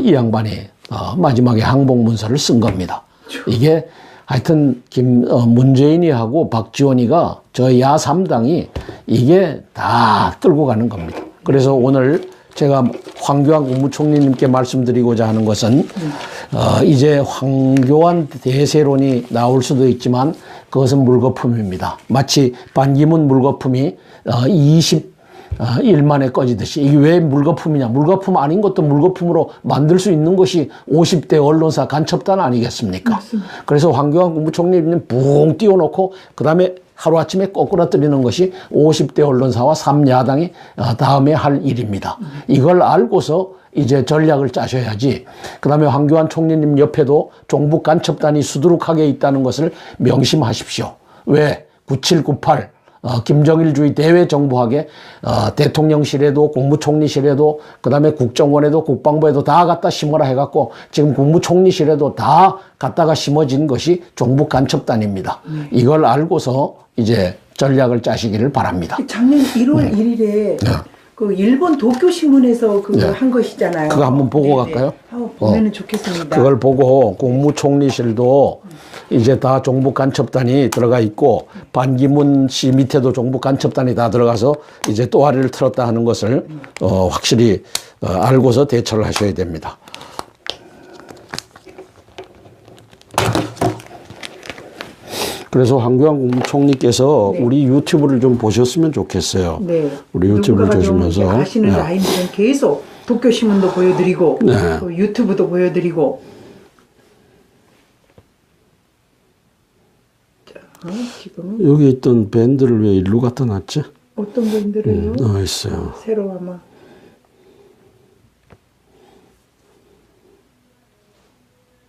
이 양반이 마지막에 항복문서를 쓴 겁니다. 이게 하여튼 문재인이 하고 박지원이가 저 야3당이 이게 다 끌고 가는 겁니다. 그래서 오늘 제가 황교안 국무총리님께 말씀드리고자 하는 것은 이제 황교안 대세론이 나올 수도 있지만 그것은 물거품입니다. 마치 반기문 물거품이 20일 만에 꺼지듯이. 이게 왜 물거품이냐? 물거품 아닌 것도 물거품으로 만들 수 있는 것이 50대 언론사 간첩단 아니겠습니까? 맞습니다. 그래서 황교안 국무총리님 붕 띄워놓고 그 다음에 하루아침에 거꾸라뜨리는 것이 50대 언론사와 3야당이 다음에 할 일입니다. 이걸 알고서 이제 전략을 짜셔야지. 그 다음에 황교안 총리님 옆에도 종북 간첩단이 수두룩하게 있다는 것을 명심하십시오. 왜? 9798 김정일주의 대외정보학에 대통령실에도 국무총리실에도 그다음에 국정원에도 국방부에도 다 갖다 심어라 해갖고 지금 국무총리실에도 다 갖다가 심어진 것이 종북간첩단입니다. 이걸 알고서 이제 전략을 짜시기를 바랍니다. 작년 1월 1일에 그 일본 도쿄신문에서 그거 한 것이잖아요. 그거 한번 보고 갈까요? 보면은 좋겠습니다. 그걸 보고 국무총리실도 이제 다 종북간첩단이 들어가 있고 반기문 씨 밑에도 종북간첩단이 다 들어가서 이제 또아리를 틀었다 하는 것을 확실히 알고서 대처를 하셔야 됩니다. 그래서 황교안 국무총리께서 우리 유튜브를 좀 보셨으면 좋겠어요. 네. 우리 유튜브를 보시면서 아시는 라인들은 계속 도쿄신문도 보여드리고 또 유튜브도 보여드리고. 지금 여기 있던 밴드를 왜 일로 갖다 놨지? 어떤 밴드를요? 있어요. 새로 아마.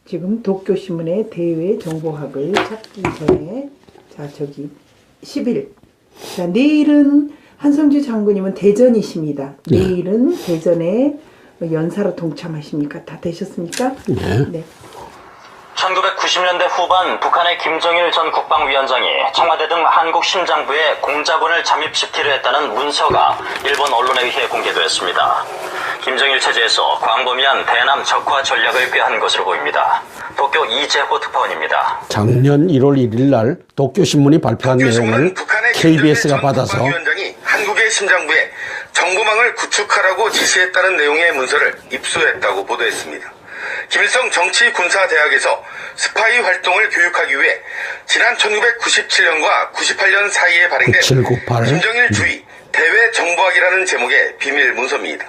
지금 도쿄신문의 대외 정보학을 찾기 전에 자 저기 10일 자 내일은 한성주 장군님은 대전이십니다. 내일은 대전에 연사로 동참하십니까? 다 되셨습니까? 네. 1990년대 후반 북한의 김정일 전 국방위원장이 청와대 등 한국 심장부에 공작원을 잠입시키려 했다는 문서가 일본 언론에 의해 공개되었습니다. 김정일 체제에서 광범위한 대남 적화 전략을 꾀한 것으로 보입니다. 도쿄 이재호 특파원입니다. 작년 1월 1일 날 도쿄신문이 발표한 내용을 KBS가 받아서 국방위원장이 한국의 심장부에 정보망을 구축하라고 지시했다는 내용의 문서를 입수했다고 보도했습니다. 김일성 정치군사대학에서 스파이 활동을 교육하기 위해 지난 1997년과 98년 사이에 발행된 9798. 김정일 주의 대외 정보학이라는 제목의 비밀 문서입니다.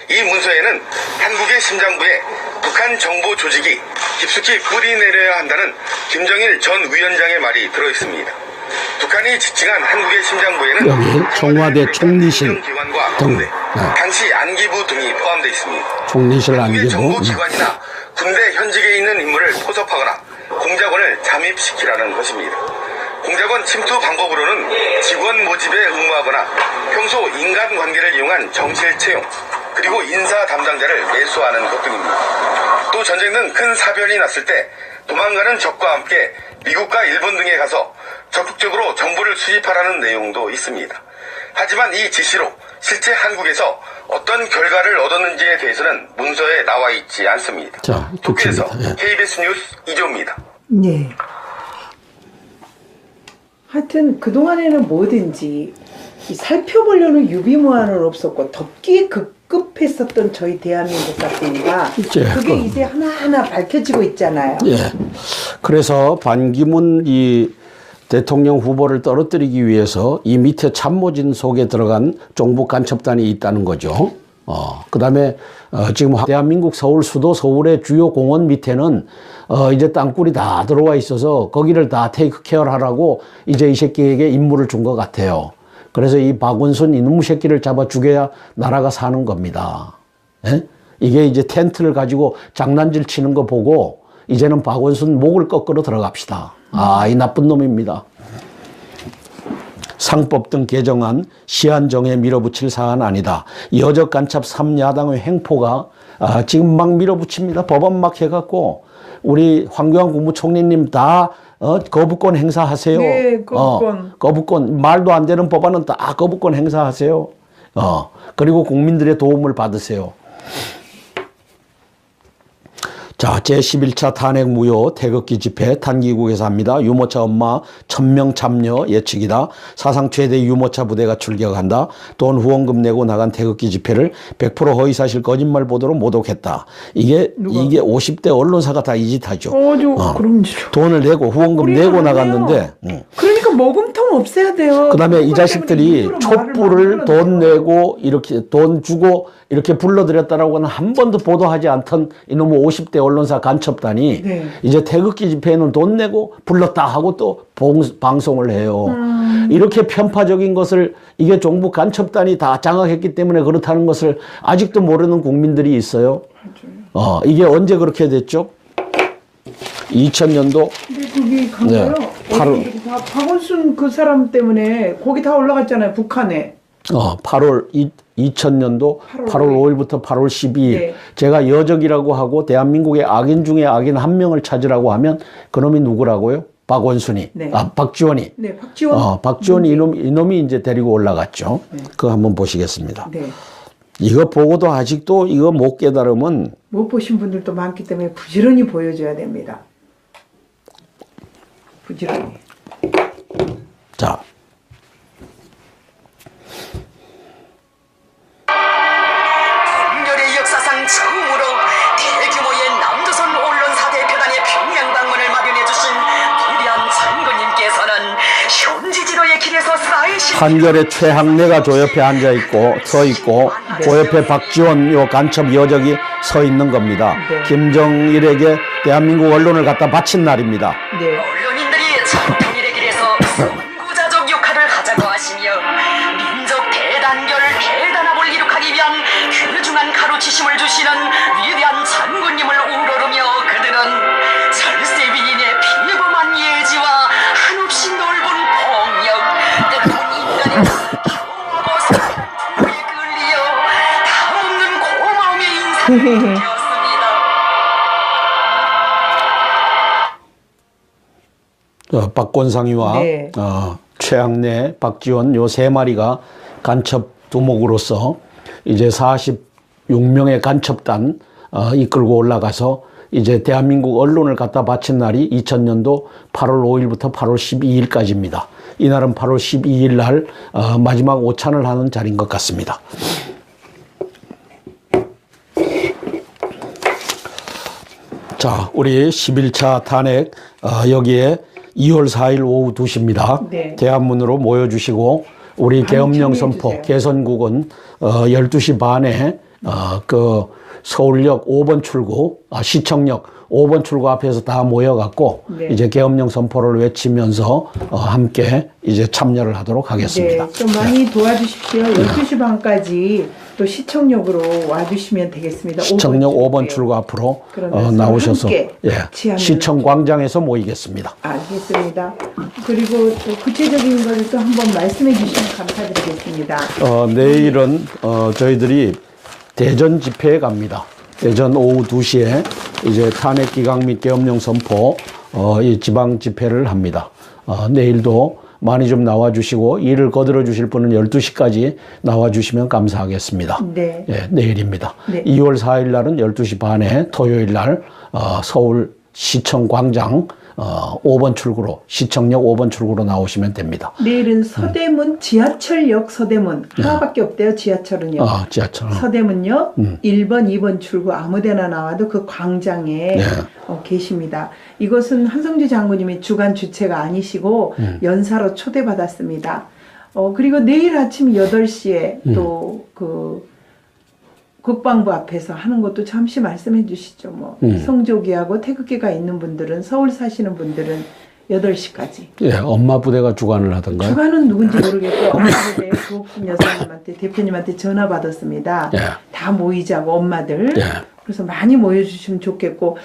이 문서에는 한국의 심장부에 북한 정보 조직이 깊숙이 뿌리 내려야 한다는 김정일 전 위원장의 말이 들어있습니다. 북한이 지칭한 한국의 심장부에는 여기 청와대 총리실 등 당시 안기부 등이 포함되어 있습니다. 총리실 한국의 안기부 정보기관이나 군대 현직에 있는 인물을 포섭하거나 공작원을 잠입시키라는 것입니다. 공작원 침투 방법으로는 직원 모집에 응모하거나 평소 인간관계를 이용한 정실 채용 그리고 인사 담당자를 매수하는 것 등입니다. 또 전쟁 등 큰 사변이 났을 때 도망가는 적과 함께 미국과 일본 등에 가서 적극적으로 정보를 수집하라는 내용도 있습니다. 하지만 이 지시로 실제 한국에서 어떤 결과를 얻었는지에 대해서는 문서에 나와 있지 않습니다. 자, 도쿄에서 그렇습니다. KBS 뉴스 이조입니다. 네. 하여튼 그동안에는 뭐든지 살펴보려는 유비무환은 없었고 덮기에 급급했었던 저희 대한민국 같습니다. 그게 이제 하나하나 밝혀지고 있잖아요. 예. 그래서 반기문 이 대통령 후보를 떨어뜨리기 위해서 이 밑에 참모진 속에 들어간 종북 간첩단이 있다는 거죠. 그 다음에 지금 대한민국 서울 수도 서울의 주요 공원 밑에는 이제 땅굴이 다 들어와 있어서 거기를 다 테이크 케어를 하라고 이제 이 새끼에게 임무를 준 것 같아요. 그래서 이 박원순 이놈 새끼를 잡아 죽여야 나라가 사는 겁니다. 예? 이게 이제 텐트를 가지고 장난질 치는 거 보고 이제는 박원순 목을 꺾으러 들어갑시다. 아, 이 나쁜 놈입니다. 상법 등 개정안 시한정에 밀어붙일 사안 아니다. 여적 간첩 3야당의 행포가 지금 막 밀어붙입니다. 법안 막 해갖고 우리 황교안 국무총리님 다 거부권 행사하세요. 네, 거부권. 거부권 말도 안 되는 법안은 다 거부권 행사하세요. 그리고 국민들의 도움을 받으세요. 자, 제11차 탄핵 무효 태극기 집회 단기국에서 합니다. 유모차 엄마 1000명 참여 예측이다. 사상 최대 유모차 부대가 출격한다. 돈 후원금 내고 나간 태극기 집회를 100% 허위사실 거짓말 보도로 모독했다. 이게 50대 언론사가 다 이 짓 하죠. 그럼 돈을 내고 후원금 내고 나갔는데. 그러니까 머금통 없애야 돼요. 그다음에 이 자식들이 촛불을 돈 내고 이렇게 돈 주고 이렇게 불러들였다라고는 한 번도 보도하지 않던 이놈의 50대 언론사 간첩단이 네. 이제 태극기 집회에는 돈 내고 불렀다 하고 또 방송을 해요. 이렇게 편파적인 것을 이게 정부 간첩단이 다 장악했기 때문에 그렇다는 것을 아직도 모르는 국민들이 있어요. 이게 언제 그렇게 됐죠? 2000년도. 근데 그게 간거요? 네, 박원순 그 사람 때문에 거기 다 올라갔잖아요. 북한에. 2000년도 8월 5일부터 8월 12일. 네. 제가 여적이라고 하고 대한민국의 악인 중에 악인 한 명을 찾으라고 하면 그놈이 누구라고요? 박원순이. 네. 박지원이. 네, 박지원. 박지원이 이놈이 이제 데리고 올라갔죠. 네. 그거 한번 보시겠습니다. 네. 이거 보고도 아직도 이거 못 깨달으면 못 보신 분들도 많기 때문에 부지런히 보여줘야 됩니다. 부지런히. 자. 분열의 역사상 처음으로 대규모의 남조선 언론사 대표단의 평양 방문을 마련해주신 위대한 장군님께서는 현지지도의 길에서 쌓이신 한결에 최학래가 조 옆에 앉아 있고 서 있고 그 옆에 박지원 요 간첩 여적이 서 있는 겁니다. 네. 김정일에게 대한민국 언론을 갖다 바친 날입니다. 네. 언론인들이 전통일의 길에서 선구자적 역할을 하자고 하시며 민족 대단결 대단합을 이룩하기 위한 귀중한 가르치심을 주시는 위대한 장군님을 우러르며 그들은 절세위인의 비범한 예지와 한없이 넓은 폭력 때로는 인간의 교하고 사랑에 끌리어 다없는 고마움의 인생을 되었습니다. 박권상이와 네. 최학래, 박지원 요 세 마리가 간첩 두목으로서 이제 46명의 간첩단 이끌고 올라가서 이제 대한민국 언론을 갖다 바친 날이 2000년도 8월 5일부터 8월 12일까지입니다. 이날은 8월 12일 날 마지막 오찬을 하는 자리인 것 같습니다. 자, 우리 11차 탄핵 여기에 2월 4일 오후 2시입니다. 네. 대한문으로 모여주시고 우리 계엄령 선포 참여해주세요. 개선국은 12시 반에 그 서울역 5번 출구, 시청역 5번 출구 앞에서 다 모여갖고 네. 이제 계엄령 선포를 외치면서 함께 이제 참여를 하도록 하겠습니다. 네, 좀 많이 도와주십시오. 12시 반까지 또 시청역으로 와주시면 되겠습니다. 시청역 5번 출구요. 출구 앞으로 그러면서 나오셔서 함께 같이 하면 시청 광장에서 모이겠습니다. 알겠습니다. 그리고 또 구체적인 것을 또 한번 말씀해 주시면 감사드리겠습니다. 내일은 저희들이 대전 집회에 갑니다. 대전 오후 2시에 이제 탄핵 기각 및 계엄령 선포 이 지방 집회를 합니다. 내일도 많이 좀 나와주시고 일을 거들어 주실 분은 12시까지 나와주시면 감사하겠습니다. 네. 예, 내일입니다. 네. 2월 4일 날은 12시 반에 토요일 날 서울 시청 광장 5번 출구로 시청역 5번 출구로 나오시면 됩니다. 내일은 서대문 지하철역 서대문 하나밖에 없대요. 지하철은요. 지하철. 서대문요 1번 2번 출구 아무데나 나와도 그 광장에 네. 계십니다. 이것은 한성주 장군님이 주간 주체가 아니시고 연사로 초대받았습니다. 그리고 내일 아침 8시에 또 그 국방부 앞에서 하는 것도 잠시 말씀해 주시죠. 뭐 성조기하고 태극기가 있는 분들은 서울 사시는 분들은 8시까지. 예, 엄마 부대가 주관을 하던가요? 주관은 누군지 모르겠고 엄마 부대 조옥순 여사님한테 대표님한테 전화 받았습니다. 예. 다 모이자고 엄마들. 예. 그래서 많이 모여주시면 좋겠고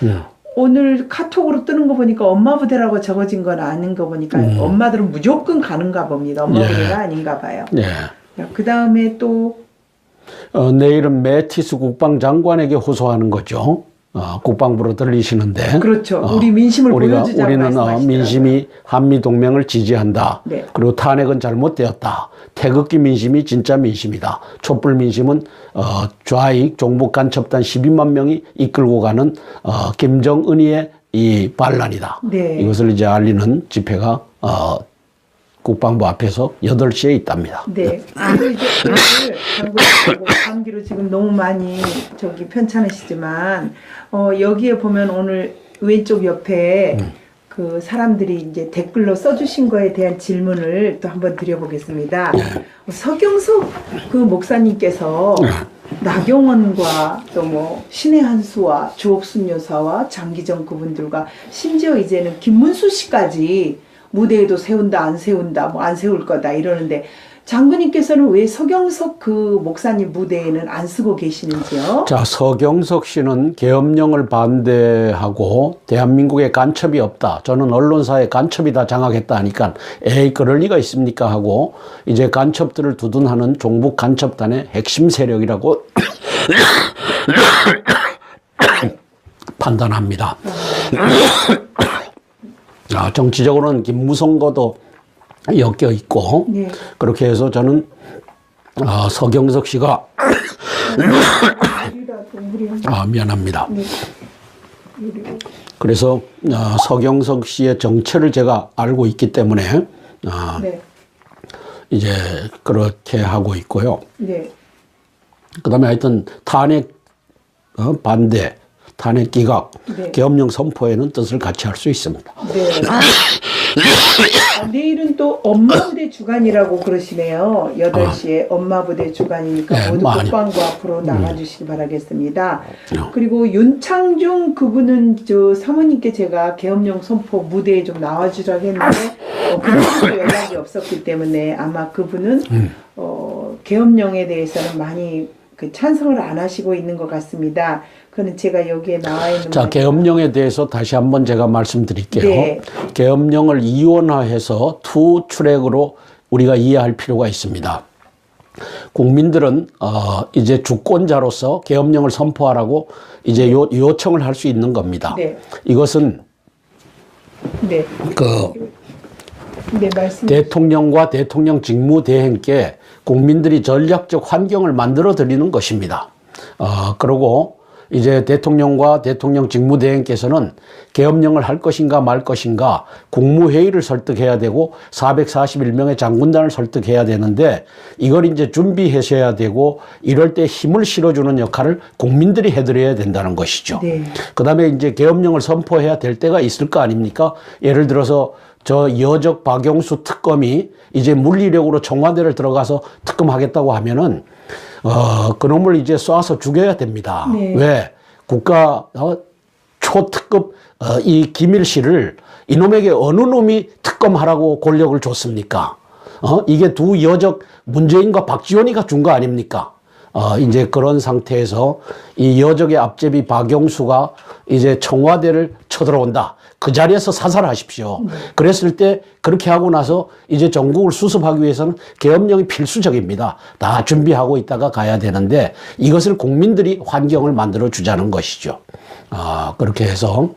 오늘 카톡으로 뜨는 거 보니까 엄마 부대라고 적어진 건 아닌 거 보니까 엄마들은 무조건 가는가 봅니다. 엄마 예. 부대가 아닌가 봐요. 예. 그 다음에 또 내일은 매티스 국방장관에게 호소하는 거죠. 국방부로 들리시는데. 그렇죠. 우리 민심을 보여주자고 우리는 말씀하시더라고요. 민심이 한미 동맹을 지지한다. 네. 그리고 탄핵은 잘못되었다. 태극기 민심이 진짜 민심이다. 촛불 민심은 좌익 종북 간첩단 12만 명이 이끌고 가는 김정은이의 이 반란이다. 네. 이것을 이제 알리는 집회가 국방부 앞에서 8시에 있답니다. 네. 그리고 이제 오늘 감기로 지금 너무 많이 편찮으시지만 여기에 보면 오늘 왼쪽 옆에 그 사람들이 이제 댓글로 써주신 거에 대한 질문을 또 한번 드려보겠습니다. 서경석 그 목사님께서 나경원과 또 뭐 신의 한수와 주옥순 여사와 장기정 그분들과 심지어 이제는 김문수 씨까지 무대에도 세운다 안 세운다 뭐 안 세울 거다 이러는데 장군님께서는 왜 서경석 그 목사님 무대에는 안 쓰고 계시는지요? 자, 서경석 씨는 계엄령을 반대하고 대한민국에 간첩이 없다. 저는 언론사에 간첩이 다 장악했다 하니까 에이 그럴 리가 있습니까 하고 이제 간첩들을 두둔하는 종북 간첩단의 핵심 세력이라고 판단합니다. 정치적으로는 김무성과도 엮여 있고 네. 그렇게 해서 저는 서경석 씨가 미안합니다. 네. 그래서 서경석 씨의 정체를 제가 알고 있기 때문에 네. 이제 그렇게 하고 있고요. 네. 그다음에 하여튼 탄핵 반대, 탄핵 기각, 네. 계엄령 선포에는 뜻을 같이 할 수 있습니다. 네. 내일은 또 엄마 부대 주간이라고 그러시네요. 8시에 엄마 부대 주간이니까 네, 모두 많이. 국방부 앞으로 나가주시기 바라겠습니다. 그리고 윤창중 그분은 저 사모님께 제가 계엄령 선포 무대에 좀 나와주라고 했는데 그분도 연락이 없었기 때문에 아마 그분은 계엄령에 대해서는 많이 그 찬성을 안 하시고 있는 것 같습니다. 그는 제가 여기에 나와 있는 자, 계엄령에 대해서 다시 한번 제가 말씀드릴게요. 네. 계엄령을 이원화해서 투 트랙으로 우리가 이해할 필요가 있습니다. 국민들은 이제 주권자로서 계엄령을 선포하라고 이제 요청을 할 수 있는 겁니다. 네. 이것은 네. 네, 말씀. 대통령과 대통령 직무대행께 국민들이 전략적 환경을 만들어 드리는 것입니다. 그리고 이제 대통령과 대통령 직무대행께서는 계엄령을 할 것인가 말 것인가 국무회의를 설득해야 되고 441명의 장군단을 설득해야 되는데 이걸 이제 준비하셔야 되고 이럴 때 힘을 실어주는 역할을 국민들이 해드려야 된다는 것이죠. 네. 그 다음에 이제 계엄령을 선포해야 될 때가 있을 거 아닙니까? 예를 들어서 저 여적 박영수 특검이 이제 물리력으로 청와대를 들어가서 특검하겠다고 하면은 그놈을 이제 쏴서 죽여야 됩니다. 네. 왜? 국가 초특급 이 김일씨를 이놈에게 어느 놈이 특검하라고 권력을 줬습니까? 이게 두 여적 문재인과 박지원이가 준 거 아닙니까? 이제 그런 상태에서 이 여적의 앞제비 박영수가 이제 청와대를 쳐들어온다. 그 자리에서 사살하십시오. 그랬을 때 그렇게 하고 나서 이제 전국을 수습하기 위해서는 계엄령이 필수적입니다. 다 준비하고 있다가 가야 되는데 이것을 국민들이 환경을 만들어 주자는 것이죠. 그렇게 해서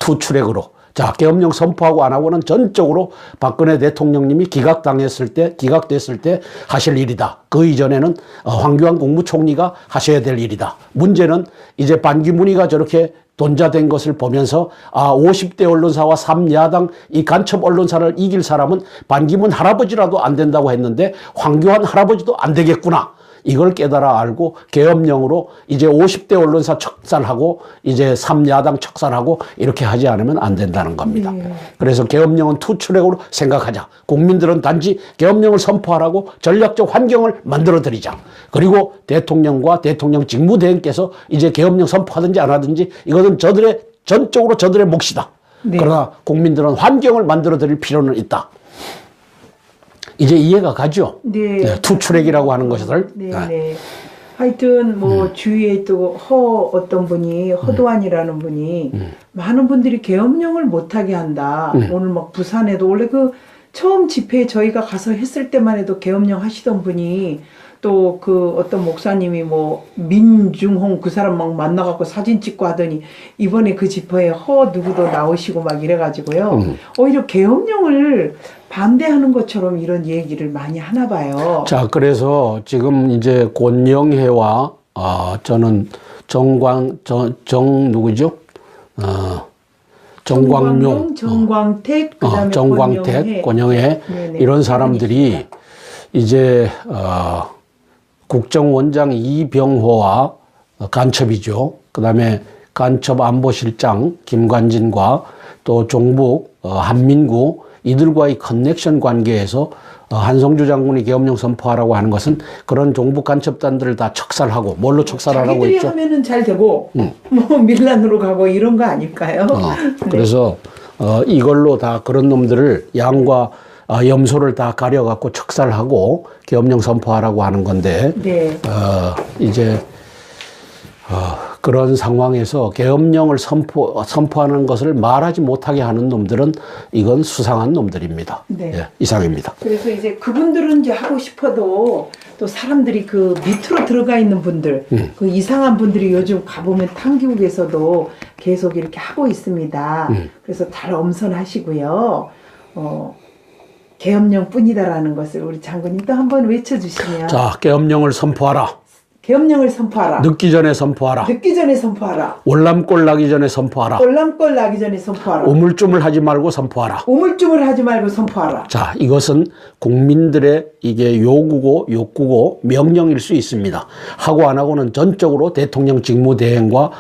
투 트랙으로 자, 계엄령 선포하고 안 하고는 전적으로 박근혜 대통령님이 기각됐을 때 하실 일이다. 그 이전에는 황교안 국무총리가 하셔야 될 일이다. 문제는 이제 반기문이가 저렇게 돈자된 것을 보면서 50대 언론사와 3야당 이 간첩 언론사를 이길 사람은 반기문 할아버지라도 안 된다고 했는데 황교안 할아버지도 안 되겠구나. 이걸 깨달아 알고 계엄령으로 이제 50대 언론사 척살하고 이제 3야당 척살하고 이렇게 하지 않으면 안 된다는 겁니다. 네. 그래서 계엄령은 투트랙으로 생각하자. 국민들은 단지 계엄령을 선포하라고 전략적 환경을 만들어 드리자. 그리고 대통령과 대통령 직무대행께서 이제 계엄령 선포하든지 안 하든지 이것은 전적으로 저들의 몫이다. 네. 그러나 국민들은 환경을 만들어 드릴 필요는 있다. 이제 이해가 가죠? 네. 투트랙이라고 하는 것을. 네, 네. 하여튼 뭐 주위에 또 어떤 분이 허도환이라는 분이 많은 분들이 계엄령을 못하게 한다. 오늘 막 부산에도 원래 그 처음 집회 저희가 가서 했을 때만 해도 계엄령 하시던 분이 또 그 어떤 목사님이 뭐 민중홍 그 사람 막 만나갖고 사진 찍고 하더니 이번에 그 집회에 누구도 나오시고 막 이래가지고요. 오히려 계엄령을 반대하는 것처럼 이런 얘기를 많이 하나 봐요. 자, 그래서 지금 이제 권영혜와 저는 누구죠? 정광용, 정광택, 그다음에 정광택, 권영혜 네네. 이런 사람들이 이제 국정원장 이병호와 간첩이죠. 그다음에 간첩 안보실장 김관진과 또 종북 한민구 이들과의 커넥션 관계에서 한성주 장군이 계엄령 선포하라고 하는 것은 그런 종북 간첩단들을 다 척살하고 뭘로 척살하라고 자기들이 했죠? 하면은 잘 되고 뭐 밀란으로 가고 이런 거 아닐까요? 그래서 이걸로 다 그런 놈들을 양과 염소를 다 가려갖고 척살하고 계엄령 선포하라고 하는 건데 네. 이제 그런 상황에서 계엄령을 선포하는 것을 말하지 못하게 하는 놈들은 이건 수상한 놈들입니다. 네. 예, 이상입니다. 그래서 이제 그분들은 이제 하고 싶어도 또 사람들이 그 밑으로 들어가 있는 분들, 그 이상한 분들이 요즘 가보면 탕기국에서도 계속 이렇게 하고 있습니다. 그래서 잘 엄선하시고요. 계엄령 뿐이다라는 것을 우리 장군님도 한번 외쳐주시면. 자, 계엄령을 선포하라. 계엄령을 선포하라. 늦기 전에 선포하라. 늦기 전에 선포하라. 월남골 나기 전에 선포하라. 월남골 나기 전에 선포하라. 우물쭈물 하지 말고 선포하라. 우물쭈물 하지 말고 선포하라. 자, 이것은 국민들의 이게 요구고 욕구고 명령일 수 있습니다. 하고 안 하고는 전적으로 대통령 직무대행과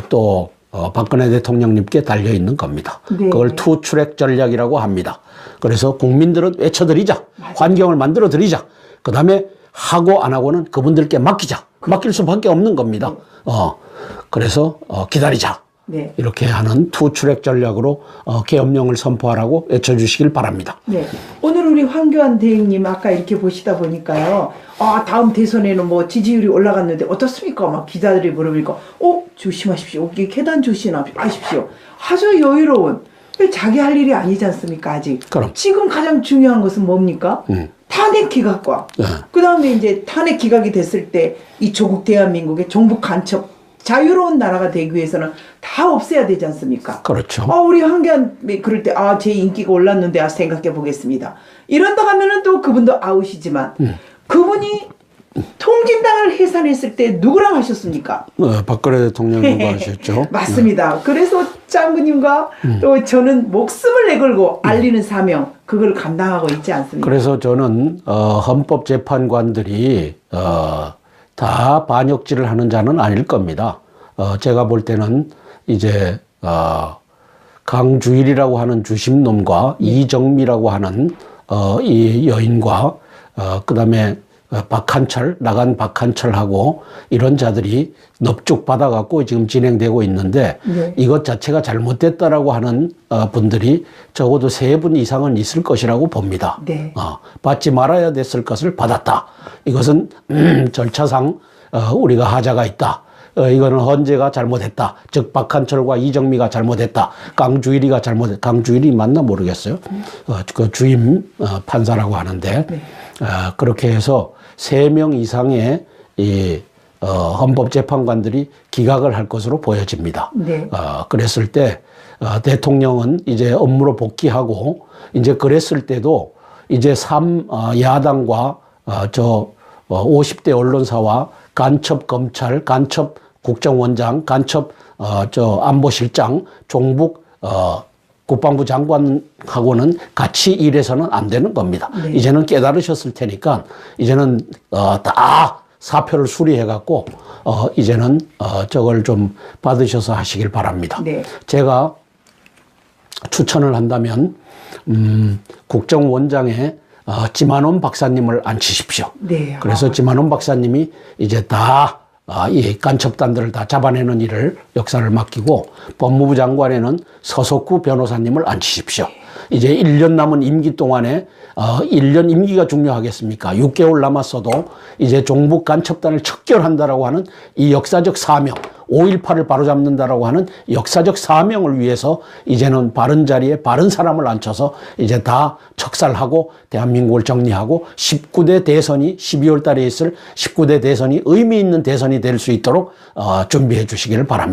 또 박근혜 대통령님께 달려있는 겁니다. 네. 그걸 투트랙 전략이라고 합니다. 그래서 국민들은 외쳐드리자. 맞아요. 환경을 만들어드리자. 그 다음에 하고 안 하고는 그분들께 맡기자. 맡길 수밖에 없는 겁니다. 그래서 기다리자. 네. 이렇게 하는 투트랙 전략으로 계엄령을 선포하라고 외쳐주시길 바랍니다. 네. 오늘 우리 황교안 대행님 아까 이렇게 보시다 보니까요. 다음 대선에는 뭐 지지율이 올라갔는데 어떻습니까? 막 기자들이 물으니까 조심하십시오. 여기 계단 조심하십시오. 아주 여유로운. 자기 할 일이 아니지 않습니까? 아직. 그럼. 지금 가장 중요한 것은 뭡니까? 탄핵 기각과 네. 그 다음에 이제 탄핵 기각이 됐을 때 이 조국 대한민국의 정부 간첩 자유로운 나라가 되기 위해서는 다 없애야 되지 않습니까? 그렇죠. 우리 황교안이 그럴 때 제 인기가 올랐는데 생각해 보겠습니다. 이런다 하면은 또 그분도 아웃이지만 그분이 통진당을 해산했을 때 누구랑 하셨습니까? 박근혜 대통령님과 하셨죠. 맞습니다. 그래서 장군님과 또 저는 목숨을 내걸고 알리는 사명 그걸 감당하고 있지 않습니까? 그래서 저는 헌법재판관들이 다 반역질을 하는 자는 아닐 겁니다. 제가 볼 때는 이제 강주일이라고 하는 주심놈과 이정미라고 하는 이 여인과 그다음에 나간 박한철하고 이런 자들이 넙죽 받아갖고 지금 진행되고 있는데 네. 이것 자체가 잘못됐다라고 하는 분들이 적어도 3분 이상은 있을 것이라고 봅니다. 네. 받지 말아야 됐을 것을 받았다. 이것은 절차상 우리가 하자가 있다. 이거는 헌재가 잘못했다. 즉 박한철과 이정미가 잘못했다. 강주일이 맞나 모르겠어요. 그 주임 판사라고 하는데 네. 그렇게 해서 3명 이상의 이 헌법재판관들이 기각을 할 것으로 보여집니다. 네. 그랬을 때 대통령은 이제 업무로 복귀하고 이제 그랬을 때도 이제 야당과 50대 언론사와 간첩 검찰, 간첩 국정원장, 간첩 안보실장, 종북 국방부 장관하고는 같이 일해서는 안 되는 겁니다. 네. 이제는 깨달으셨을 테니까 이제는 다 사표를 수리해갖고 이제는 저걸 좀 받으셔서 하시길 바랍니다. 네. 제가 추천을 한다면 국정원장에 지만원 박사님을 앉히십시오. 네. 그래서 지만원 박사님이 이제 다 이 간첩단들을 다 잡아내는 일을 역사를 맡기고 법무부 장관에는 서석구 변호사님을 앉히십시오. 이제 1년 남은 임기 동안에 1년 임기가 중요하겠습니까? 6개월 남았어도 이제 종북 간첩단을 척결한다라고 하는 이 역사적 사명, 5.18을 바로잡는다라고 하는 역사적 사명을 위해서 이제는 바른 자리에 바른 사람을 앉혀서 이제 다 척살하고 대한민국을 정리하고 19대 대선이 12월 달에 있을 19대 대선이 의미 있는 대선이 될 수 있도록 준비해 주시기를 바랍니다.